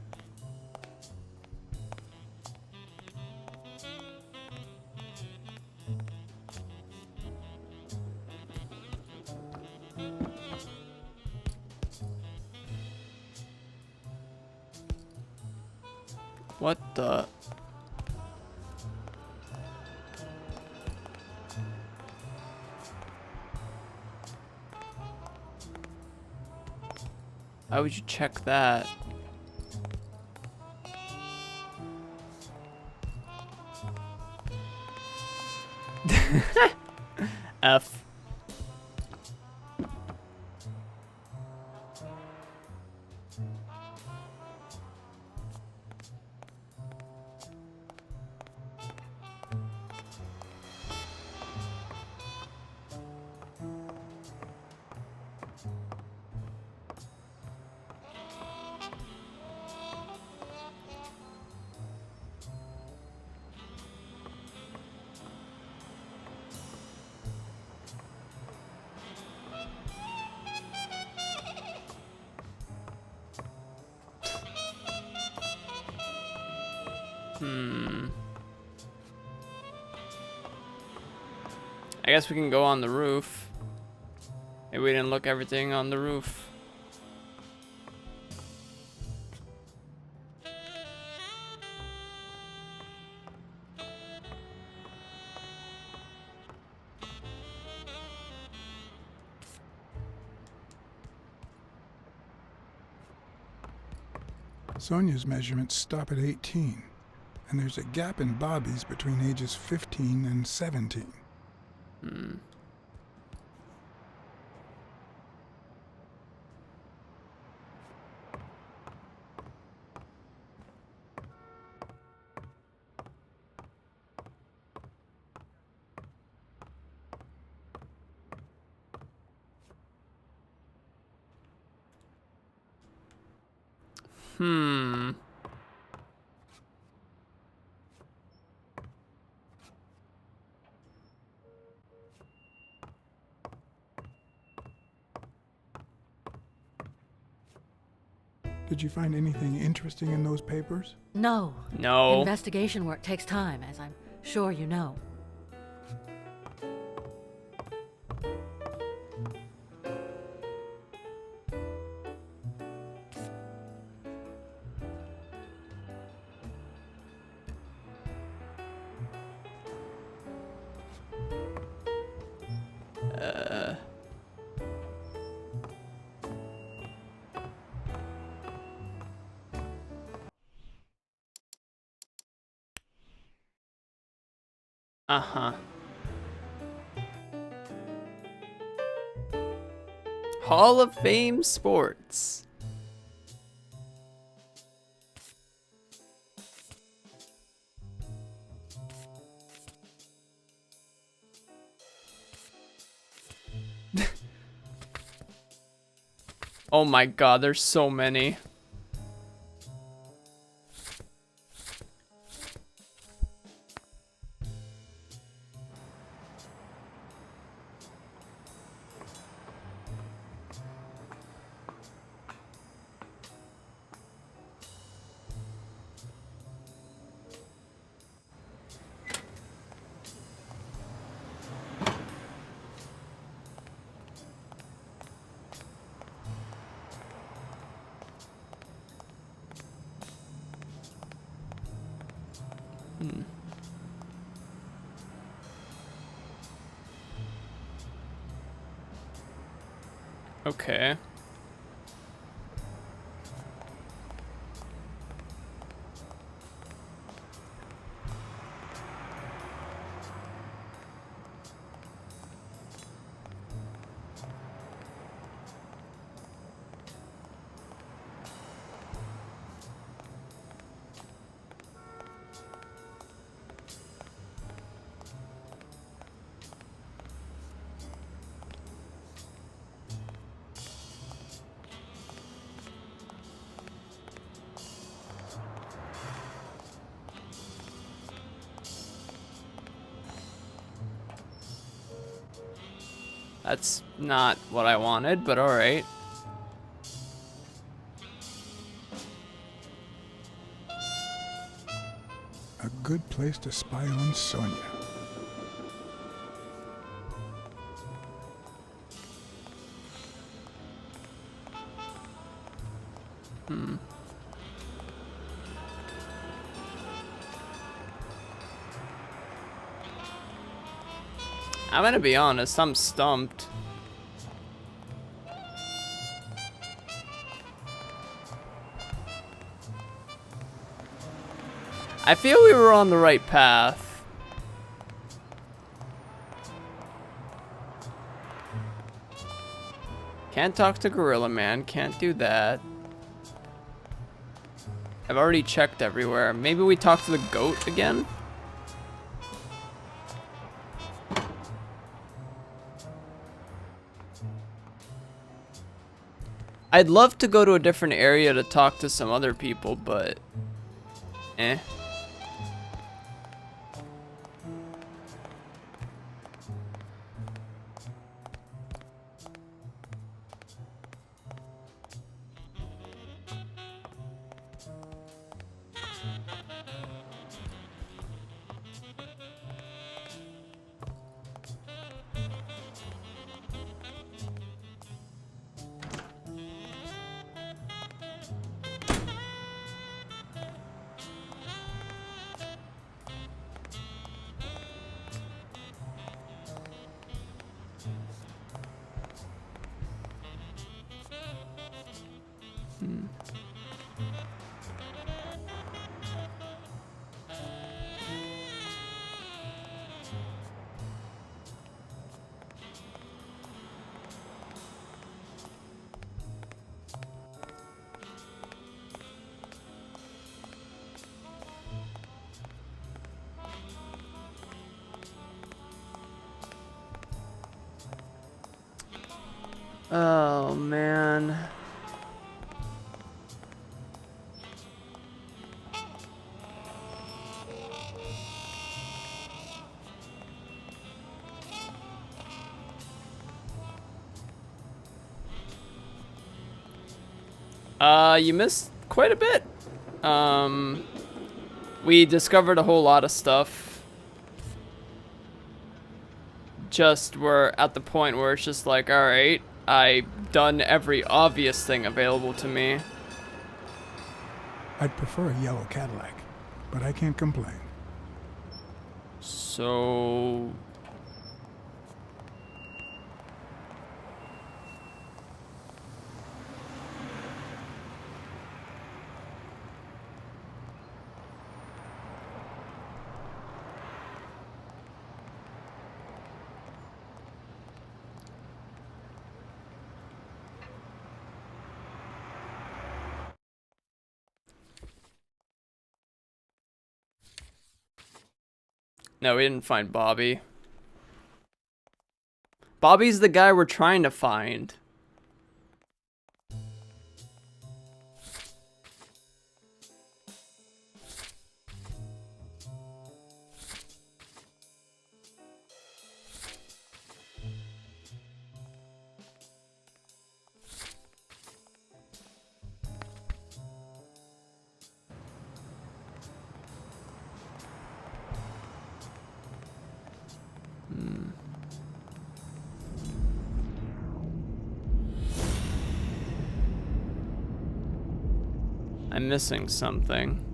What the? Why would you check that? F. Hmm. I guess we can go on the roof. Maybe we didn't look everything on the roof. Sonia's measurements stop at 18, and there's a gap in Bobby's between ages 15 and 17. Hmm. Hmm. Did you find anything interesting in those papers? No. No. Investigation work takes time, as I'm sure you know. Uh-huh. Hall of Fame Sports. Oh my god, there's so many. Okay. That's not what I wanted, but alright. A good place to spy on Sonia. I'm gonna be honest, I'm stumped. I feel we were on the right path. Can't talk to Gorilla Man, can't do that. I've already checked everywhere. Maybe we talk to the goat again? I'd love to go to a different area to talk to some other people, but eh. Oh man. You missed quite a bit. We discovered a whole lot of stuff. Just we're at the point where it's just like, alright, I've done every obvious thing available to me. I'd prefer a yellow Cadillac, but I can't complain. So... No, we didn't find Bobby. Bobby's the guy we're trying to find. I'm missing something.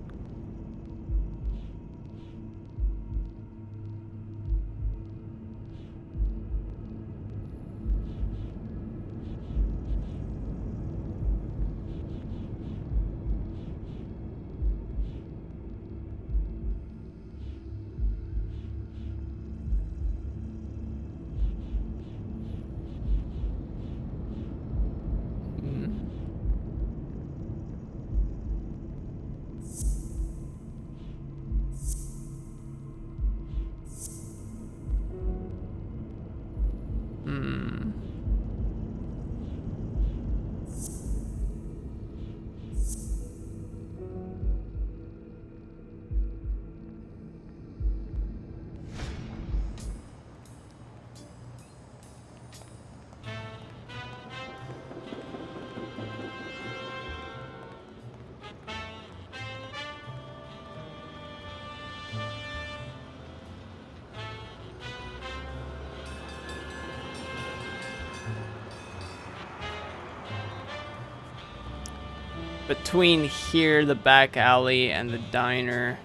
Between here, the back alley, and the diner.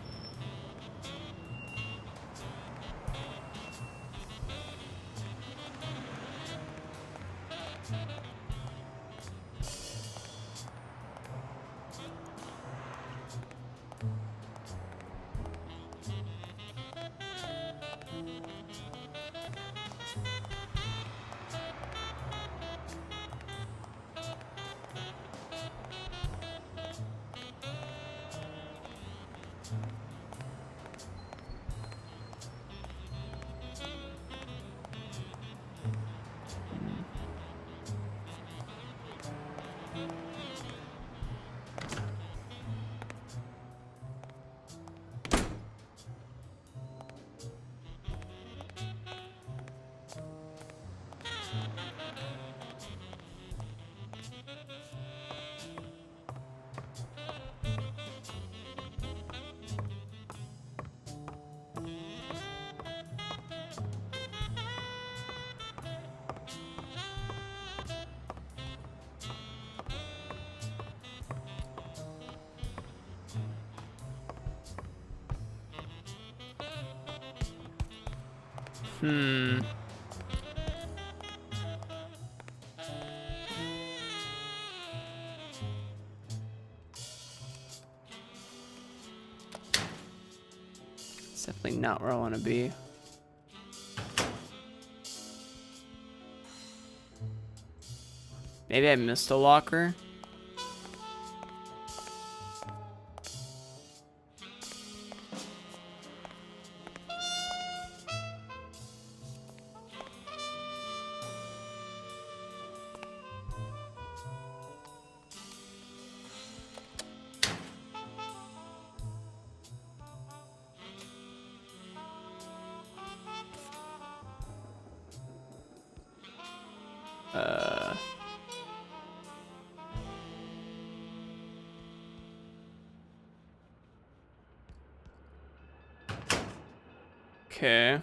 It's definitely not where I want to be. Maybe I missed a locker. Okay.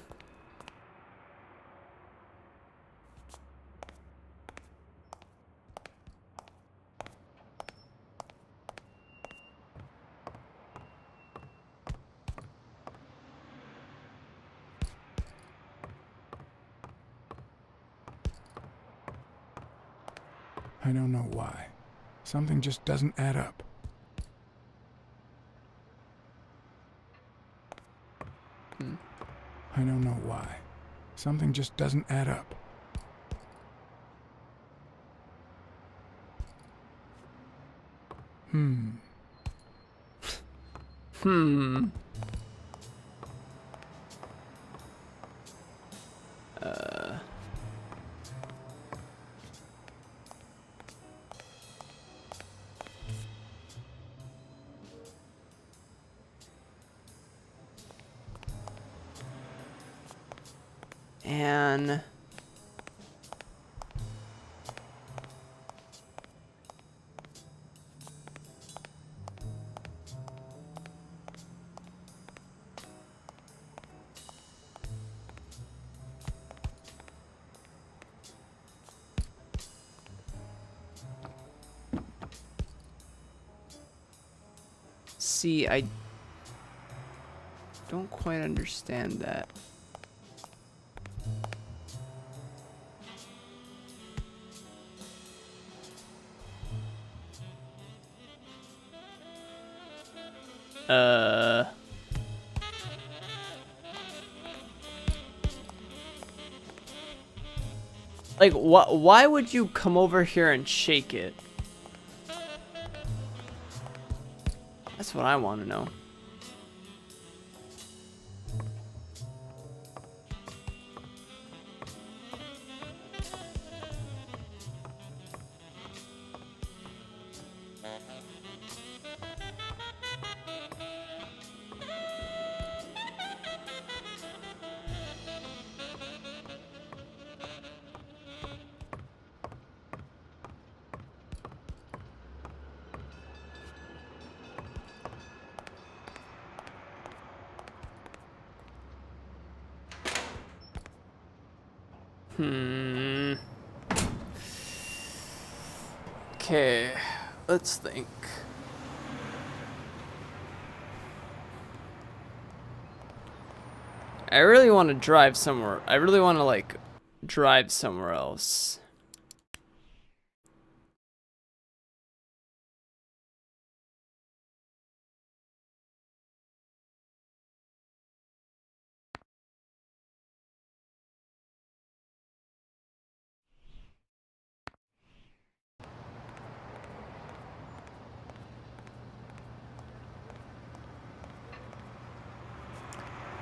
I don't know why. Something just doesn't add up. I don't know why. Something just doesn't add up. Hmm. And see, I don't quite understand that. Like, why would you come over here and shake it? That's what I want to know. Okay, let's think. I really want to drive somewhere. I really want to, like, drive somewhere else.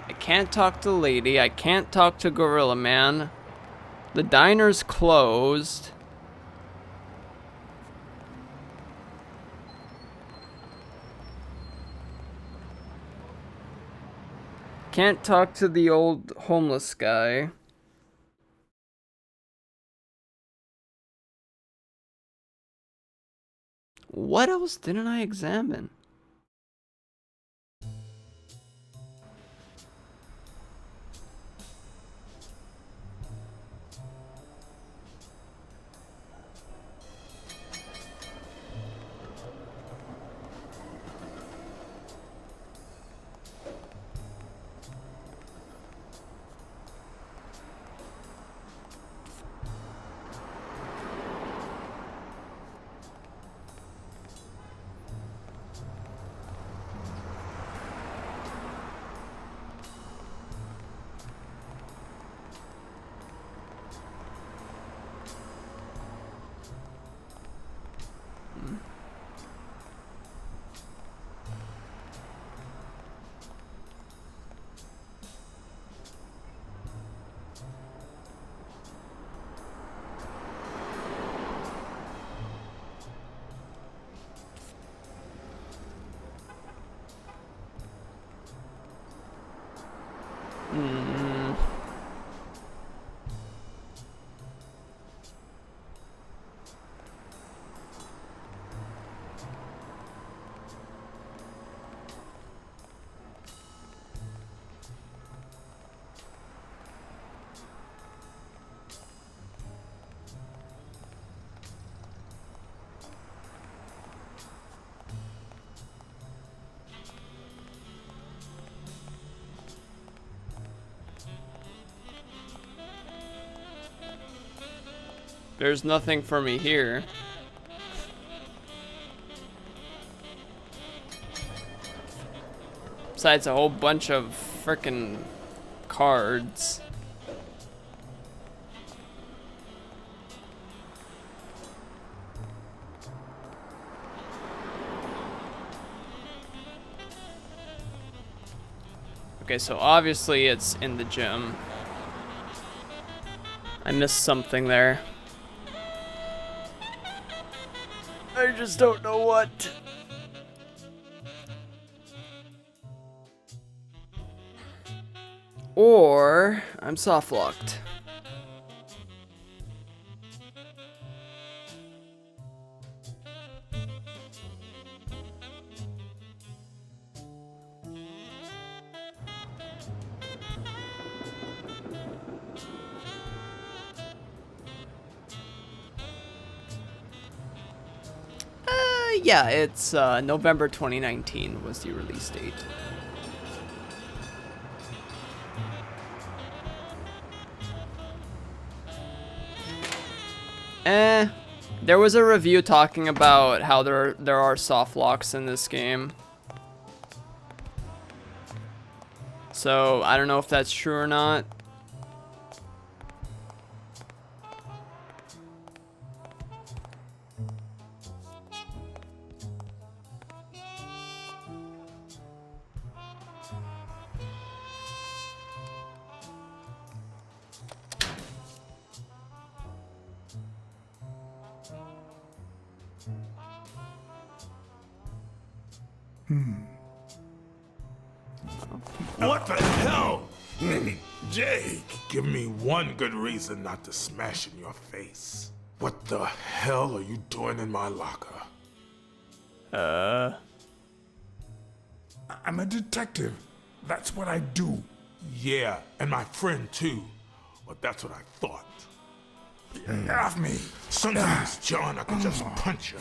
I can't talk to the lady. I can't talk to Gorilla Man. The diner's closed. Can't talk to the old homeless guy. What else didn't I examine? There's nothing for me here. Besides a whole bunch of frickin' cards. Okay, so obviously it's in the gym. I missed something there. I just don't know what. or I'm soft locked. Yeah, it's November 2019 was the release date. There was a review talking about how there are soft locks in this game. So I don't know if that's true or not. What the hell? Jake, give me one good reason not to smash in your face. What the hell are you doing in my locker? I'm a detective. That's what I do. Yeah, and my friend too. But that's what I thought. Get off me. Sometimes, John, I could just punch you.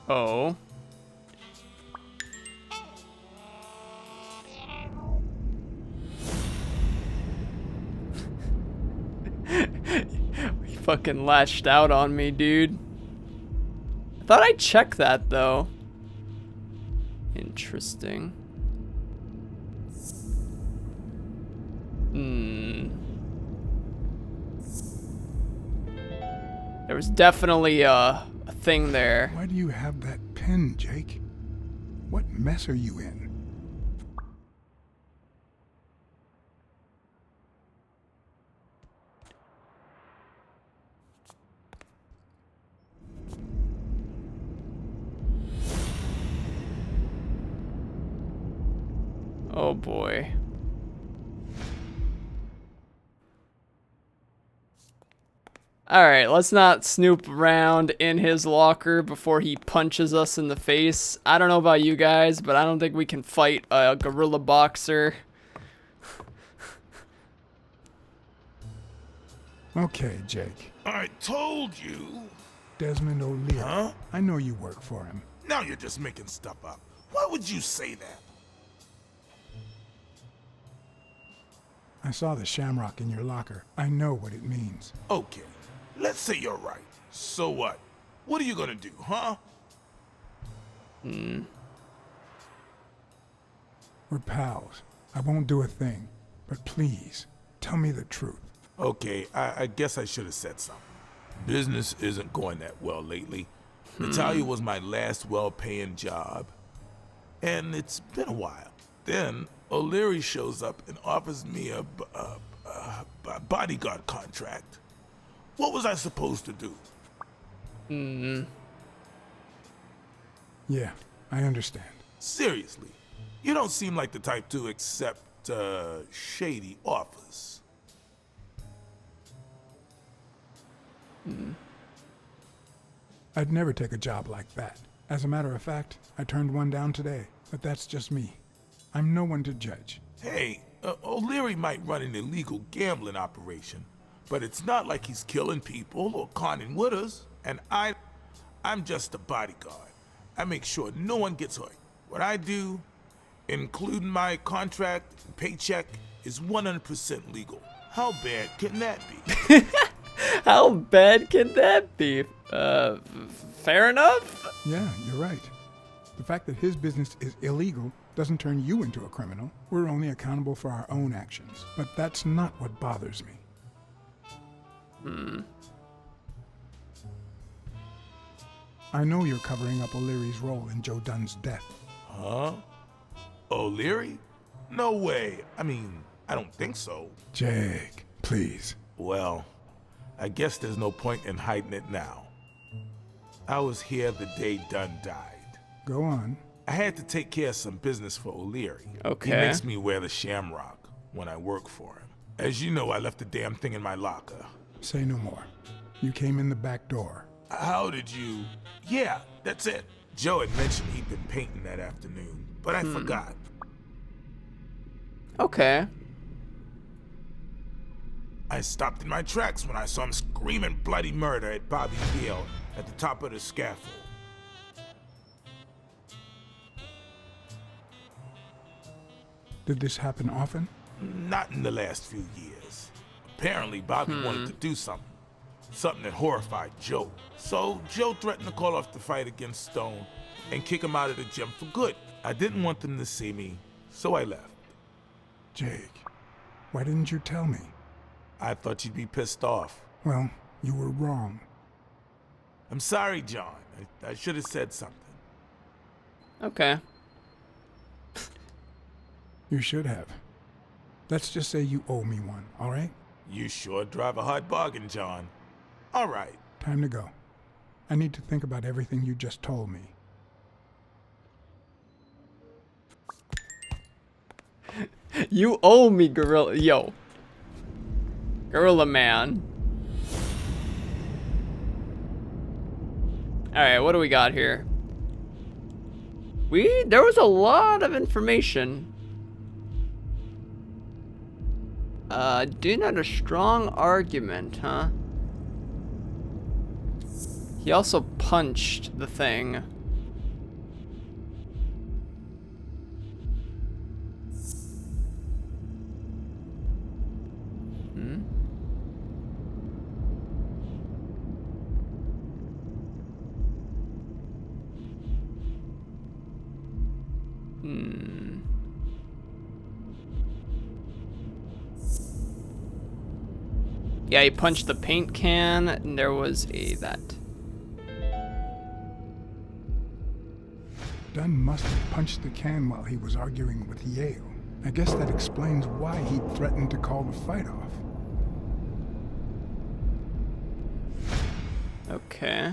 Oh. He fucking lashed out on me, dude. I thought I'd check that, though. Interesting. There was definitely a thing there. Why do you have that pen, Jake? What mess are you in? Oh boy. Alright, let's not snoop around in his locker before he punches us in the face. I don't know about you guys, but I don't think we can fight a gorilla boxer. Okay, Jake. I told you. Desmond O'Leary. Huh? I know you work for him. Now you're just making stuff up. Why would you say that? I saw the shamrock in your locker. I know what it means. Okay, let's say you're right. So what? What are you gonna do, huh? We're pals. I won't do a thing. But please, tell me the truth. Okay, I guess I should have said something. Business isn't going that well lately. Natalia was my last well-paying job. And it's been a while. Then O'Leary shows up and offers me a bodyguard contract. What was I supposed to do? Yeah, I understand. Seriously, you don't seem like the type to accept shady offers. I'd never take a job like that. As a matter of fact, I turned one down today. But that's just me. I'm no one to judge. Hey, O'Leary might run an illegal gambling operation, but it's not like he's killing people or conning with us. And I'm just a bodyguard. I make sure no one gets hurt. What I do, including my contract and paycheck, is 100% legal. How bad can that be? How bad can that be? Fair enough? Yeah, you're right. The fact that his business is illegal doesn't turn you into a criminal. We're only accountable for our own actions. But that's not what bothers me. I know you're covering up O'Leary's role in Joe Dunn's death. Huh? O'Leary? No way. I mean, I don't think so. Jake, please. Well, I guess there's no point in hiding it now. I was here the day Dunn died. Go on. I had to take care of some business for O'Leary. Okay. He makes me wear the shamrock when I work for him. As you know, I left the damn thing in my locker. Say no more. You came in the back door. How did you... Yeah, that's it. Joe had mentioned he'd been painting that afternoon, but I forgot. Okay. I stopped in my tracks when I saw him screaming bloody murder at Bobby Yale at the top of the scaffold. Did this happen often? Not in the last few years. Apparently, Bobby wanted to do something. Something that horrified Joe. So Joe threatened to call off the fight against Stone and kick him out of the gym for good. I didn't want them to see me, so I left. Jake, why didn't you tell me? I thought you'd be pissed off. Well, you were wrong. I'm sorry, John. I should have said something. Okay. You should have. Let's just say you owe me one, all right? You sure drive a hard bargain, John. All right. Time to go. I need to think about everything you just told me. You owe me, Gorilla. Yo. Gorilla Man. Alright, what do we got here? There was a lot of information. Do not a strong argument, huh? He also punched the thing. Yeah, he punched the paint can, and there was that. Dunn must have punched the can while he was arguing with Yale. I guess that explains why he threatened to call the fight off. Okay.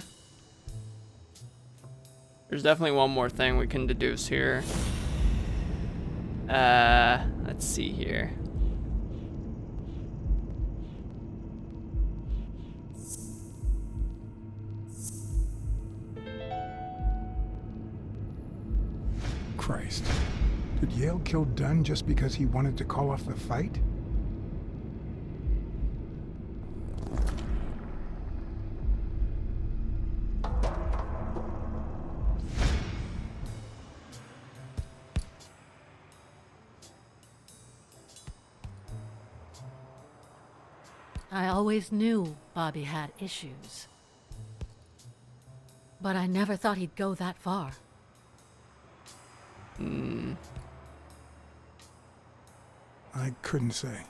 There's definitely one more thing we can deduce here. Let's see here. Christ. Did Yale kill Dunn just because he wanted to call off the fight? I always knew Bobby had issues. But I never thought he'd go that far. I couldn't say.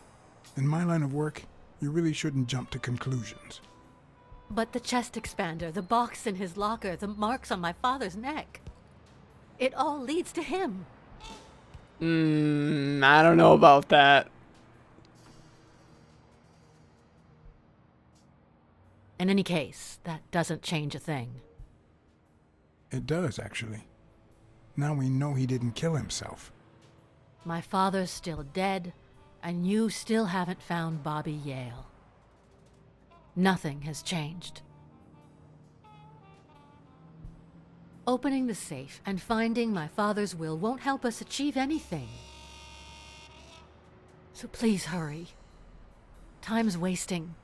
In my line of work, you really shouldn't jump to conclusions. But the chest expander, the box in his locker, the marks on my father's neck. It all leads to him. I don't know about that. In any case, that doesn't change a thing. It does, actually. Now we know he didn't kill himself. My father's still dead, and you still haven't found Bobby Yale. Nothing has changed. Opening the safe and finding my father's will won't help us achieve anything. So please hurry. Time's wasting.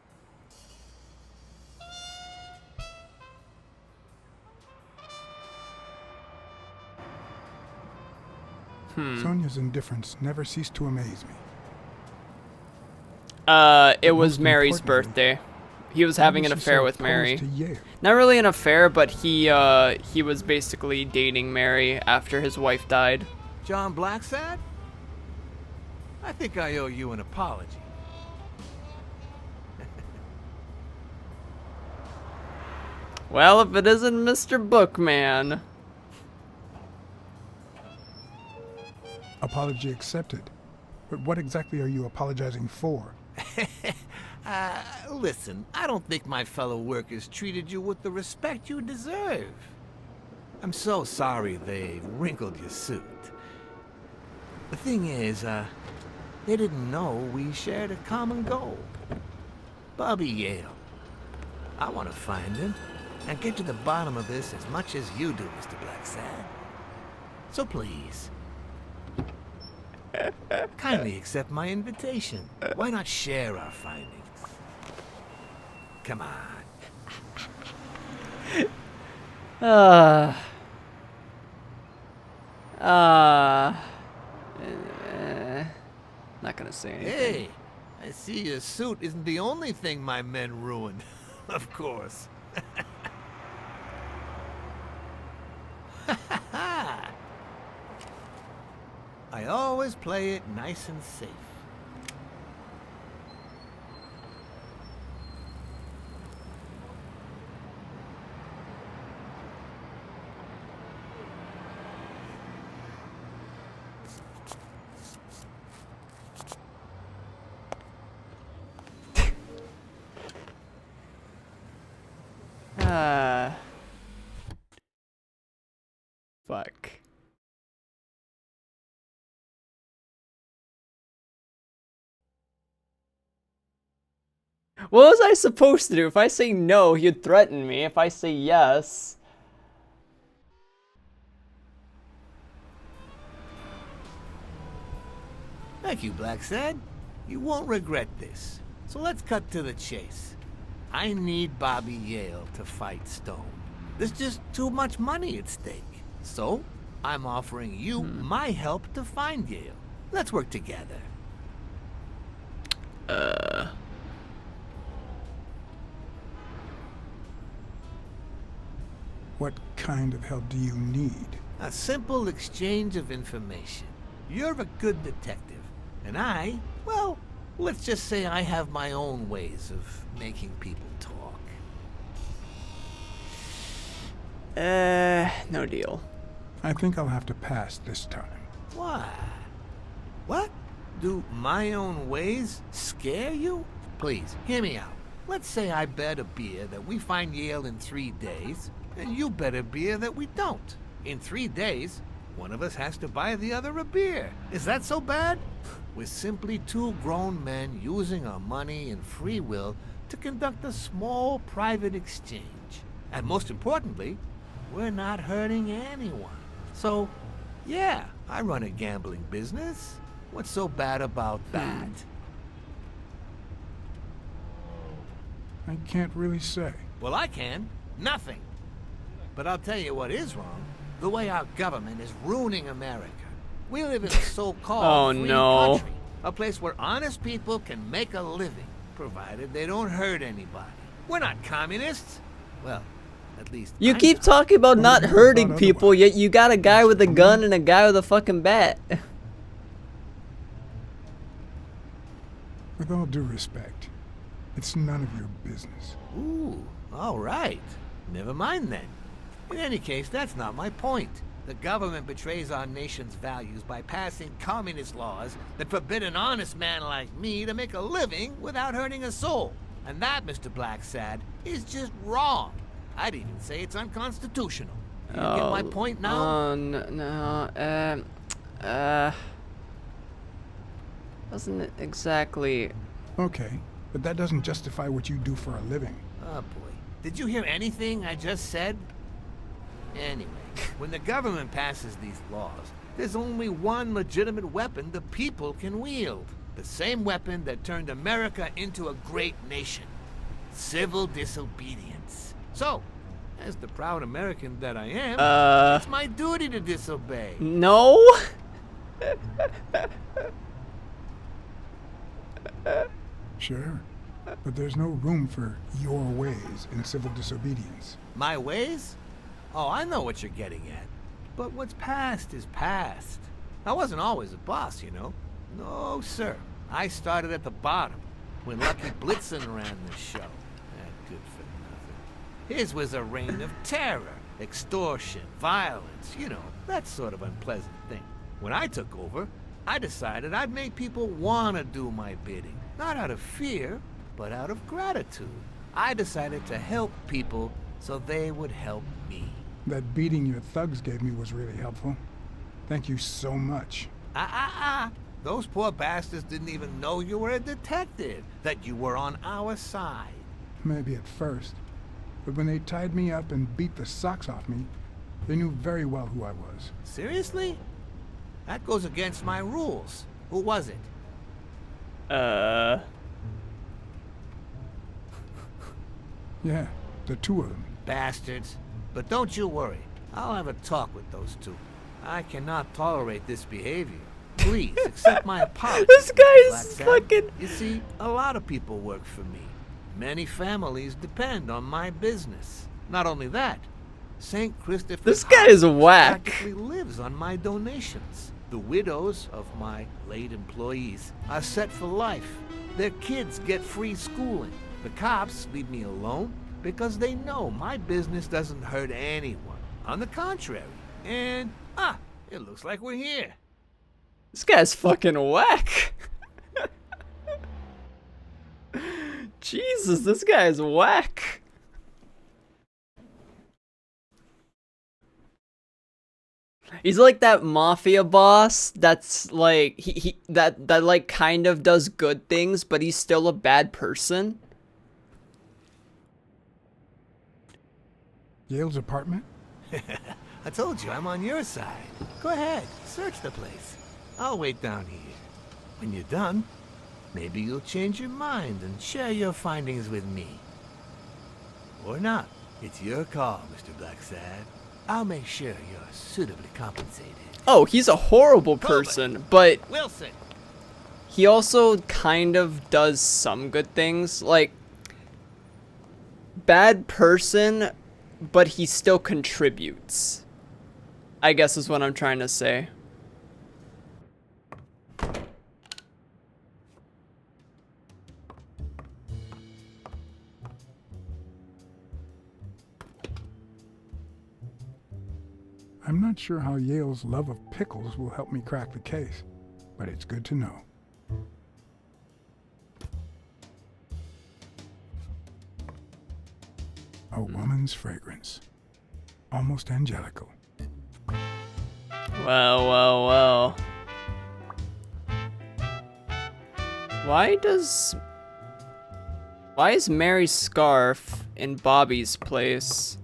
Sonia's indifference never ceased to amaze me. It was Most Mary's importantly, birthday. He was why having was an she affair so with Mary. opposed to Yale? Not really an affair, but he was basically dating Mary after his wife died. John Blacksad? I think I owe you an apology. Well, if it isn't Mr. Bookman. Apology accepted. But what exactly are you apologizing for? Listen, I don't think my fellow workers treated you with the respect you deserve. I'm so sorry they wrinkled your suit. The thing is, they didn't know we shared a common goal. Bobby Yale. I want to find him and get to the bottom of this as much as you do, Mr. Blacksad. So please, kindly accept my invitation. Why not share our findings? Come on. Not gonna say anything. Hey, I see your suit isn't the only thing my men ruined. Of course. I always play it nice and safe. Fuck. What was I supposed to do? If I say no, he'd threaten me. If I say yes... Thank you, Blacksad. You won't regret this. So let's cut to the chase. I need Bobby Yale to fight Stone. There's just too much money at stake. So, I'm offering you my help to find Yale. Let's work together. What kind of help do you need? A simple exchange of information. You're a good detective, and I, well, let's just say I have my own ways of making people talk. No deal. I think I'll have to pass this time. Why? What? Do my own ways scare you? Please, hear me out. Let's say I bet a beer that we find Yale in 3 days, and you bet a beer that we don't. In 3 days, one of us has to buy the other a beer. Is that so bad? We're simply two grown men using our money and free will to conduct a small private exchange. And most importantly, we're not hurting anyone. So, yeah, I run a gambling business. What's so bad about that? I can't really say. Well, I can. Nothing. But I'll tell you what is wrong. The way our government is ruining America. We live in a so-called free country. A place where honest people can make a living, provided they don't hurt anybody. We're not communists. Well, at least You I'm keep not. talking about not hurting people, yet you got a guy with a gun and a guy with a fucking bat. With all due respect, it's none of your business. Ooh, all right. Never mind then. In any case, that's not my point. The government betrays our nation's values by passing communist laws that forbid an honest man like me to make a living without hurting a soul. And that, Mr. Blacksad, is just wrong. I'd even say it's unconstitutional. You get my point now? Wasn't it exactly... Okay, but that doesn't justify what you do for a living. Oh boy. Did you hear anything I just said? Anyway, when the government passes these laws, there's only one legitimate weapon the people can wield. The same weapon that turned America into a great nation. Civil disobedience. So, as the proud American that I am, it's my duty to disobey. No? Sure, but there's no room for your ways in civil disobedience. My ways? Oh, I know what you're getting at. But what's past is past. I wasn't always a boss, you know. No, sir. I started at the bottom, when Lucky Blitzen ran the show. Good for nothing. His was a reign of terror, extortion, violence, you know, that sort of unpleasant thing. When I took over, I decided I'd make people want to do my bidding. Not out of fear, but out of gratitude. I decided to help people so they would help me. That beating your thugs gave me was really helpful. Thank you so much. Those poor bastards didn't even know you were a detective, that you were on our side. Maybe at first. But when they tied me up and beat the socks off me, they knew very well who I was. Seriously? That goes against my rules. Who was it? Yeah, the two of them. Bastards. But don't you worry. I'll have a talk with those two. I cannot tolerate this behavior. Please, accept my apology. This guy is Blacksad. fucking... You see, a lot of people work for me. Many families depend on my business. Not only that, St. Christopher's This guy is Hospital whack. practically lives on my donations. The widows of my late employees are set for life. Their kids get free schooling. The cops leave me alone because they know my business doesn't hurt anyone. On the contrary. And, it looks like we're here. This guy's fucking whack. Jesus, this guy is whack. He's like that mafia boss that's like that like kind of does good things, but he's still a bad person. Yale's apartment? I told you, I'm on your side. Go ahead, search the place. I'll wait down here. When you're done, maybe you'll change your mind and share your findings with me. Or not. It's your call, Mr. Blacksad. I'll make sure you're suitably compensated. Oh, he's a horrible person, but Wilson! he also kind of does some good things. Like, bad person, but he still contributes, I guess is what I'm trying to say. I'm not sure how Yale's love of pickles will help me crack the case, but it's good to know. A woman's fragrance. Almost angelical. Well. Why is Mary's scarf in Bobby's place?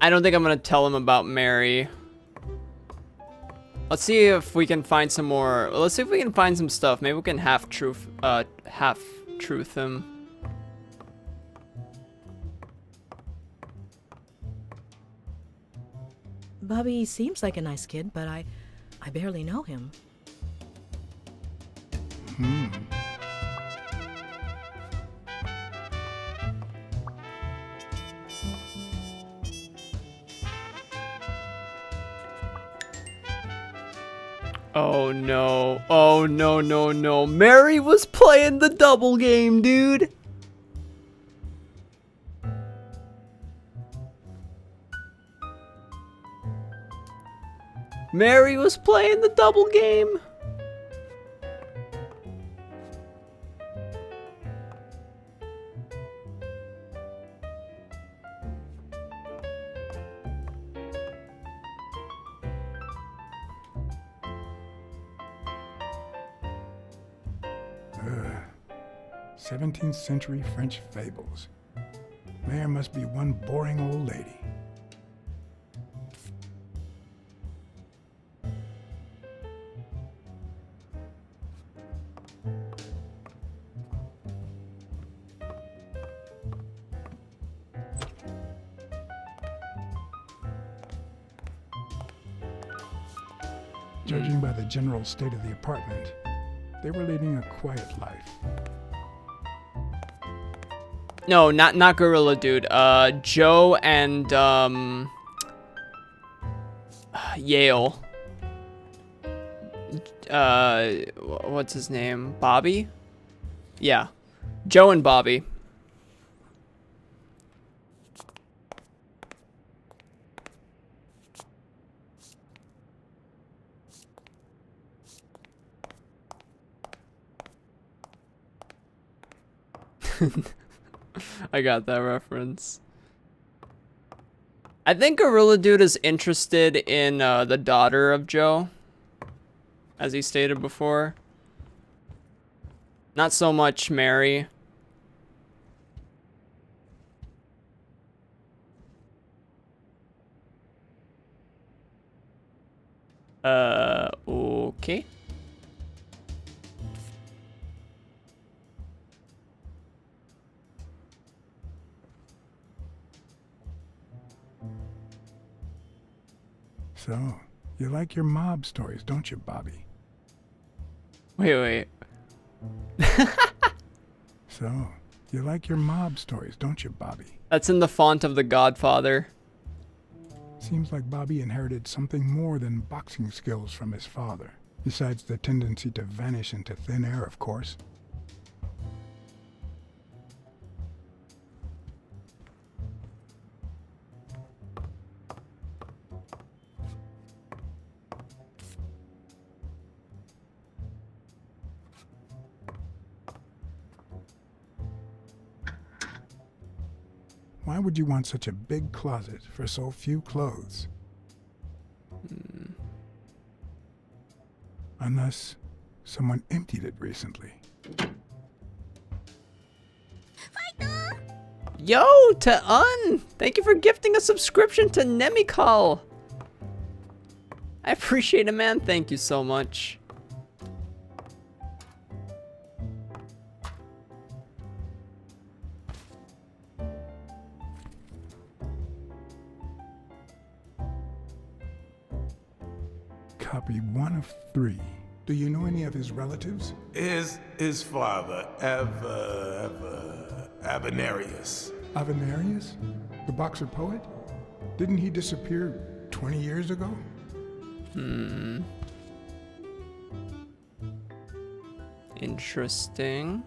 I don't think I'm gonna tell him about Mary. Let's see if we can find some more. Let's see if we can find some stuff. Maybe we can half truth him. Bobby seems like a nice kid, but I barely know him. Oh no. Oh no. Mary was playing the double game, dude. Mary was playing the double game. Ugh. 17th century French fables. There must be one boring old lady. Judging by the general state of the apartment, they were leading a quiet life. No, not Gorilla Dude. Joe and Yale. What's his name? Bobby? Yeah. Joe and Bobby. I got that reference. I think Gorilla Dude is interested in the daughter of Joe, as he stated before. Not so much Mary. Okay. So, you like your mob stories, don't you, Bobby? Wait. So, you like your mob stories, don't you, Bobby? That's in the font of The Godfather. Seems like Bobby inherited something more than boxing skills from his father. Besides the tendency to vanish into thin air, of course. Why would you want such a big closet for so few clothes? Unless someone emptied it recently. Yo, Ta'un! Thank you for gifting a subscription to Nemikal. I appreciate it, man. Thank you so much. Copy 1 of 3. Do you know any of his relatives? His father, Avenarius. Avenarius? The boxer poet? Didn't he disappear 20 years ago? Interesting.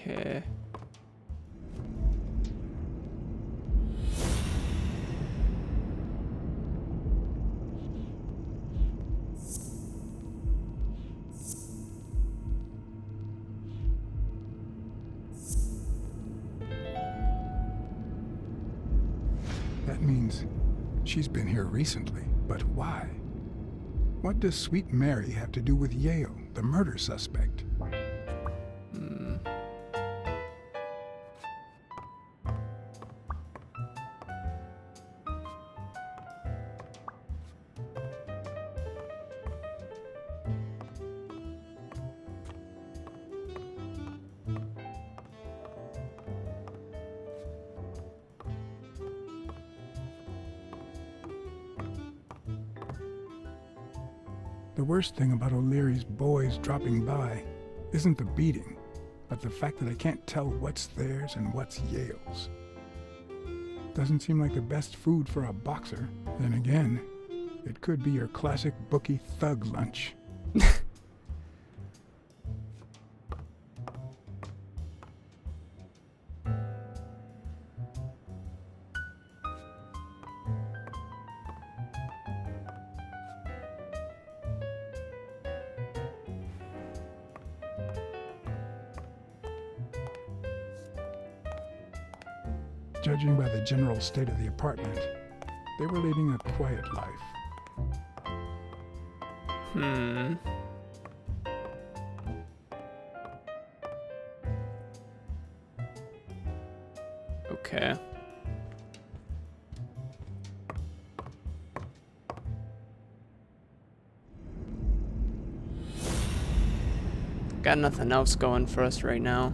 Okay. That means she's been here recently, but why? What does Sweet Mary have to do with Yale, the murder suspect? The worst thing about O'Leary's boys dropping by isn't the beating, but the fact that I can't tell what's theirs and what's Yale's. Doesn't seem like the best food for a boxer. Then again, it could be your classic bookie thug lunch. Judging by the general state of the apartment, they were leading a quiet life. Okay. Got nothing else going for us right now.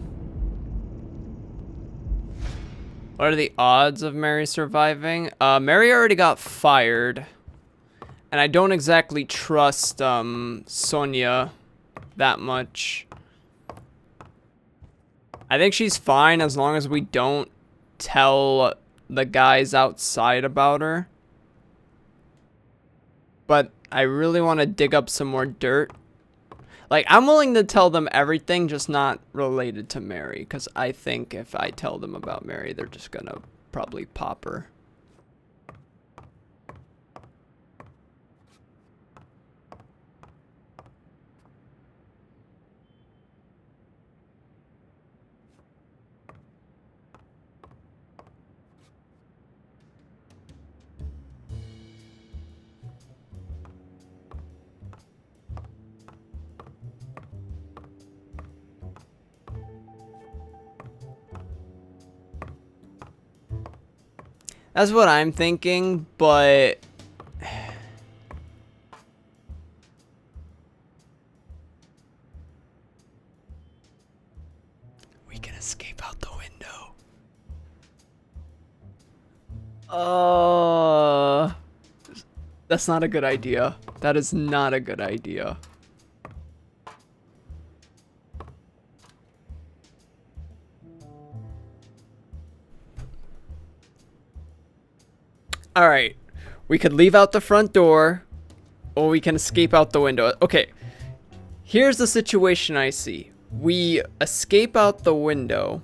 What are the odds of Mary surviving? Mary already got fired. And I don't exactly trust Sonia that much. I think she's fine as long as we don't tell the guys outside about her. But I really want to dig up some more dirt. Like, I'm willing to tell them everything, just not related to Mary, because I think if I tell them about Mary, they're just gonna probably pop her. That's what I'm thinking, but we can escape out the window. That's not a good idea. That is not a good idea. All right, we could leave out the front door, or we can escape out the window. Okay, here's the situation I see. We escape out the window,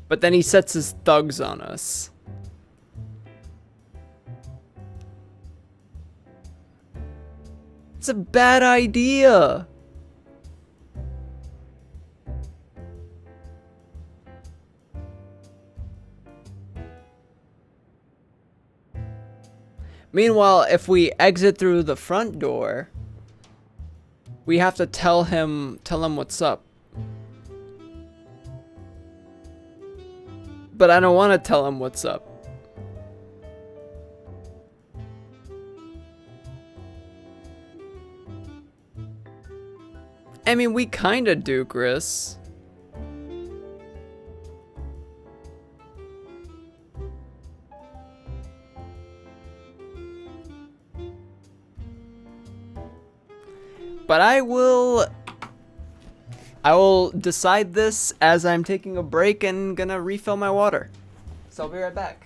but then he sets his thugs on us. It's a bad idea. Meanwhile, if we exit through the front door, we have to tell him what's up. But I don't want to tell him what's up. I mean, we kinda do, Chris. But I will decide this as I'm taking a break and gonna refill my water. So I'll be right back.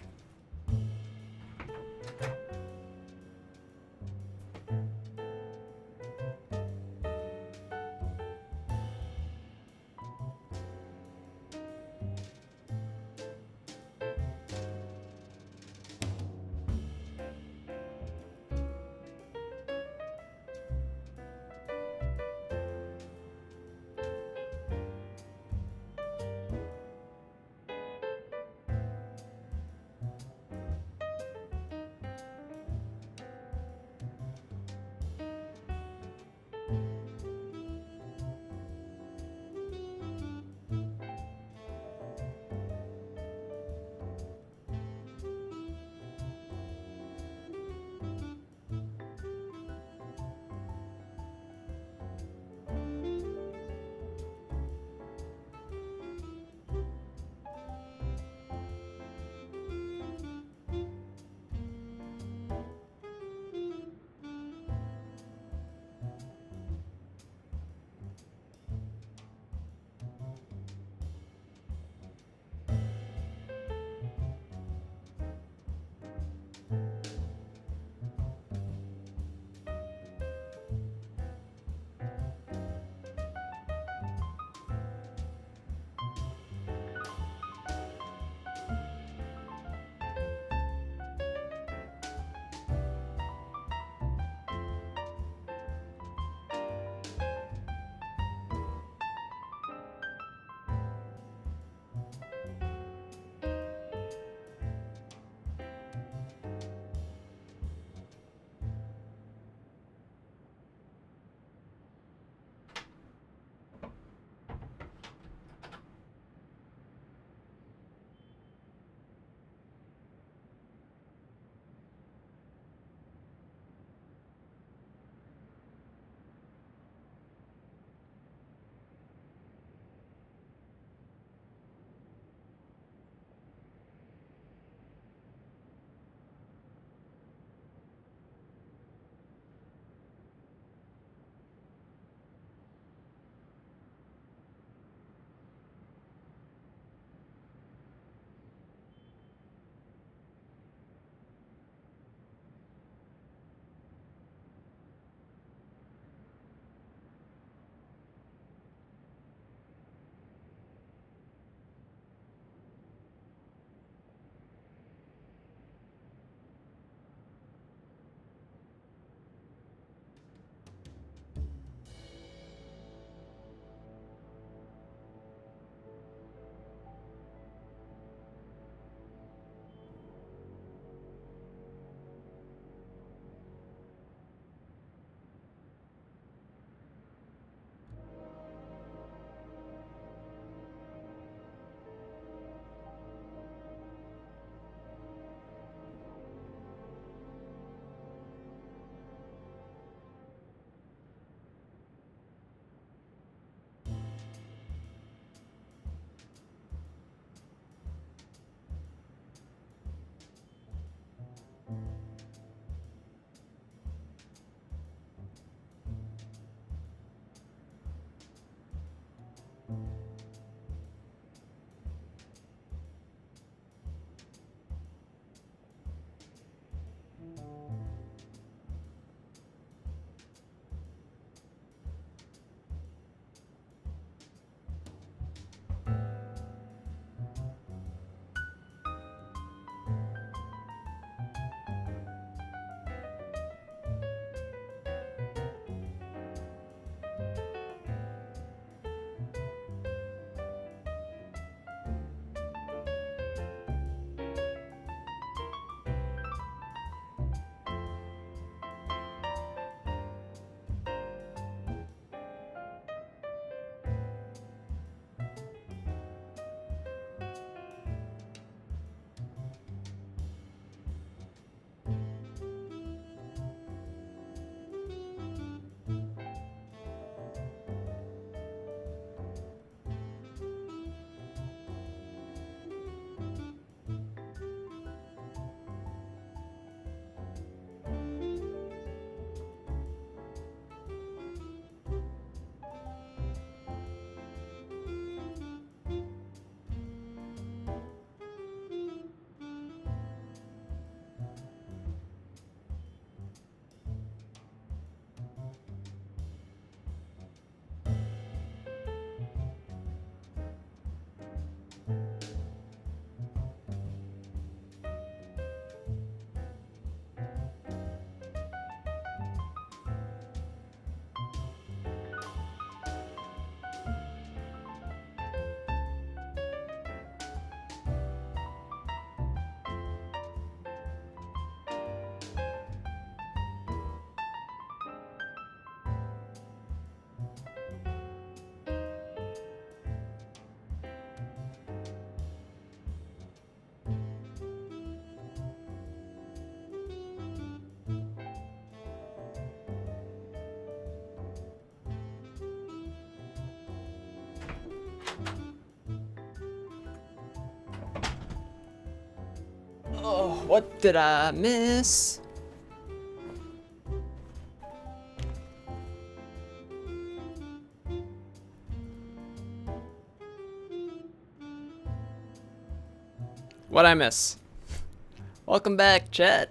What did I miss? What'd I miss? Welcome back, chat.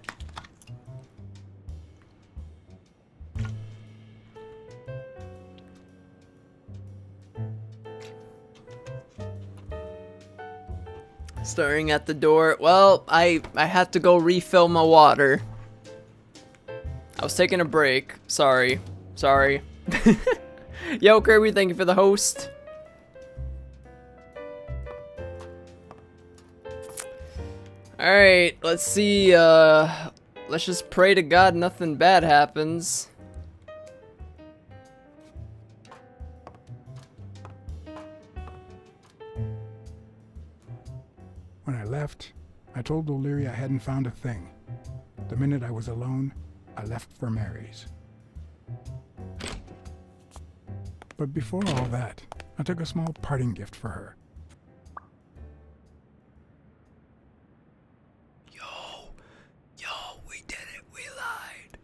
Staring at the door. Well, I had to go refill my water. I was taking a break. Sorry. Yo, Kirby, thank you for the host. Alright, let's see. Let's just pray to God nothing bad happens. When I left, I told O'Leary I hadn't found a thing. The minute I was alone, I left for Mary's. But before all that, I took a small parting gift for her. Yo, we did it. We lied.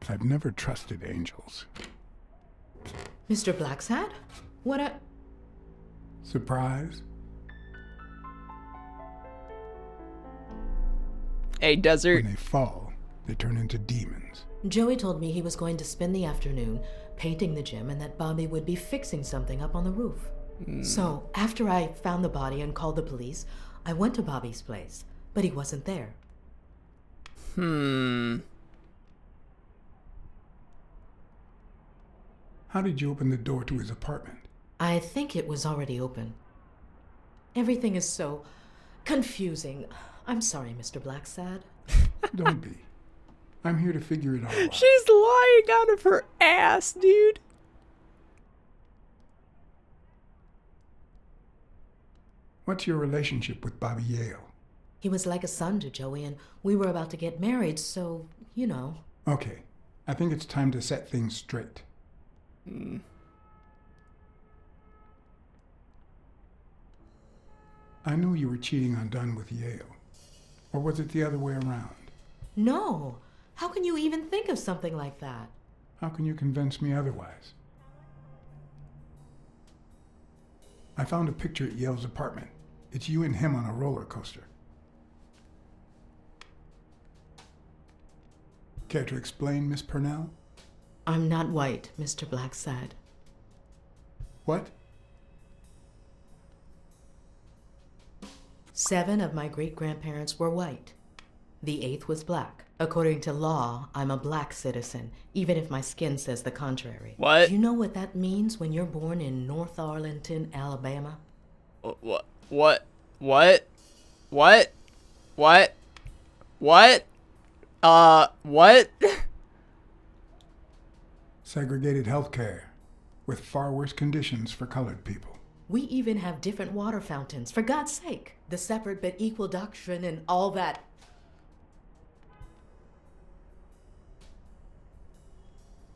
I've never trusted angels. Mr. Blacksad? What a... Surprise? Hey, Desert. When they fall, they turn into demons. Joey told me he was going to spend the afternoon painting the gym and that Bobby would be fixing something up on the roof. So, after I found the body and called the police, I went to Bobby's place, but he wasn't there. How did you open the door to his apartment? I think it was already open. Everything is so confusing. I'm sorry, Mr. Blacksad. Don't be. I'm here to figure it all out. She's lying out of her ass, dude. What's your relationship with Bobby Yale? He was like a son to Joey, and we were about to get married, so, you know. Okay, I think it's time to set things straight. I knew you were cheating on Dunn with Yale. Or was it the other way around? No. How can you even think of something like that? How can you convince me otherwise? I found a picture at Yale's apartment. It's you and him on a roller coaster. Care to explain, Miss Purnell? I'm not white, Mr. Blacksad. What? 7 of my great-grandparents were white. The 8th was black. According to law, I'm a black citizen, even if my skin says the contrary. What? Do you know what that means when you're born in North Arlington, Alabama? What? What? What? What? Segregated healthcare, with far worse conditions for colored people. We even have different water fountains, for God's sake. The separate but equal doctrine and all that.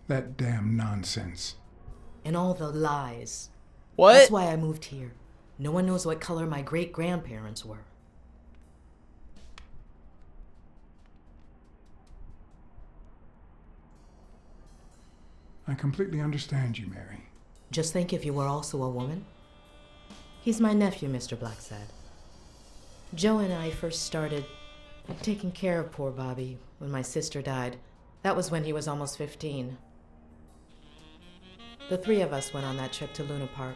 That damn nonsense. And all the lies. What? That's why I moved here. No one knows what color my great-grandparents were. I completely understand you, Mary. Just think if you were also a woman. He's my nephew, Mr. Blacksad. Joe and I first started taking care of poor Bobby when my sister died. That was when he was almost 15. The 3 of us went on that trip to Luna Park.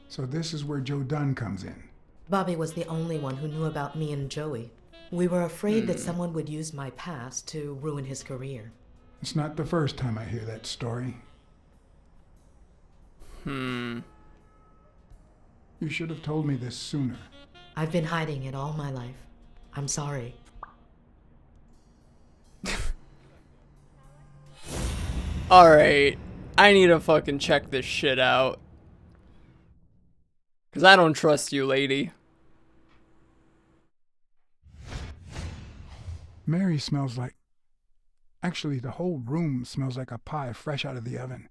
So this is where Joe Dunn comes in. Bobby was the only one who knew about me and Joey. We were afraid that someone would use my past to ruin his career. It's not the first time I hear that story. You should have told me this sooner. I've been hiding it all my life. I'm sorry. Alright. I need to fucking check this shit out. Because I don't trust you, lady. Mary smells like... Actually, the whole room smells like a pie fresh out of the oven,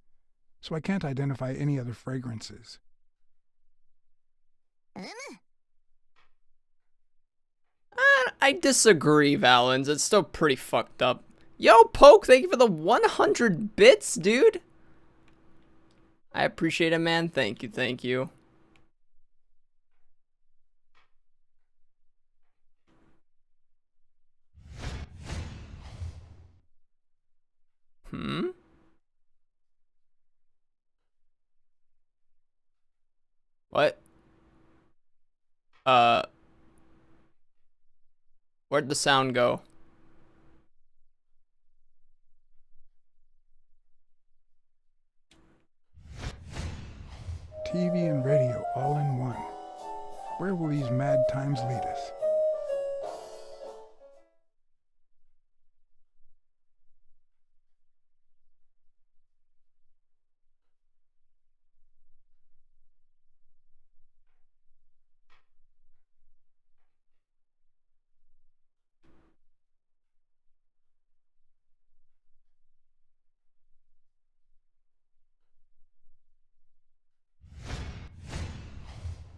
so I can't identify any other fragrances. I disagree, Valens. It's still pretty fucked up. Yo, Poke, thank you for the 100 bits, dude. I appreciate it, man. Thank you, thank you. What? Where'd the sound go? TV and radio all in one. Where will these mad times lead us?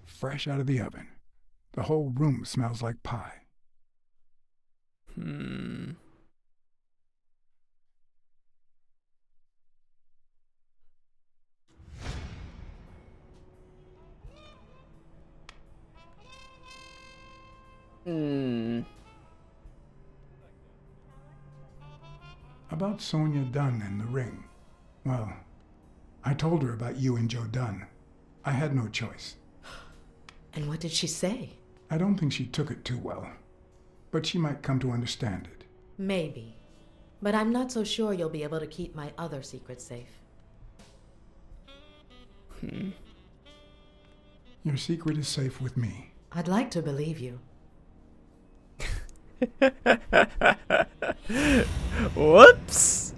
Fresh out of the oven. The whole room smells like pie. About Sonia Dunn and the ring. Well, I told her about you and Joe Dunn. I had no choice. And what did she say? I don't think she took it too well, but she might come to understand it. Maybe. But I'm not so sure you'll be able to keep my other secrets safe. Your secret is safe with me. I'd like to believe you. Whoops.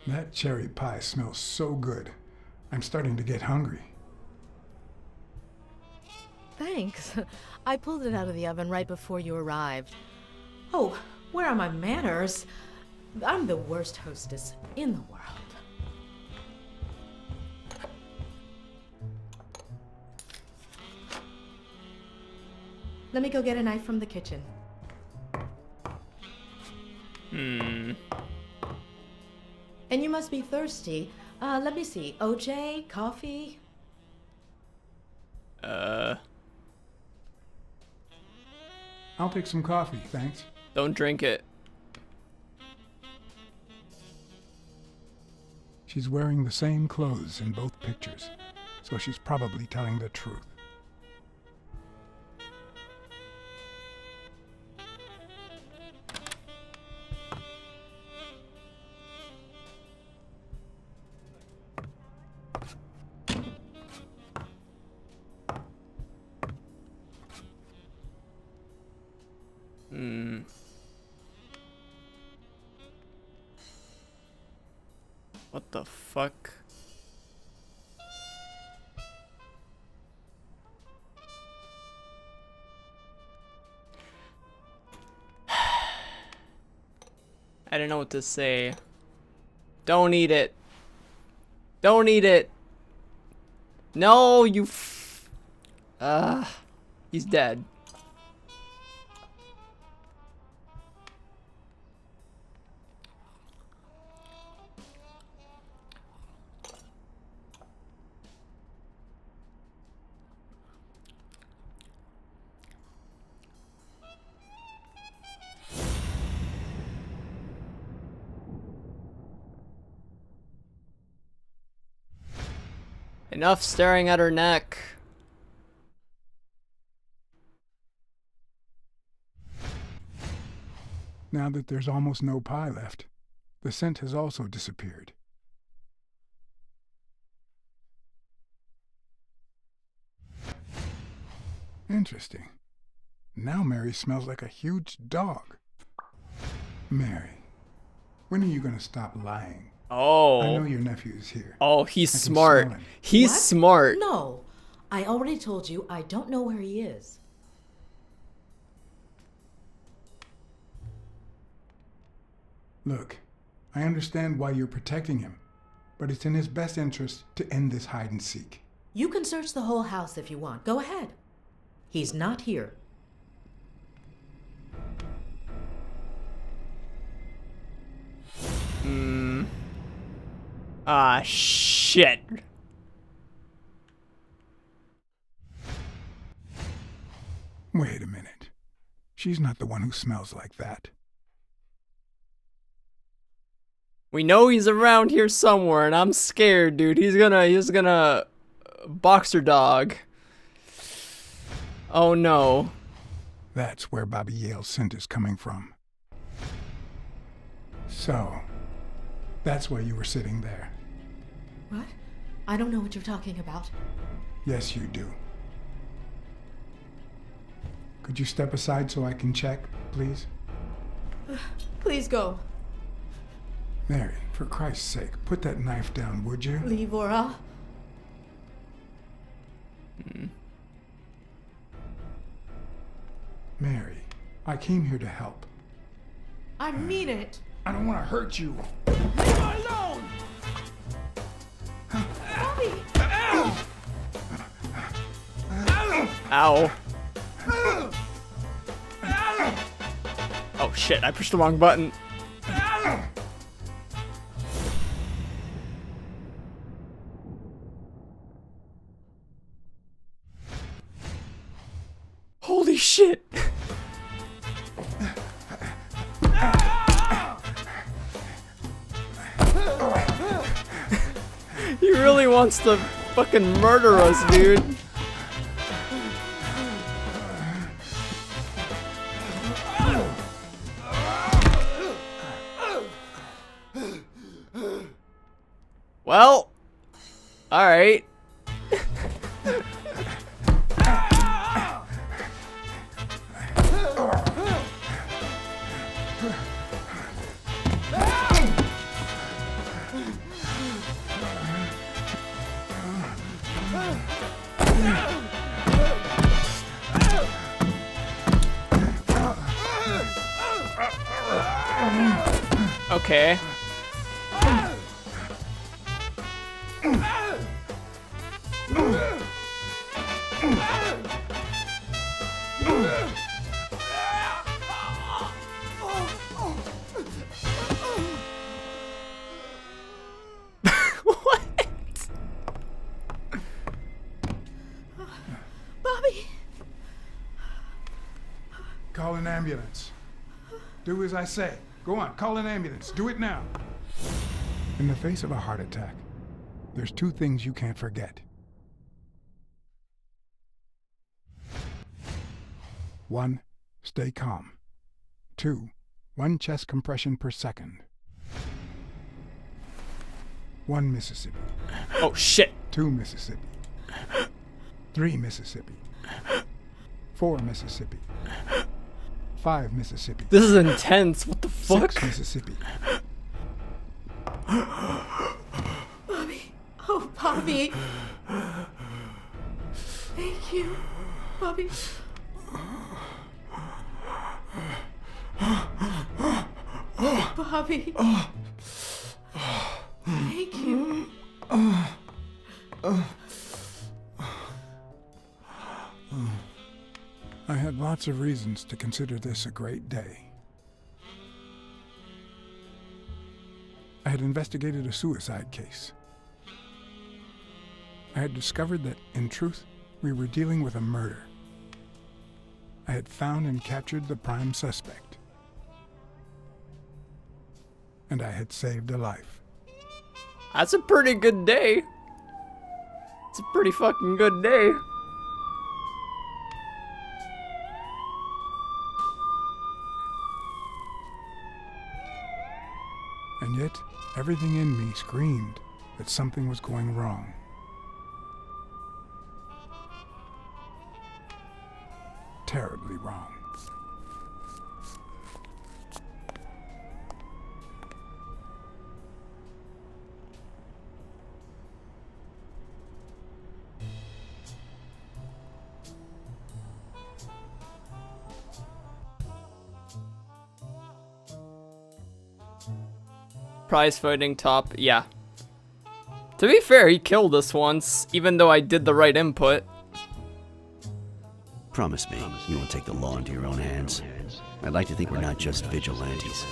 That cherry pie smells so good. I'm starting to get hungry. Thanks. I pulled it out of the oven right before you arrived. Oh, where are my manners? I'm the worst hostess in the world. Let me go get a knife from the kitchen. And you must be thirsty. Let me see. OJ? Coffee? I'll take some coffee, thanks. Don't drink it. She's wearing the same clothes in both pictures, so she's probably telling the truth. What the fuck? I don't know what to say. Don't eat it. Don't eat it. No, you he's dead. Enough staring at her neck. Now that there's almost no pie left, the scent has also disappeared. Interesting. Now Mary smells like a huge dog. Mary, when are you going to stop lying? Oh. I know your nephew is here. Oh, he's I can smart. smell him. He's What? smart. No, I already told you I don't know where he is. Look, I understand why you're protecting him, but it's in his best interest to end this hide and seek. You can search the whole house if you want. Go ahead. He's not here. Ah, shit. Wait a minute. She's not the one who smells like that. We know he's around here somewhere, and I'm scared, dude. He's gonna boxer dog. Oh no. That's where Bobby Yale's scent is coming from. So, that's why you were sitting there. What? I don't know what you're talking about. Yes, you do. Could you step aside so I can check, please? Please go. Mary, for Christ's sake, put that knife down, would you? Leave or I'll... Mary, I came here to help. I mean it. I don't want to hurt you. Leave her alone! Bobby! Ow. Oh shit, I pushed the wrong button. Holy shit. He really wants to fucking murder us, dude. Well, all right. Okay. What? Bobby! Call an ambulance. Do as I say. Go on, call an ambulance. Do it now. In the face of a heart attack, there's two things you can't forget. 1, stay calm. 2, 1 chest compression per second. 1 Mississippi. Oh shit. 2 Mississippi. 3 Mississippi. 4 Mississippi. 5 Mississippi. This is intense. What the fuck? 6 Mississippi. Bobby! Oh, Bobby! Thank you, Bobby. Bobby. Thank you. I had lots of reasons to consider this a great day. I had investigated a suicide case. I had discovered that, in truth, we were dealing with a murder. I had found and captured the prime suspect. And I had saved a life. That's a pretty good day. It's a pretty fucking good day. And yet, everything in me screamed that something was going wrong. Terribly wrong. Prize fighting top, yeah. To be fair, he killed us once, even though I did the right input. Promise me you won't take the law into your own hands. I'd like to think we're not just vigilantes.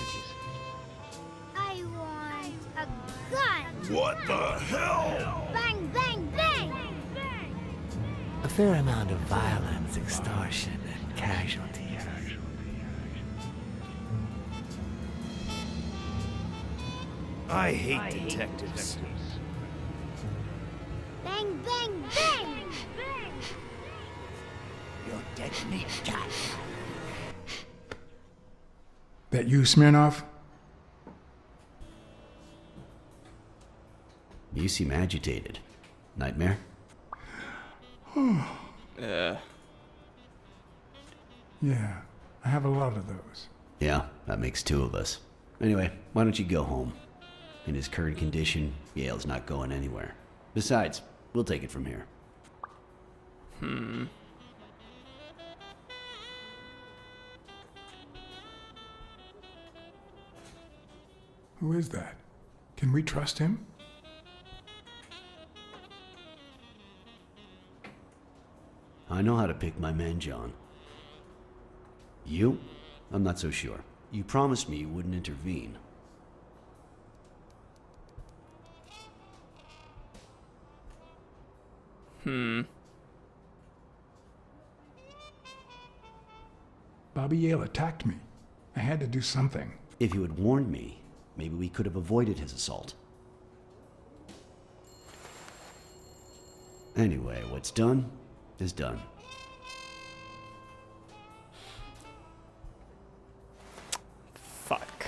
I want a gun! What the hell? Bang, bang, bang! A fair amount of violence, extortion, and casualties. I hate detectives. Bang, bang, bang! You're dead meat, cat. That you, Smirnov? You seem agitated. Nightmare? Yeah, I have a lot of those. Yeah, that makes two of us. Anyway, why don't you go home? In his current condition, Yale's not going anywhere. Besides, we'll take it from here. Who is that? Can we trust him? I know how to pick my men, John. You? I'm not so sure. You promised me you wouldn't intervene. Bobby Yale attacked me. I had to do something. If you had warned me, maybe we could have avoided his assault. Anyway, what's done is done. Fuck.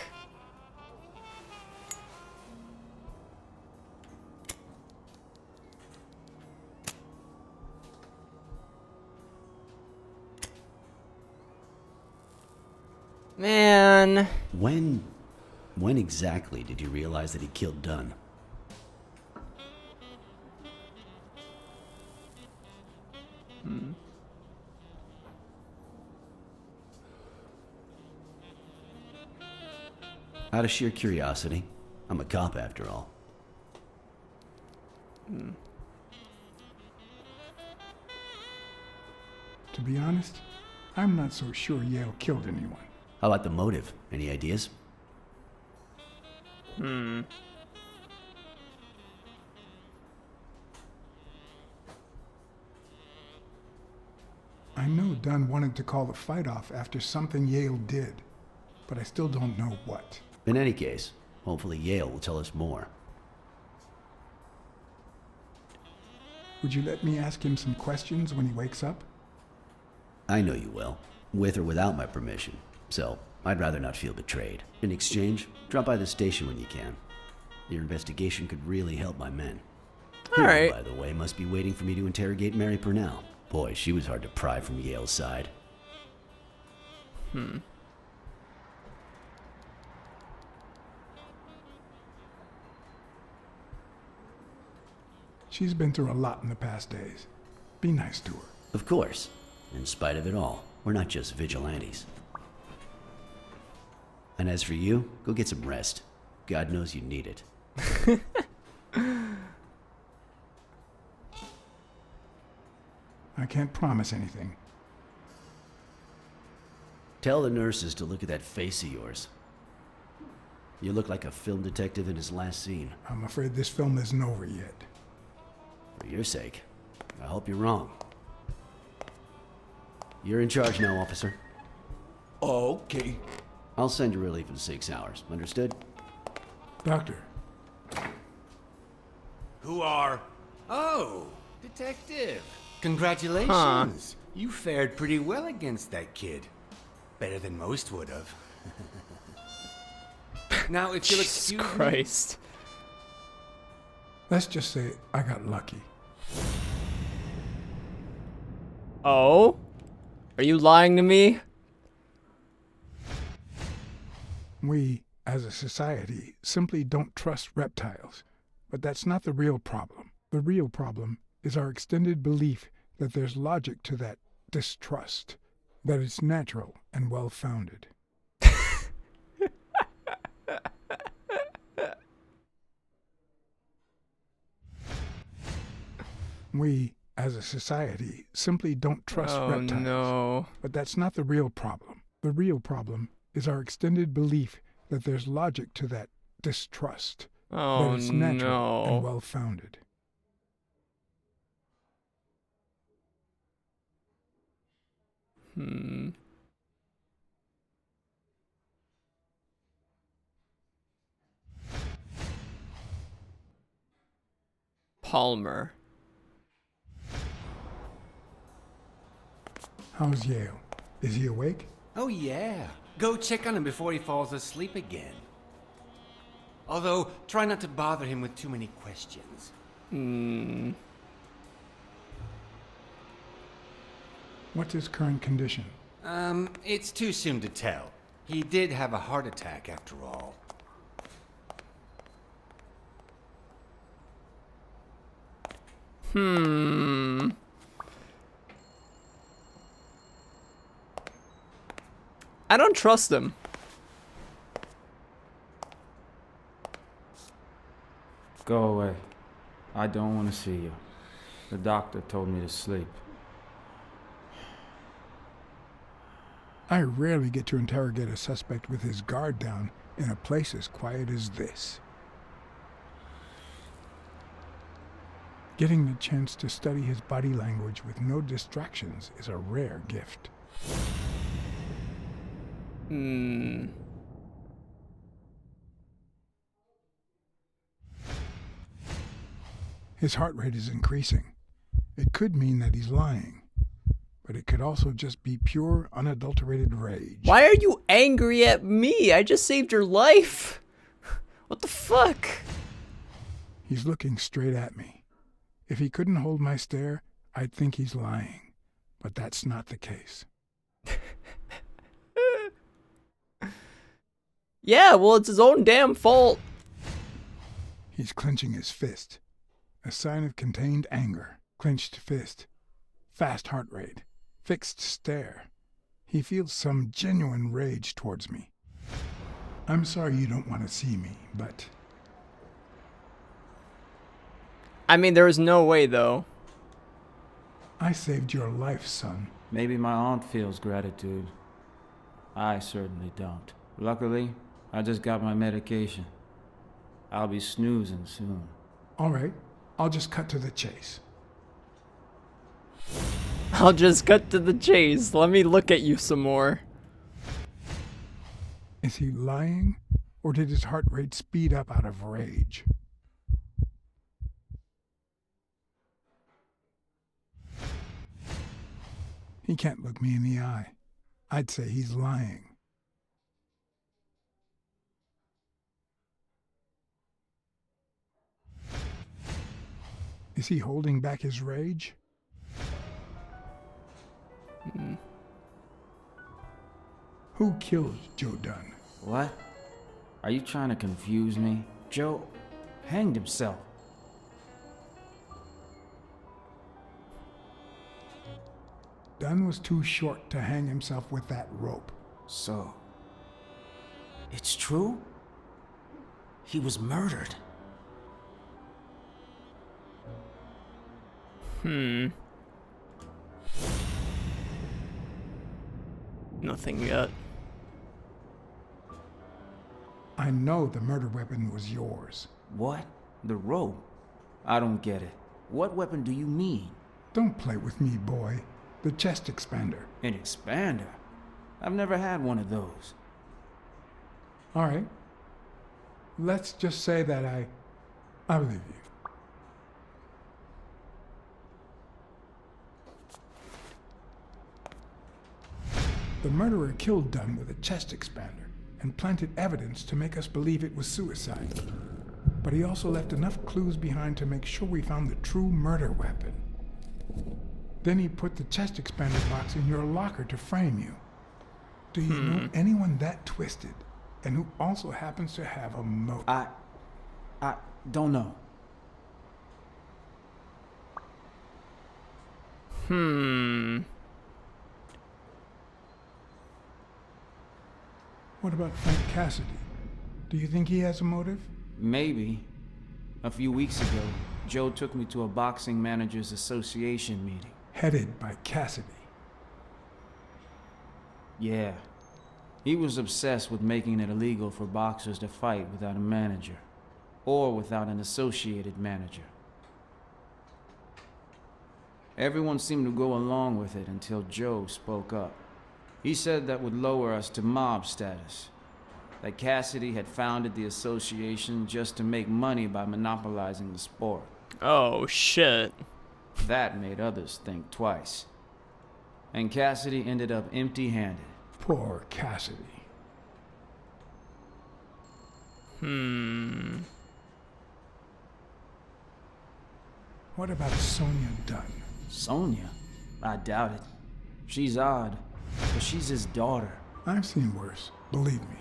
Man. When exactly did you realize that he killed Dunn? Out of sheer curiosity. I'm a cop after all. To be honest, I'm not so sure Yale killed anyone. How about the motive? Any ideas? I know Dunn wanted to call the fight off after something Yale did, but I still don't know what. In any case, hopefully Yale will tell us more. Would you let me ask him some questions when he wakes up? I know you will, with or without my permission, so I'd rather not feel betrayed. In exchange, drop by the station when you can. Your investigation could really help my men. All right. By the way, must be waiting for me to interrogate Mary Purnell. Boy, she was hard to pry from Yale's side. She's been through a lot in the past days. Be nice to her. Of course. In spite of it all, we're not just vigilantes. And as for you, go get some rest. God knows you need it. I can't promise anything. Tell the nurses to look at that face of yours. You look like a film detective in his last scene. I'm afraid this film isn't over yet. For your sake, I hope you're wrong. You're in charge now, officer. Okay. I'll send you relief in 6 hours. Understood? Doctor, Who are? Oh, detective. Congratulations. You fared pretty well against that kid. Better than most would have. Now, if you'll Jesus excuse me. Christ. Let's just say I got lucky. Oh? Are you lying to me? We, as a society, simply don't trust reptiles. But that's not the real problem. The real problem is our extended belief that there's logic to that distrust, that it's natural and well-founded. We, as a society, simply don't trust reptiles. No. But that's not the real problem. The real problem is our extended belief that there's logic to that distrust, Oh that it's natural no. and well-founded. Palmer. How's Yale? Is he awake? Oh, yeah. Go check on him before he falls asleep again. Although, try not to bother him with too many questions. What's his current condition? It's too soon to tell. He did have a heart attack after all. I don't trust him. Go away. I don't want to see you. The doctor told me to sleep. I rarely get to interrogate a suspect with his guard down in a place as quiet as this. Getting the chance to study his body language with no distractions is a rare gift. His heart rate is increasing. It could mean that he's lying, but it could also just be pure, unadulterated rage. Why are you angry at me? I just saved your life. What the fuck? He's looking straight at me. If he couldn't hold my stare, I'd think he's lying, but that's not the case. Yeah, well, it's his own damn fault. He's clenching his fist, a sign of contained anger. Clenched fist, fast heart rate, fixed stare. He feels some genuine rage towards me. I'm sorry you don't want to see me, but... I mean, there was no way, though. I saved your life, son. Maybe my aunt feels gratitude. I certainly don't. Luckily, I just got my medication. I'll be snoozing soon. All right, I'll just cut to the chase. I'll just cut to the chase. Let me look at you some more. Is he lying, or did his heart rate speed up out of rage? He can't look me in the eye. I'd say he's lying. Is he holding back his rage? Who killed Joe Dunn? What? Are you trying to confuse me? Joe hanged himself. Dunn was too short to hang himself with that rope. So, it's true? He was murdered. Nothing yet. I know the murder weapon was yours. What? The rope? I don't get it. What weapon do you mean? Don't play with me, boy. The chest expander. An expander? I've never had one of those. All right. Let's just say that I believe you. The murderer killed Dunn with a chest expander, and planted evidence to make us believe it was suicide. But he also left enough clues behind to make sure we found the true murder weapon. Then he put the chest expander box in your locker to frame you. Do you know anyone that twisted and who also happens to have a motive? I don't know. What about Frank Cassidy? Do you think he has a motive? Maybe. A few weeks ago, Joe took me to a boxing managers association meeting. Headed by Cassidy. Yeah. He was obsessed with making it illegal for boxers to fight without a manager, or without an associated manager. Everyone seemed to go along with it until Joe spoke up. He said that would lower us to mob status, that Cassidy had founded the association just to make money by monopolizing the sport. Oh, shit. That made others think twice. And Cassidy ended up empty-handed. Poor Cassidy. What about Sonia Dunn? Sonia? I doubt it. She's odd, but she's his daughter. I've seen worse, believe me.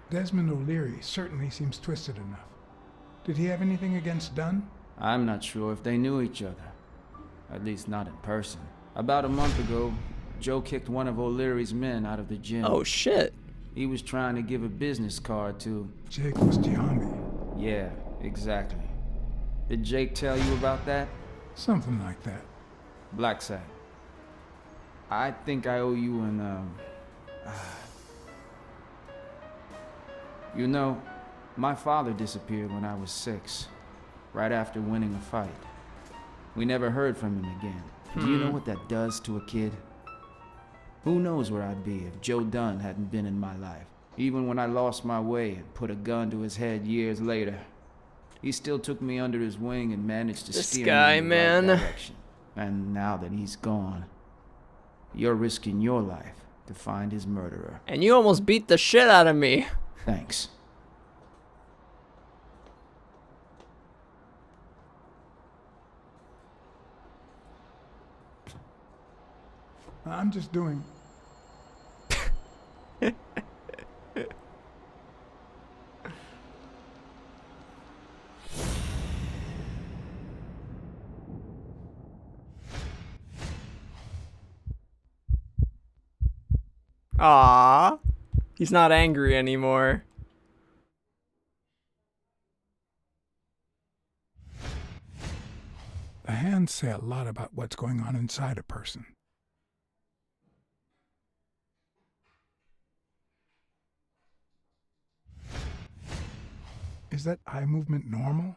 Desmond O'Leary certainly seems twisted enough. Did he have anything against Dunn? I'm not sure if they knew each other. At least not in person. About a month ago, Joe kicked one of O'Leary's men out of the gym. Oh, shit. He was trying to give a business card to... Jake was Giambi. Yeah, exactly. Did Jake tell you about that? Something like that. Blacksad. I think I owe you an, You know, my father disappeared when I was 6, right after winning a fight. We never heard from him again. Do you know what that does to a kid? Who knows where I'd be if Joe Dunn hadn't been in my life. Even when I lost my way and put a gun to his head years later, he still took me under his wing and managed to steer me in the right direction. And now that he's gone, you're risking your life to find his murderer. And you almost beat the shit out of me. Thanks. I'm just doing... Aww. He's not angry anymore. The hands say a lot about what's going on inside a person. Is that eye movement normal?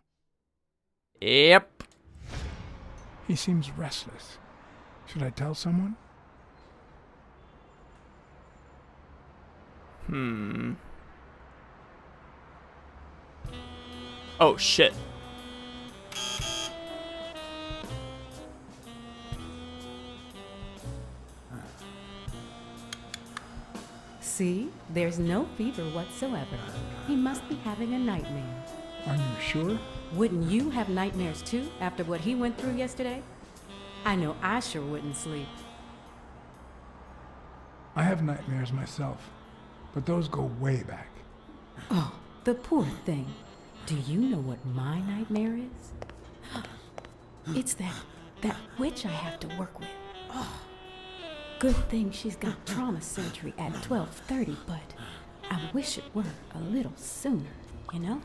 Yep. He seems restless. Should I tell someone? Oh, shit. See? There's no fever whatsoever. He must be having a nightmare. Are you sure? Wouldn't you have nightmares too after what he went through yesterday? I know I sure wouldn't sleep. I have nightmares myself, but those go way back. Oh, the poor thing. Do you know what my nightmare is? It's that witch I have to work with. Oh, good thing she's got trauma surgery at 12:30, but I wish it were a little sooner, you know?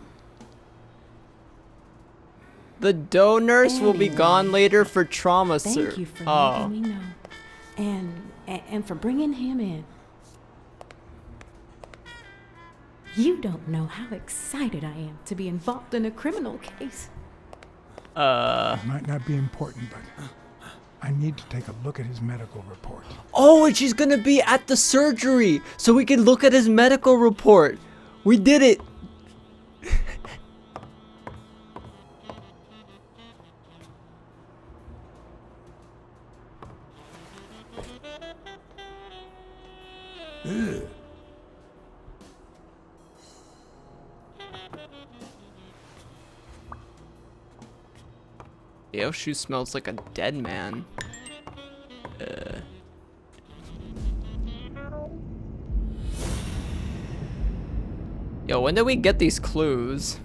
The dough nurse will be gone later for trauma Thank surgery. you for letting me know. And for bringing him in. You don't know how excited I am to be involved in a criminal case. It might not be important, but I need to take a look at his medical report. Oh, and she's gonna be at the surgery, so we can look at his medical report. We did it. Yale's shoe smells like a dead man. Yo, when did we get these clues?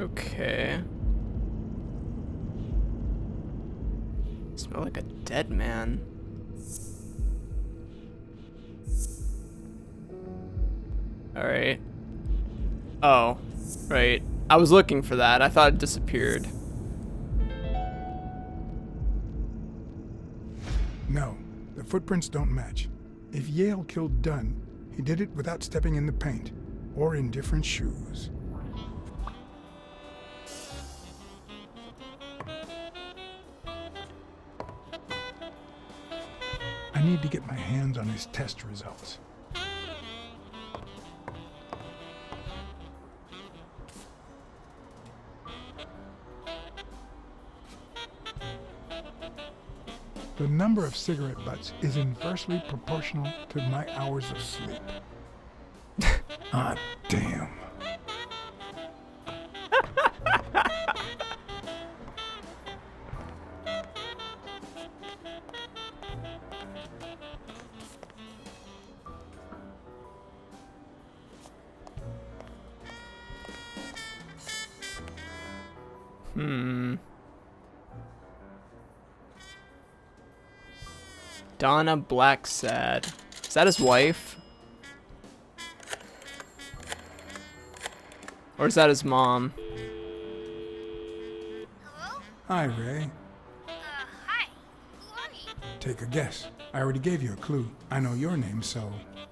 Okay. Smell like a dead man. Alright. Oh, right. I was looking for that. I thought it disappeared. No, the footprints don't match. If Yale killed Dunn, he did it without stepping in the paint, or in different shoes. I need to get my hands on his test results. The number of cigarette butts is inversely proportional to my hours of sleep. Ah, damn. Donna Blacksad. Is that his wife? Or is that his mom? Hello? Hi, Ray. Hi. Who are you? Take a guess. I already gave you a clue. I know your name, so... I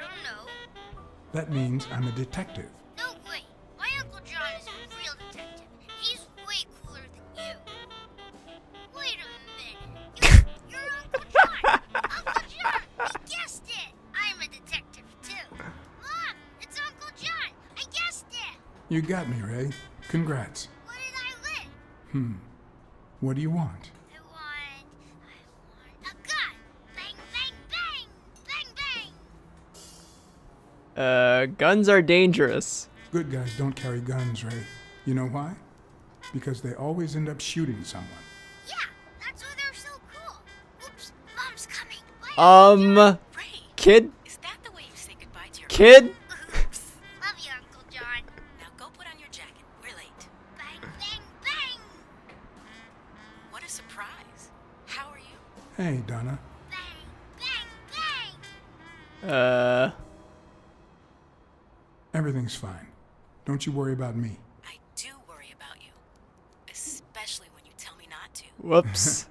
don't know. That means I'm a detective. No way. My Uncle John is a real detective. He's way cooler than you. Wait a minute. You're Uncle John. Uncle John. He guessed it. I'm a detective too. Mom, it's Uncle John. I guessed it. You got me, Ray. Congrats. What did I win? What do you want? I want a gun. Bang, bang, bang. Bang, bang. Guns are dangerous. Good guys don't carry guns, Ray. You know why? Because they always end up shooting someone. Yeah, that's why they're so cool. Oops, Mom's coming. Bye, Kid? Is that the way you say goodbye to your Kid? Oops. Love you, Uncle John. Now go put on your jacket. We're late. Bang, bang, bang. What a surprise. How are you? Hey, Donna. Bang, bang, bang. Everything's fine. Don't you worry about me. I do worry about you. Especially when you tell me not to. Whoops.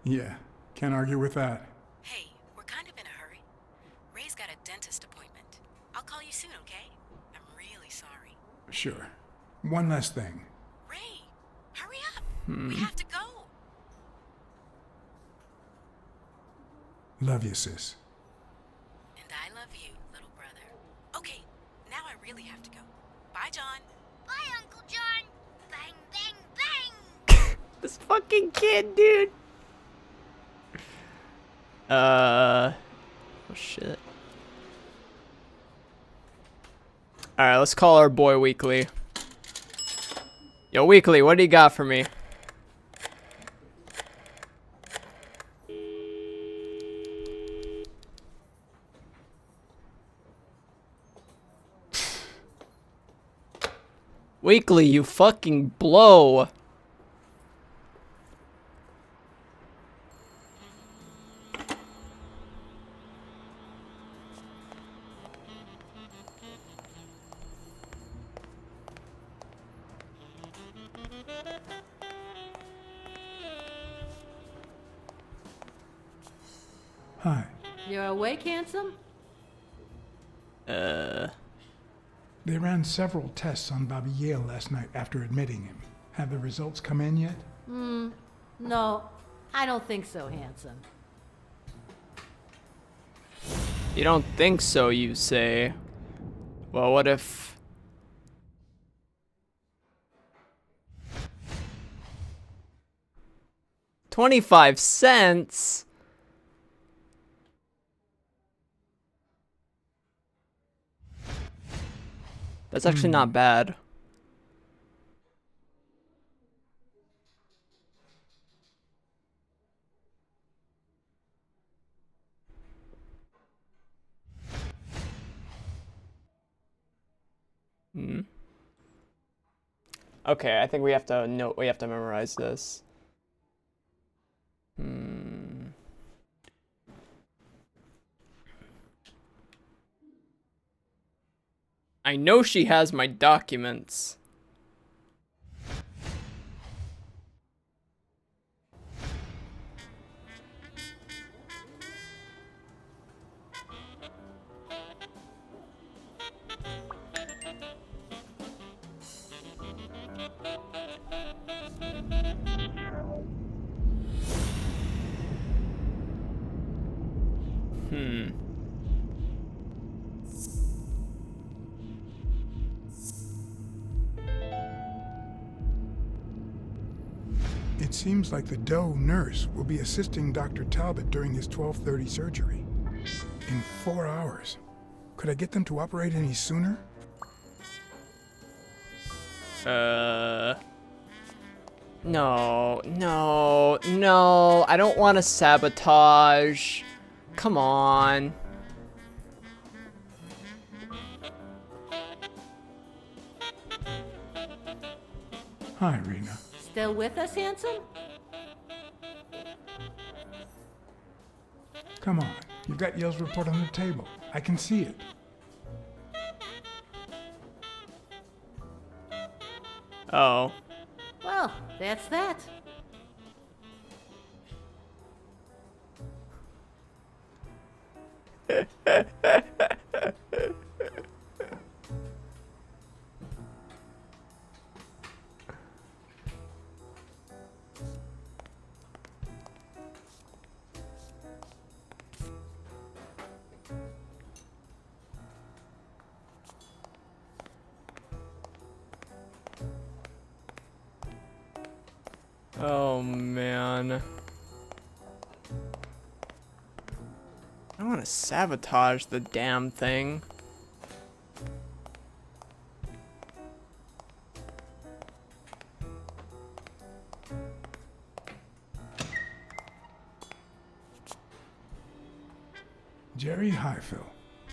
Yeah, can't argue with that. Hey, we're kind of in a hurry. Ray's got a dentist appointment. I'll call you soon, okay? I'm really sorry. Sure. One last thing. Ray, hurry up. We have to go. Love you, sis. And I love you, little brother. Okay, now I really have to go. Bye, John. Bye, Uncle John. Bang, bang, bang. This fucking kid, dude. Oh shit. Alright, let's call our boy Weekly. Yo, Weekly, what do you got for me? Weekly, you fucking blow. Hi. You're awake, handsome? They ran several tests on Bobby Yale last night after admitting him. Have the results come in yet? No, I don't think so, handsome. You don't think so, you say? Well, what if... $0.25? That's actually not bad. Okay, I think we have to memorize this. I know she has my documents. It seems like the Doe nurse will be assisting Dr. Talbot during his 12:30 surgery. In 4 hours. Could I get them to operate any sooner? No, no, no. I don't want to sabotage. Come on. Hi, Rena. Still with us, handsome? Come on. You've got Yale's report on the table. I can see it. Oh. Well, that's that. Oh, man. I want to sabotage the damn thing. Jerry, hi, Phil.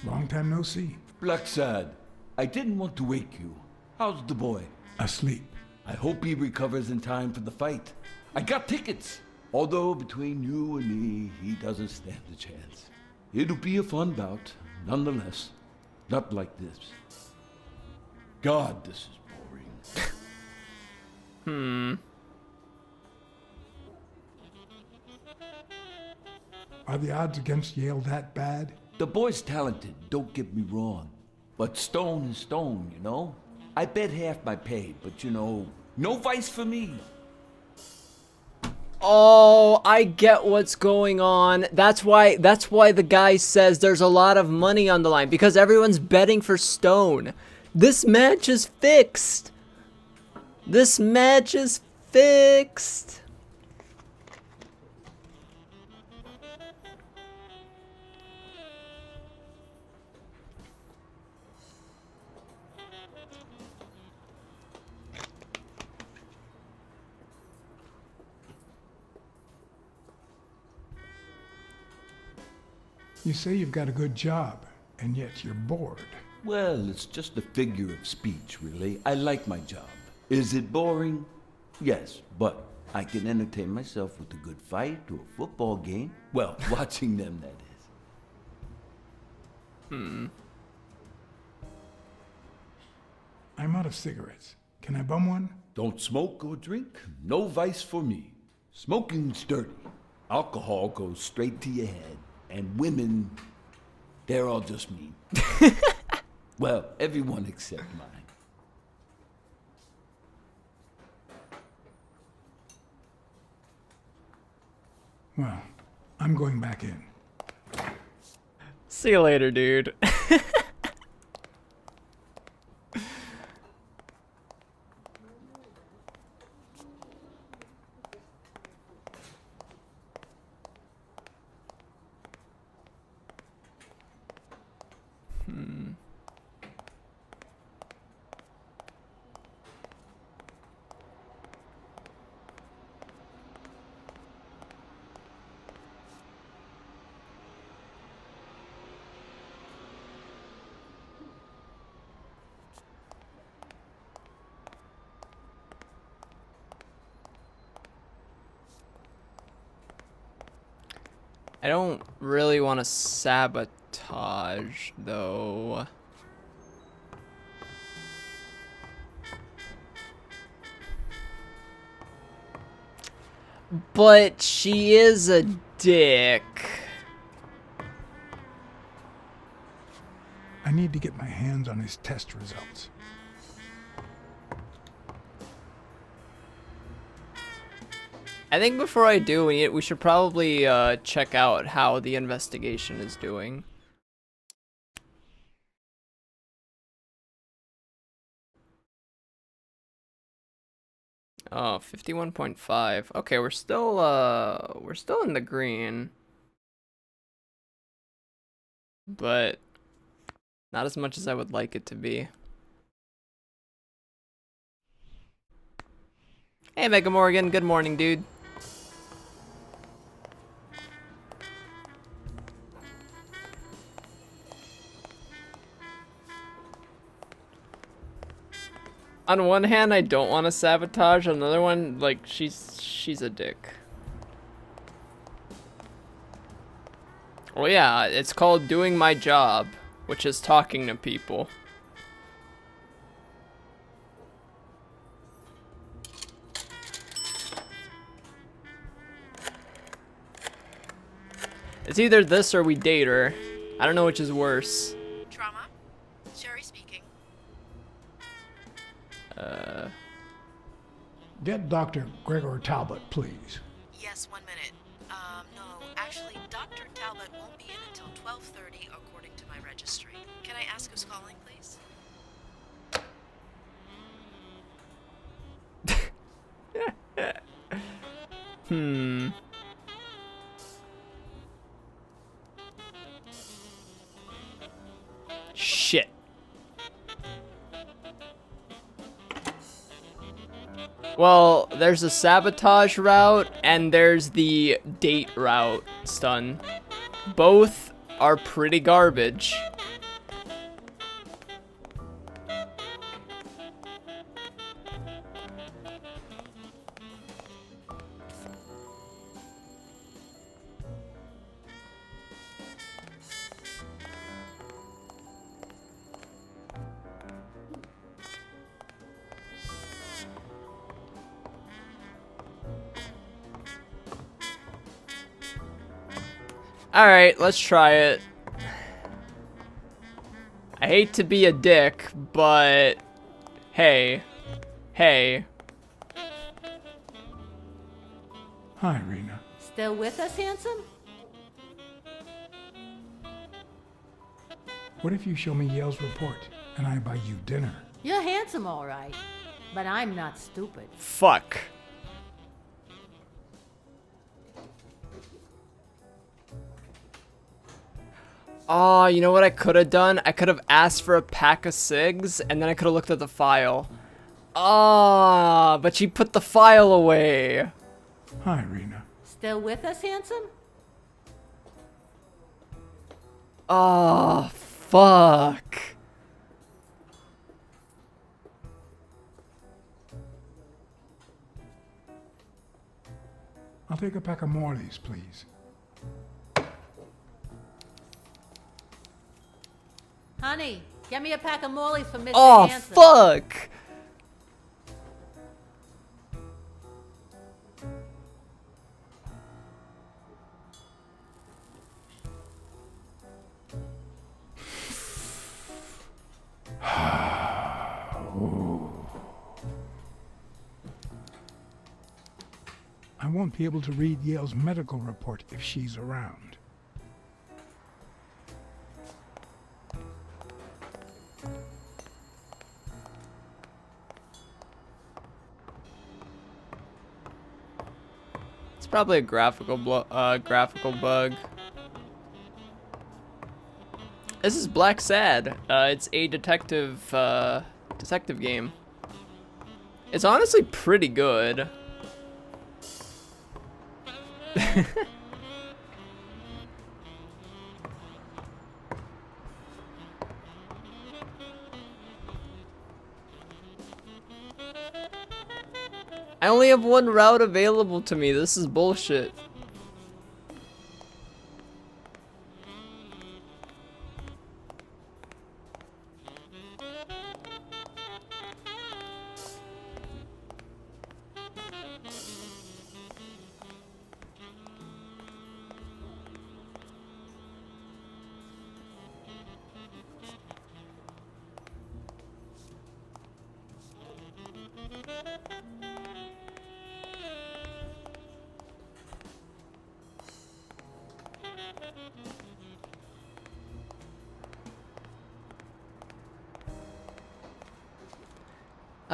Long time no see. Blacksad, I didn't want to wake you. How's the boy? Asleep. I hope he recovers in time for the fight. I got tickets. Although between you and me, he doesn't stand a chance. It'll be a fun bout, nonetheless. Not like this. God, this is boring. Are the odds against Yale that bad? The boy's talented, don't get me wrong. But stone is stone, you know? I bet half my pay, but you know, no vice for me. Oh, I get what's going on. That's why the guy says there's a lot of money on the line, because everyone's betting for Stone. This match is fixed. This match is fixed. You say you've got a good job, and yet you're bored. Well, it's just a figure of speech, really. I like my job. Is it boring? Yes, but I can entertain myself with a good fight or a football game. Well, watching them, that is. I'm out of cigarettes. Can I bum one? Don't smoke or drink. No vice for me. Smoking's dirty. Alcohol goes straight to your head. And women, they're all just mean. Well, everyone except mine. Well, I'm going back in. See you later, dude. I don't really want to sabotage, though. But she is a dick. I need to get my hands on his test results. I think before I do, we should probably check out how the investigation is doing. Oh, 51.5. Okay, we're still in the green. But not as much as I would like it to be. Hey, Mega Morgan, good morning, dude. On one hand, I don't want to sabotage. On the other one, like, she's a dick. Well, yeah, it's called doing my job, which is talking to people. It's either this or we date her. I don't know which is worse. Trauma? Sherry speaking. Get Dr. Gregor Talbot, please. Yes, 1 minute. No, actually, Dr. Talbot won't be in until 12:30 according to my registry. Can I ask who's calling, please? Shit. Well, there's a sabotage route and there's the date route, stun. Both are pretty garbage. Alright, let's try it. I hate to be a dick, but hey. Hey. Hi, Rena. Still with us, handsome? What if you show me Yale's report and I buy you dinner? You're handsome, all right. But I'm not stupid. Fuck. Oh, you know what I could have done? I could have asked for a pack of cigs, and then I could have looked at the file. Ah, but she put the file away. Hi, Rena. Still with us, handsome? Oh, fuck. I'll take a pack of Morley's, please. Honey, get me a pack of Morleys for Mr. Oh, Handsome. fuck. I won't be able to read Yale's medical report if she's around. It's probably a graphical bug. This is Blacksad. It's a detective game. It's honestly pretty good. I only have one route available to me. This is bullshit.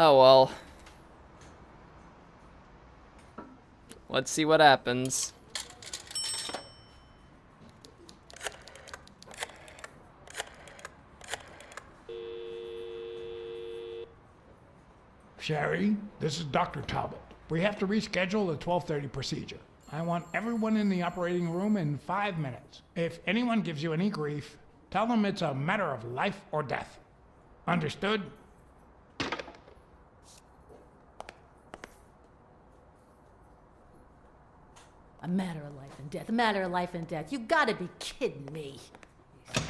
Oh well. Let's see what happens. Sherry, this is Dr. Talbot. We have to reschedule the 12:30 procedure. I want everyone in the operating room in 5 minutes. If anyone gives you any grief, tell them it's a matter of life or death. Understood? A matter of life and death. A matter of life and death. You gotta be kidding me. These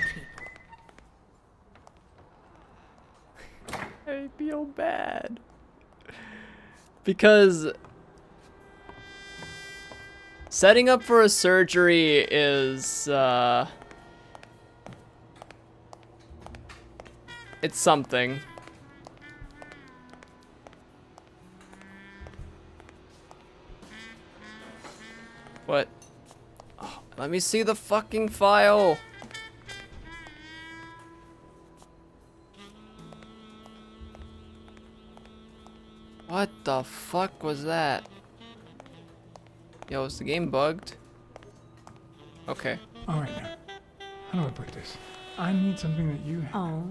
people. I feel bad. Because setting up for a surgery is, it's something. What? Oh, let me see the fucking file. What the fuck was that? Yo, is the game bugged? Okay. Alright now. How do I put this? I need something that you have. Oh.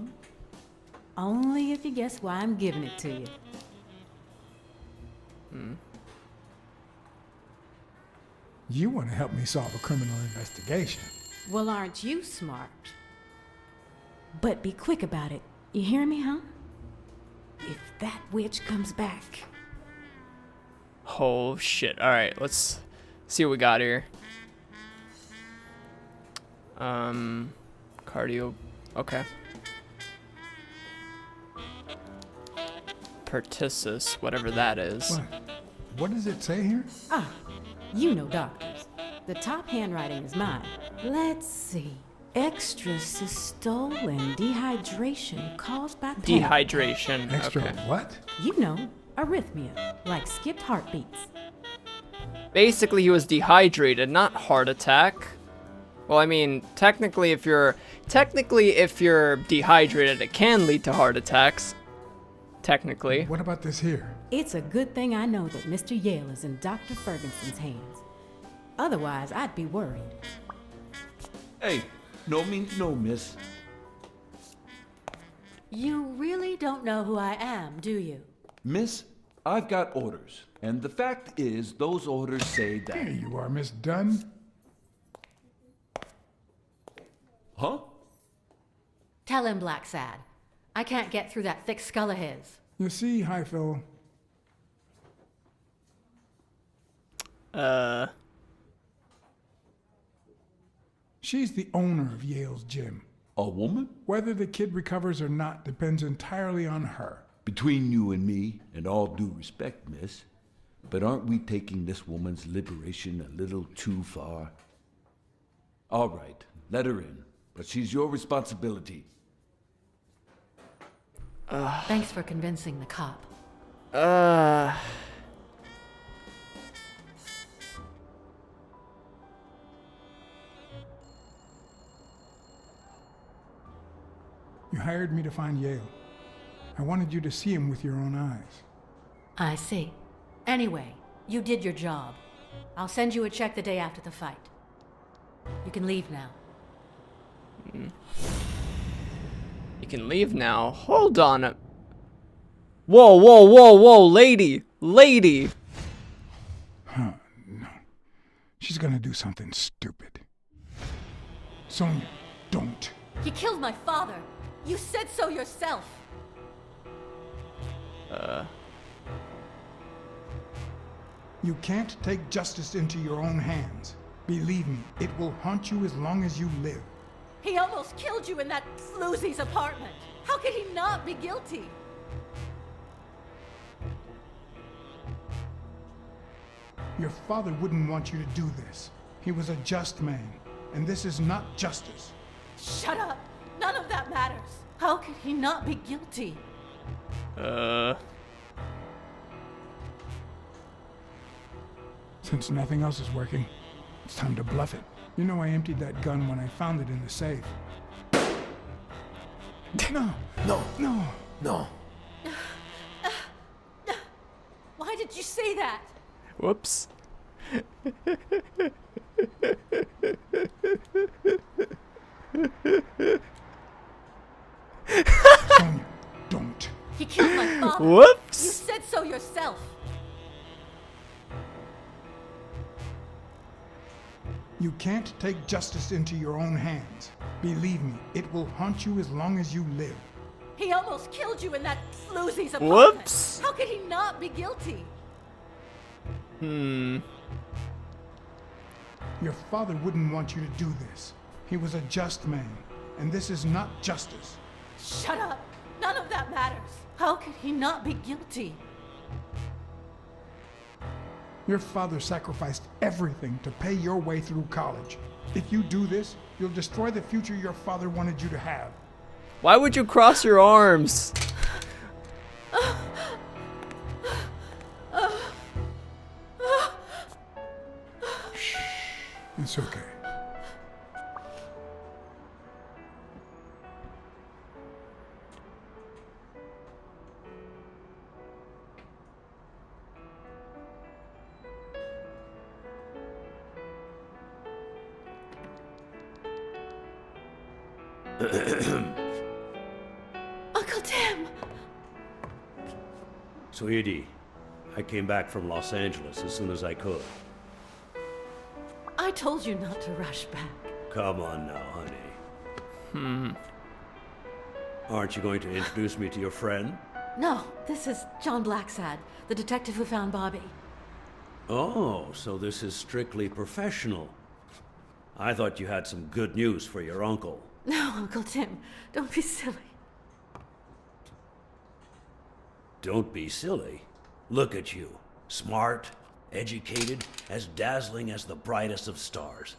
Only if you guess why I'm giving it to you. You want to help me solve a criminal investigation. Well, aren't you smart? But be quick about it. You hear me, huh? If that witch comes back. Oh shit. Alright, let's see what we got here. Cardio. Okay. Pertussis, whatever that is. What? What does it say here? Ah, you know doctors. The top handwriting is mine. Let's see. Extrasystole and dehydration caused by pain. Dehydration. Extra Okay. what? You know, arrhythmia, like skipped heartbeats. Basically, he was dehydrated, not heart attack. Well, I mean, technically, if you're dehydrated, it can lead to heart attacks. Technically. What about this here? It's a good thing I know that Mr. Yale is in Dr. Ferguson's hands. Otherwise, I'd be worried. Hey, no means no, miss. You really don't know who I am, do you? Miss, I've got orders. And the fact is, those orders say that... Here you are, Miss Dunn. Huh? Tell him, Blacksad. I can't get through that thick skull of his. You see, Highfill, she's the owner of Yale's gym. A woman? Whether the kid recovers or not depends entirely on her. Between you and me, and all due respect, miss, but aren't we taking this woman's liberation a little too far? All right, let her in, but she's your responsibility. Thanks for convincing the cop. hired me to find Yale. I wanted you to see him with your own eyes. I see. Anyway, you did your job. I'll send you a check the day after the fight. You can leave now. You can leave now. Hold on. Whoa, whoa, whoa, whoa, lady. Lady. Huh, no. She's gonna do something stupid. Sonia, don't. He killed my father. You said so yourself. You can't take justice into your own hands. Believe me, it will haunt you as long as you live. He almost killed you in that floozy's apartment. How could he not be guilty? Your father wouldn't want you to do this. He was a just man, and this is not justice. Shut up. None of that matters. How could he not be guilty? Since nothing else is working, it's time to bluff it. You know I emptied that gun when I found it in the safe. No. No. No. No. Why did you say that? Whoops. Sonia, don't. He killed my father. Whoops. You said so yourself. You can't take justice into your own hands. Believe me, it will haunt you as long as you live. He almost killed you in that floozy's apartment. Whoops. How could he not be guilty? Your father wouldn't want you to do this. He was a just man, and this is not justice. Shut up. None of that matters. How could he not be guilty? Your father sacrificed everything to pay your way through college. If you do this, you'll destroy the future your father wanted you to have. Why would you cross your arms? Shh. It's okay. Uncle Tim! Sweetie, I came back from Los Angeles as soon as I could. I told you not to rush back. Come on now, honey. Aren't you going to introduce me to your friend? No, this is John Blacksad, the detective who found Bobby. Oh, so this is strictly professional. I thought you had some good news for your uncle. No, Uncle Tim, don't be silly. Don't be silly. Look at you. Smart, educated, as dazzling as the brightest of stars.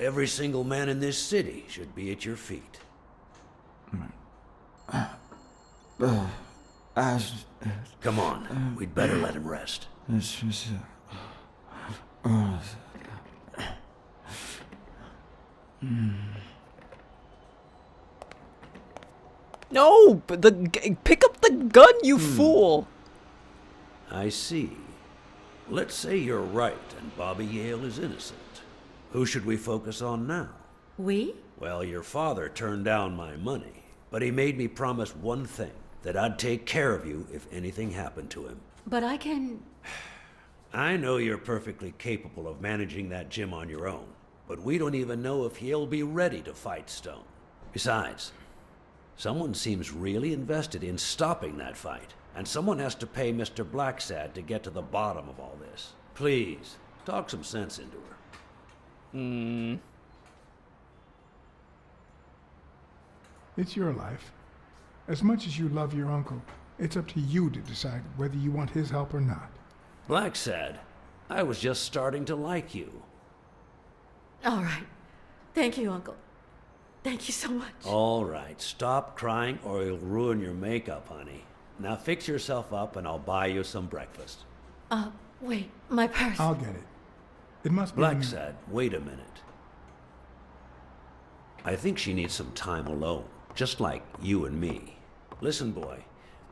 Every single man in this city should be at your feet. Come on, we'd better let him rest. No, but pick up the gun, you fool. I see. Let's say you're right and Bobby Yale is innocent. Who should we focus on now? We? Well, your father turned down my money, but he made me promise one thing, that I'd take care of you if anything happened to him. But I can... I know you're perfectly capable of managing that gym on your own, but we don't even know if he'll be ready to fight Stone. Besides, someone seems really invested in stopping that fight, and someone has to pay Mr. Blacksad to get to the bottom of all this. Please, talk some sense into her. It's your life. As much as you love your uncle, it's up to you to decide whether you want his help or not. Blacksad, I was just starting to like you. All right. Thank you, Uncle. Thank you so much. All right, stop crying or you'll ruin your makeup, honey. Now fix yourself up and I'll buy you some breakfast. Wait, my purse. I'll get it. It must be... Blacksad, wait a minute. I think she needs some time alone. Just like you and me. Listen, boy,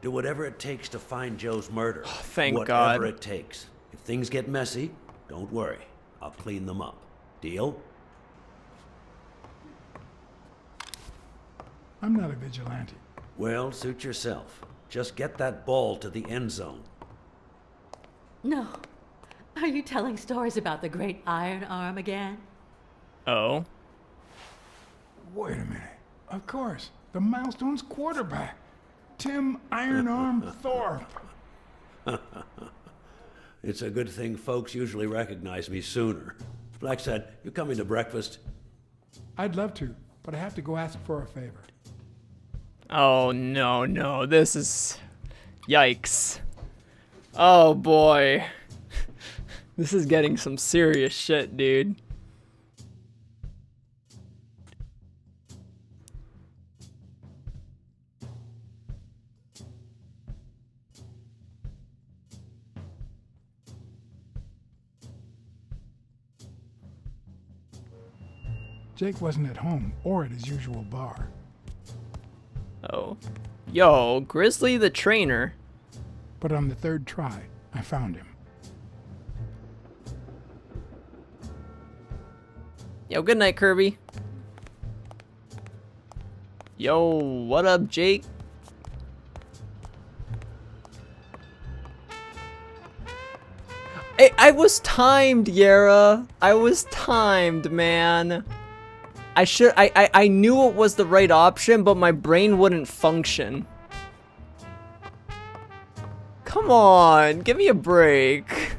do whatever it takes to find Joe's murder. Thank whatever God. it takes. If things get messy, don't worry. I'll clean them up. Deal? I'm not a vigilante. Well, suit yourself. Just get that ball to the end zone. No. Are you telling stories about the great iron arm again? Oh. Wait a minute. Of course, the Milestones quarterback, Tim Iron Arm Thorpe. It's a good thing folks usually recognize me sooner. Blacksad, you coming to breakfast? I'd love to, but I have to go ask for a favor. Oh, no. This is... Yikes. Oh, boy. This is getting some serious shit, dude. Jake wasn't at home or at his usual bar. Oh. Yo, Grizzly the trainer. But on the third try, I found him. Yo, good night, Kirby. Yo, what up, Jake? Hey, I was timed, Yara. I was timed, man. I knew it was the right option, but my brain wouldn't function. Come on, give me a break.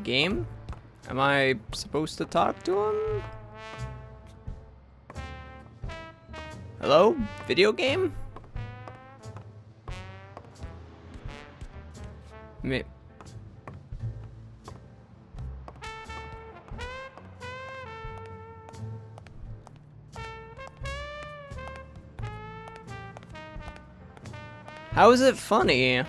Game? Am I supposed to talk to him? Hello? Video game? Me. How is it funny?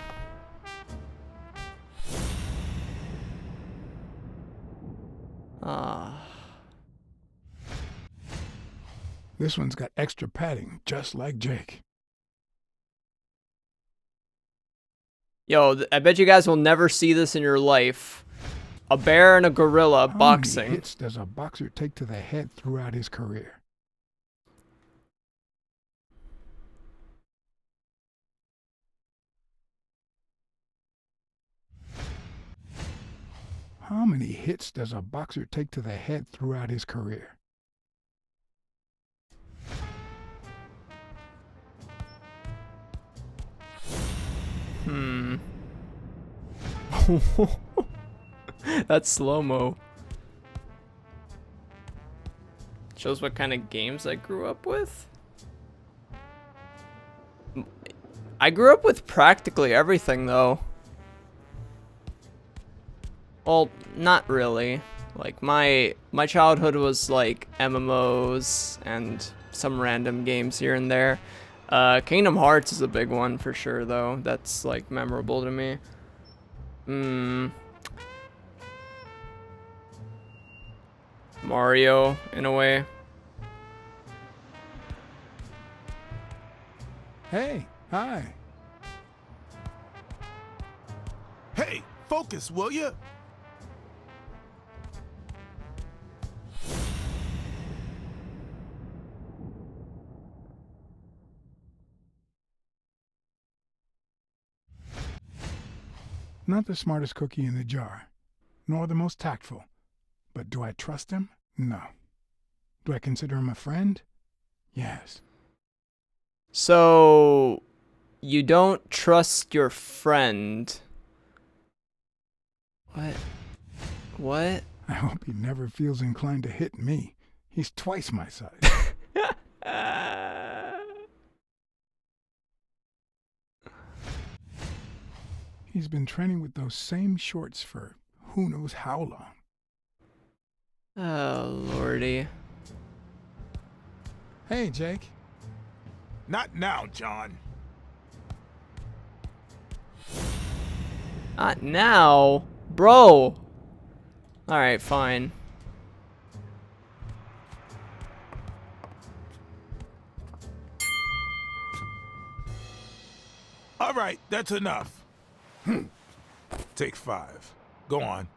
This one's got extra padding, just like Jake. Yo, I bet you guys will never see this in your life. A bear and a gorilla boxing. How many hits does a boxer take to the head throughout his career? How many hits does a boxer take to the head throughout his career? That's slow-mo. Shows what kind of games I grew up with. I grew up with practically everything, though. Well, not really. Like, my childhood was like MMOs and some random games here and there. Kingdom Hearts is a big one for sure, though. That's like memorable to me. Mario, in a way. Hey, hi. Hey, focus, will ya? Not the smartest cookie in the jar, nor the most tactful. But do I trust him? No. Do I consider him a friend? Yes. So, you don't trust your friend. What? What? I hope he never feels inclined to hit me. He's twice my size. He's been training with those same shorts for who knows how long. Oh, lordy. Hey, Jake. Not now, John. Not now, bro. Alright, fine. All right, that's enough. Take 5. Go on.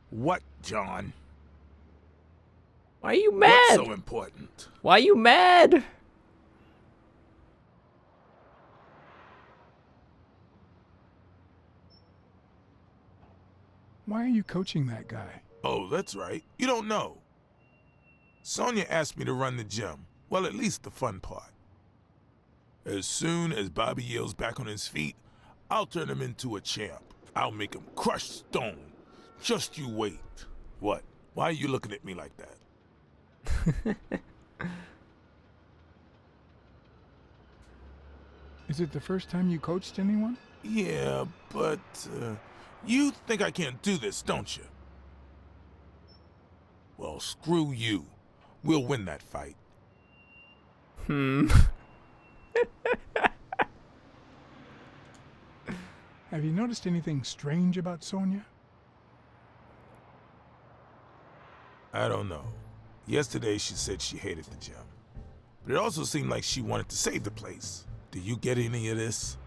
What, John? Why are you mad? What's so important? Why are you mad? Why are you coaching that guy? Oh, that's right. You don't know. Sonia asked me to run the gym. Well, at least the fun part. As soon as Bobby Yale's back on his feet, I'll turn him into a champ. I'll make him crush stone. Just you wait. What? Why are you looking at me like that? Is it the first time you coached anyone? Yeah, but you think I can't do this, don't you? Well, screw you. We'll win that fight. Have you noticed anything strange about Sonia? I don't know. Yesterday she said she hated the gym. But it also seemed like she wanted to save the place. Do you get any of this?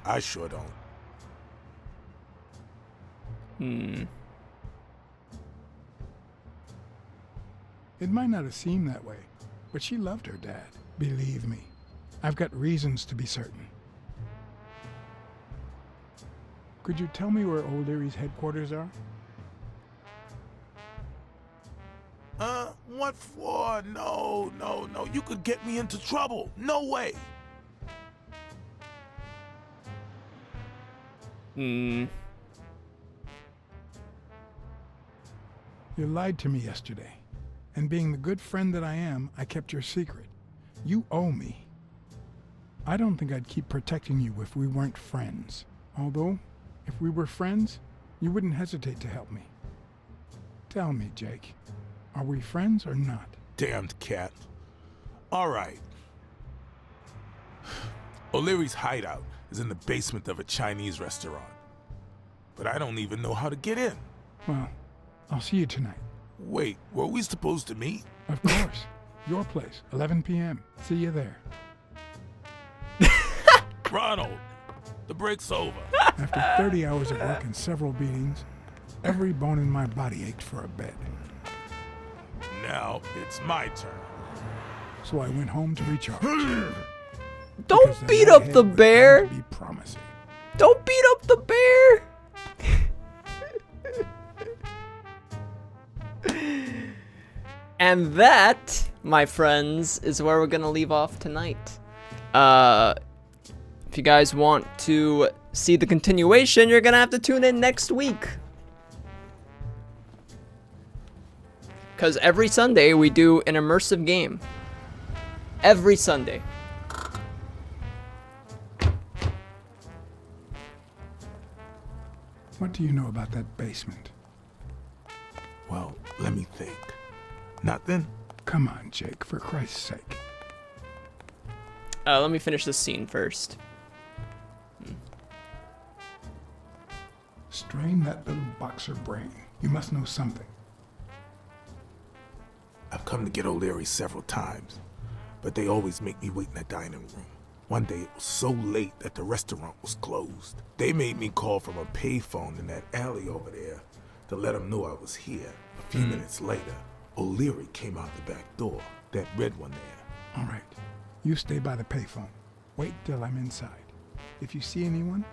I sure don't. It might not have seemed that way, but she loved her dad. Believe me, I've got reasons to be certain. Could you tell me where O'Leary's headquarters are? What for? No. You could get me into trouble. No way. You lied to me yesterday. And being the good friend that I am, I kept your secret. You owe me. I don't think I'd keep protecting you if we weren't friends. Although, if we were friends, you wouldn't hesitate to help me. Tell me, Jake, are we friends or not? Damned cat. All right. O'Leary's hideout is in the basement of a Chinese restaurant. But I don't even know how to get in. Well, I'll see you tonight. Wait, were we supposed to meet? Of course. Your place, 11 p.m. See you there. Ronald, the break's over. After 30 hours of work and several beatings, every bone in my body ached for a bed. Now it's my turn. So I went home to recharge. Don't beat up the bear. Be promising. Don't beat up the bear. And that, my friends, is where we're gonna leave off tonight. If you guys want to see the continuation, you're gonna have to tune in next week. Because every Sunday we do an immersive game. Every Sunday. What do you know about that basement? Well, let me think. Nothing? Come on, Jake, for Christ's sake. Let me finish this scene first. Strain that little boxer brain. You must know something. I've come to get O'Leary several times, but they always make me wait in the dining room. One day it was so late that the restaurant was closed. They made me call from a payphone in that alley over there to let them know I was here. A few minutes later, O'Leary came out the back door, that red one there. All right. You stay by the payphone. Wait till I'm inside. If you see anyone,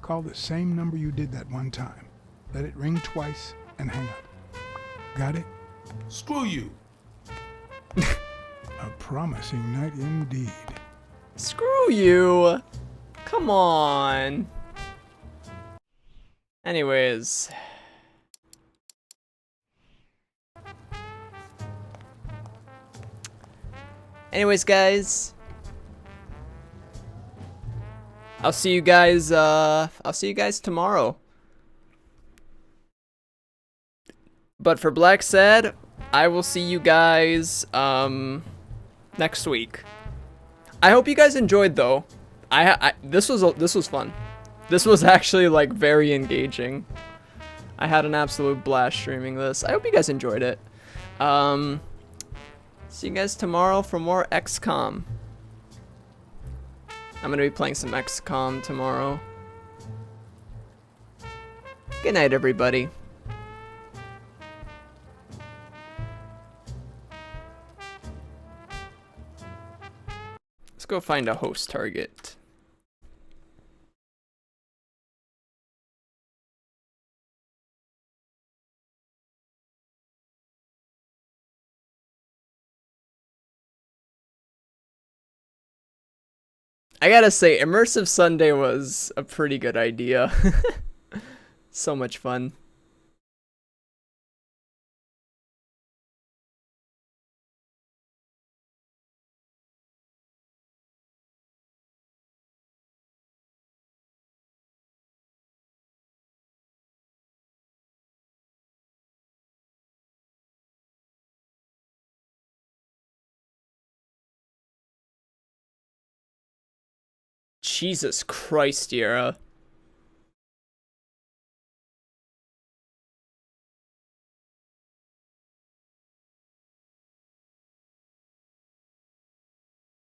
call the same number you did that one time. Let it ring twice and hang up. Got it? Screw you. A promising night indeed. Screw you. Come on. Anyways, Anyways, guys, I'll see you guys tomorrow. But for Blacksad, I will see you guys next week. I hope you guys enjoyed though. This was fun. This was actually like very engaging. I had an absolute blast streaming this. I hope you guys enjoyed it. See you guys tomorrow for more XCOM. I'm gonna be playing some XCOM tomorrow. Good night, everybody. Let's go find a host target. I gotta say, Immersive Sunday was a pretty good idea. So much fun. Jesus Christ, Yara.